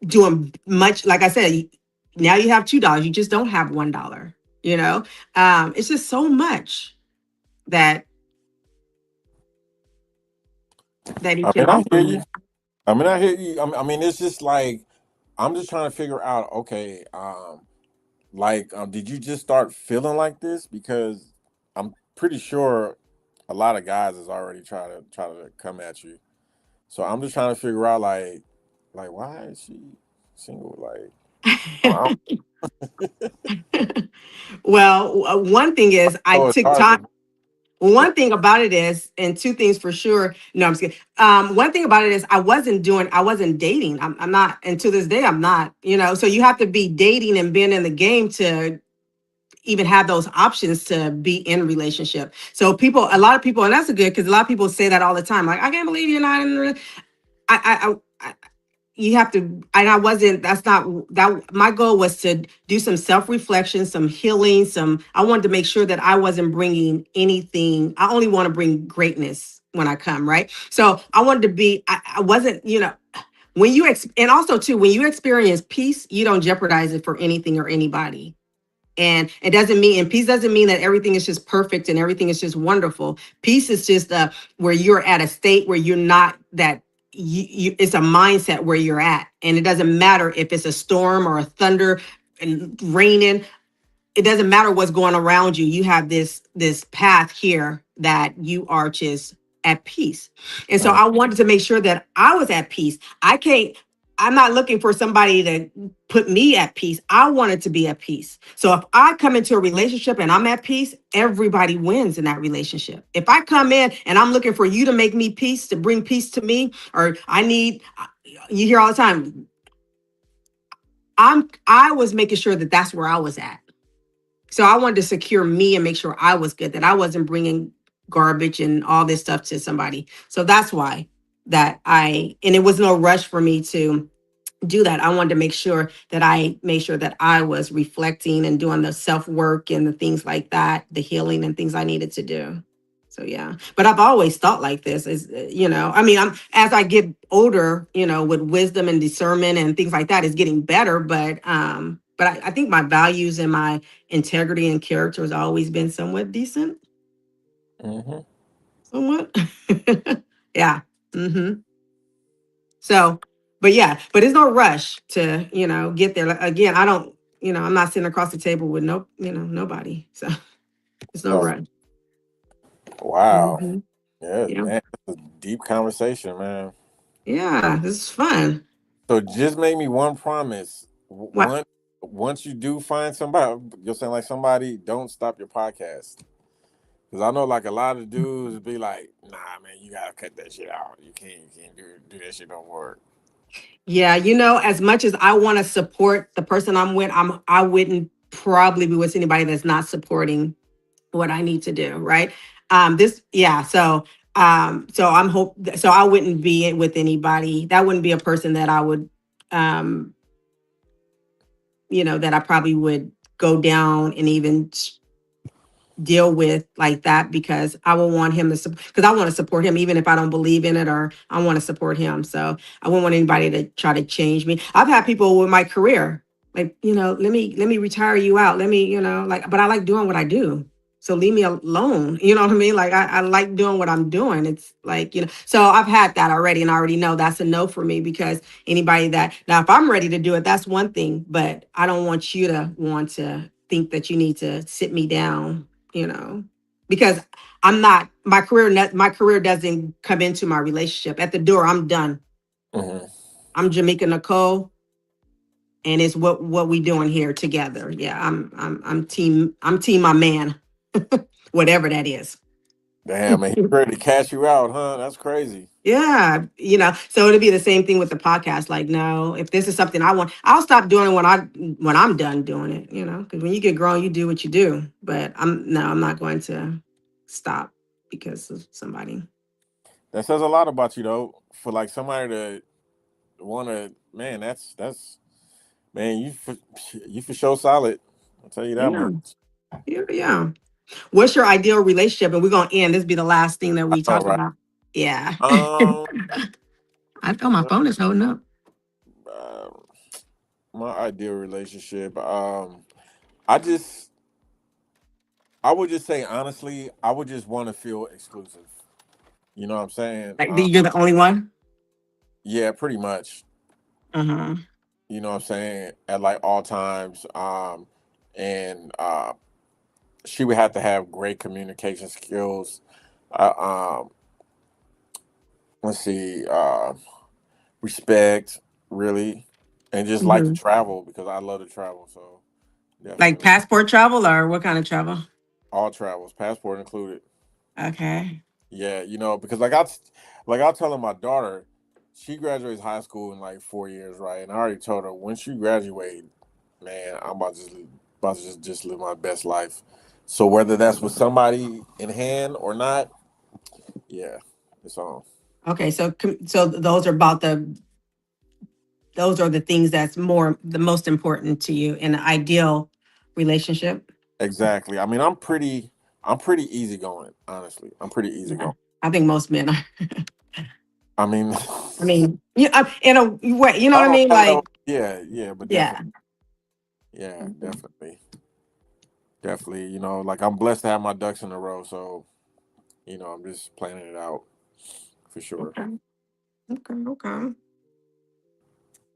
doing much, like I said, now you have $2, you just don't have $1. It's just so much that he I can mean, I offer hear you. me. I hear you. I mean, it's just like I'm just trying to figure out. Okay, did you just start feeling like this? Because I'm pretty sure a lot of guys is already try to come at you. So I'm just trying to figure out, like why is she single? Like, I Well, one thing is I know it's took hard time. to. One thing about it is, and two things for sure. No, I'm just kidding. One thing about it is I wasn't dating. I'm not, and to this day, I'm not, so you have to be dating and being in the game to even have those options to be in relationship. So a lot of people, and that's a good, because a lot of people say that all the time. Like, I can't believe you're not in. I you have to, and I wasn't, that's not that my goal was to do some self-reflection, some healing, I wanted to make sure that I wasn't bringing anything. I only want to bring greatness when I come, right? So I wanted to be, I wasn't, when and also too, when you experience peace, you don't jeopardize it for anything or anybody. And it doesn't mean, and peace doesn't mean that everything is just perfect and everything is just wonderful. Peace is just where you're at a state where you're not that it's a mindset where you're at. And it doesn't matter if it's a storm or a thunder and raining. It doesn't matter what's going around you. You have this path here that you are just at peace. And so Mm, I wanted to make sure that I was at peace. I'm not looking for somebody to put me at peace. I wanted to be at peace. So if I come into a relationship and I'm at peace, everybody wins in that relationship. If I come in and I'm looking for you to make me peace, to bring peace to me, or you hear all the time, I was making sure that that's where I was at. So I wanted to secure me and make sure I was good, that I wasn't bringing garbage and all this stuff to somebody. So that's why and it was no rush for me to do that. I wanted to make sure that I made sure that I was reflecting and doing the self work and the things like that, the healing and things I needed to do. So yeah, but I've always thought like this is, I mean, as I get older, with wisdom and discernment and things like that is getting better. But I think my values and my integrity and character has always been somewhat decent, mm-hmm. somewhat. Yeah. hmm So, but yeah, but it's no rush to, get there. Like, again, I don't, I'm not sitting across the table with nobody. So it's no Oh, rush. wow. hmm Yeah, Yeah. man, that's a deep conversation, man. Yeah. This is fun. So just make me one promise. What? Once you do find somebody, you're saying like somebody, don't stop your podcast. Because I know like a lot of dudes be like, nah, man, you gotta cut that shit out. You can't do that shit don't work. Yeah. As much as I want to support the person I'm with, I wouldn't probably be with anybody that's not supporting what I need to do. Right. Yeah. So so I wouldn't be with anybody. That wouldn't be a person that I would, um, that I probably would go down and even deal with like that, because I will want him to because I want to support him even if I don't believe in it, or I want to support him. So I wouldn't want anybody to try to change me. I've had people with my career like, let me retire you out. Let me, like, but I like doing what I do. So leave me alone. You know what I mean? Like I like doing what I'm doing. It's like, so I've had that already, and I already know that's a no for me, because anybody that, now if I'm ready to do it, that's one thing, but I don't want you to want to think that you need to sit me down, because I'm not, my career doesn't come into my relationship. At the door, I'm done. Hmm. I'm Jameka Necole, and it's what we doing here together. Yeah, I'm team my man, whatever that is. Damn, man, he's ready to cash you out, huh? That's crazy. Yeah, so it'll be the same thing with the podcast. Like, no, if this is something I want, I'll stop doing it when I'm done doing it, because when you get grown, you do what you do. But I'm not going to stop because of somebody. That says a lot about you, though. For like somebody to want to, man, that's man, you for sure solid. I'll tell you that Yeah. much. Yeah, yeah. What's your ideal relationship? And we're gonna end. This be the last thing that we All talk right. about. Yeah. Um, I feel my phone is holding up. uh, my ideal relationship. I just, I would just say honestly, I would just want to feel exclusive. You know what I'm saying? Like, you're the only one. Yeah, pretty much. Uh-huh. You know what I'm saying? At like all times. And she would have to have great communication skills. Um, let's see, respect, really, and just like to Hmm. travel because I love to travel. So Like definitely passport travel, or what kind of travel? all travels, passport included. Okay. Yeah, because like I telling my daughter, she graduates high school in like 4 years, right? And I already told her when she graduate, man, I'm about to just live my best life. So whether that's with somebody in hand or not, yeah, it's on. Okay. So those are the things that's the most important to you in an ideal relationship. Exactly. I mean, I'm pretty easygoing, honestly. I'm pretty Yeah. easygoing. I think most men are. I mean, I mean, yeah, in a way, you know what I on mean? that level, Like, yeah, but yeah. definitely, yeah, definitely. Like I'm blessed to have my ducks in a row, so I'm just planning it out for sure. Okay. Okay. Okay.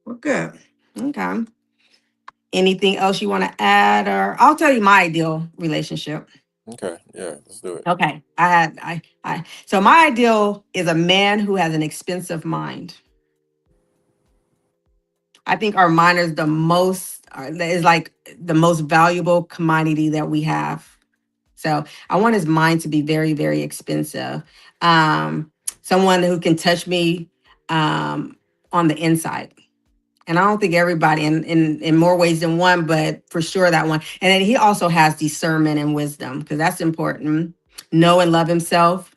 Well, good. Okay. Anything else you want to add, or I'll tell you my ideal relationship. Okay, yeah, let's do it. Okay. So my ideal is a man who has an expensive mind. I think our mind is like the most valuable commodity that we have. So I want his mind to be very, very expensive. Um, Someone who can touch me on the inside. And I don't think everybody in more ways than one, but for sure that one. And then he also has discernment and wisdom, because that's important. Know and love himself.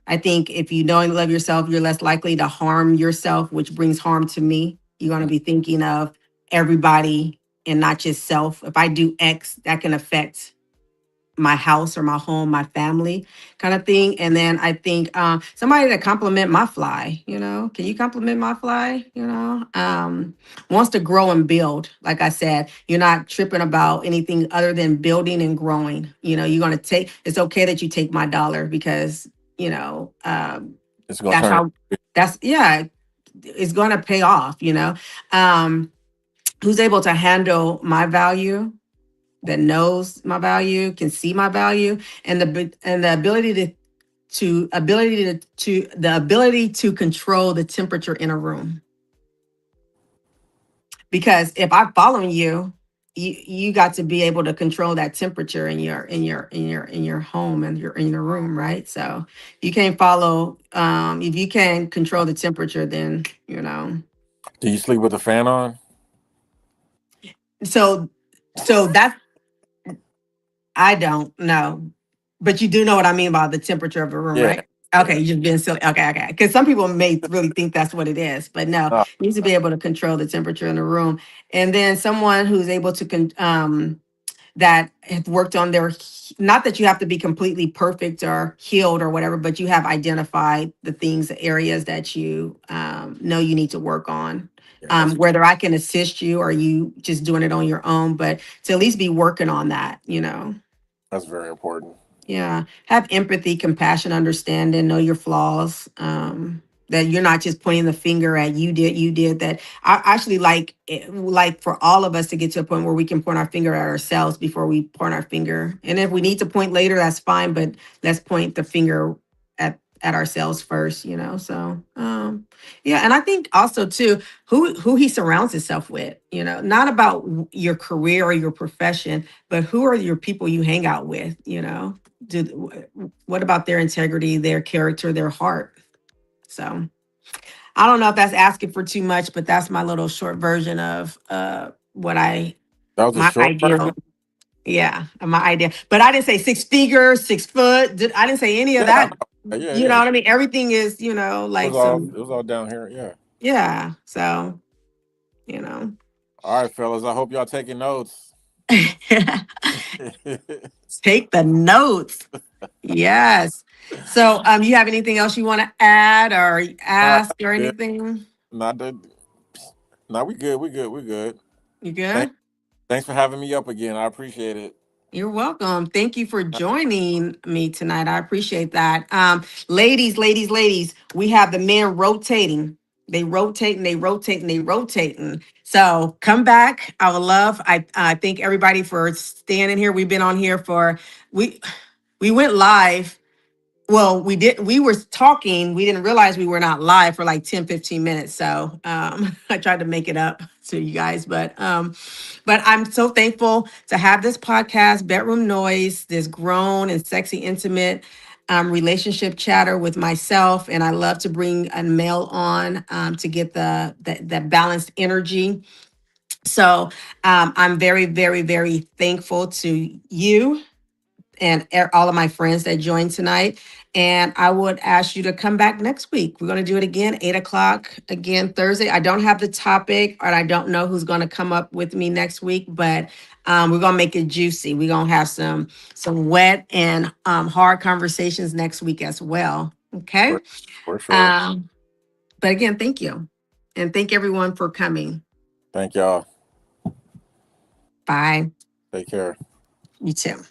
I think if you know and love yourself, you're less likely to harm yourself, which brings harm to me. You're going to be thinking of everybody and not just self. If I do X, that can affect my house or my home, my family, kind of thing. And then I think somebody to compliment my fly, can you compliment my fly? Wants to grow and build. Like I said, you're not tripping about anything other than building and growing. You're going to it's okay that you take my dollar, because, It's gonna that's turn. how, yeah, it's going to pay off, um, who's able to handle my value, that knows my value, can see my value, and the ability to control the temperature in a room. Because if I'm following you, you got to be able to control that temperature in your home and in your room, right? So you can't follow, if you can't control the temperature, then Do you sleep with the fan on? so that's, I don't know, but you do know what I mean about the temperature of a room, Yeah, right? Okay, yeah. you just being silly. Okay, okay. Because some people may really think that's what it is, but no, No, you need to be able to control the temperature in the room. And then someone who's able to that have worked on not that you have to be completely perfect or healed or whatever, but you have identified the things, the areas that you know you need to work on. yeah, that's Whether I can assist you or you just doing it on your own, but to at least be working on that. That's very important. Yeah. Have empathy, compassion, understanding, know your flaws. That you're not just pointing the finger at you did that. I actually like for all of us to get to a point where we can point our finger at ourselves before we point our finger. And if we need to point later, that's fine, but let's point the finger at ourselves first, you know. So yeah, and I think also too, who he surrounds himself with, you know, not about your career or your profession, but who are your people you hang out with, you know? What about their integrity, their character, their heart? So I don't know if that's asking for too much, but that's my little short version of what I That was a my short version. ideal. Yeah, my idea. But I didn't say 6 figures, 6 foot. I didn't say any of Yeah, that. yeah, You know yeah. what I mean? Everything is, like some, It was all down here. Yeah. yeah. So, you know. All right, fellas. I hope y'all taking notes. Take the notes. Yes. So, you have anything else you want to add or Nah, ask or good. anything? Not that. Nah, we good. We good. We good. You Thank, good? thanks for having me up again. I appreciate it. You're welcome. Thank you for joining me tonight. I appreciate that. Ladies, we have the men rotating. They rotating, they rotating, they rotating. So come back. I would love. I thank everybody for staying in here. We've been on here for we we went live. Well, we were talking, we didn't realize we were not live for like 10, 15 minutes. So I tried to make it up to you guys, but I'm so thankful to have this podcast, Bedroom Noise, this grown and sexy, intimate relationship chatter with myself. And I love to bring a male on to get the balanced energy. So I'm very, very, very thankful to you and all of my friends that joined tonight. And I would ask you to come back next week. We're going to do it again, 8 o'clock, again, Thursday. I don't have the topic, and I don't know who's going to come up with me next week, but we're going to make it juicy. We're going to have some wet and hard conversations next week as well. Okay. For, for sure. Um, but again, thank you. And thank everyone for coming. Thank y'all. Bye. Take care. You too.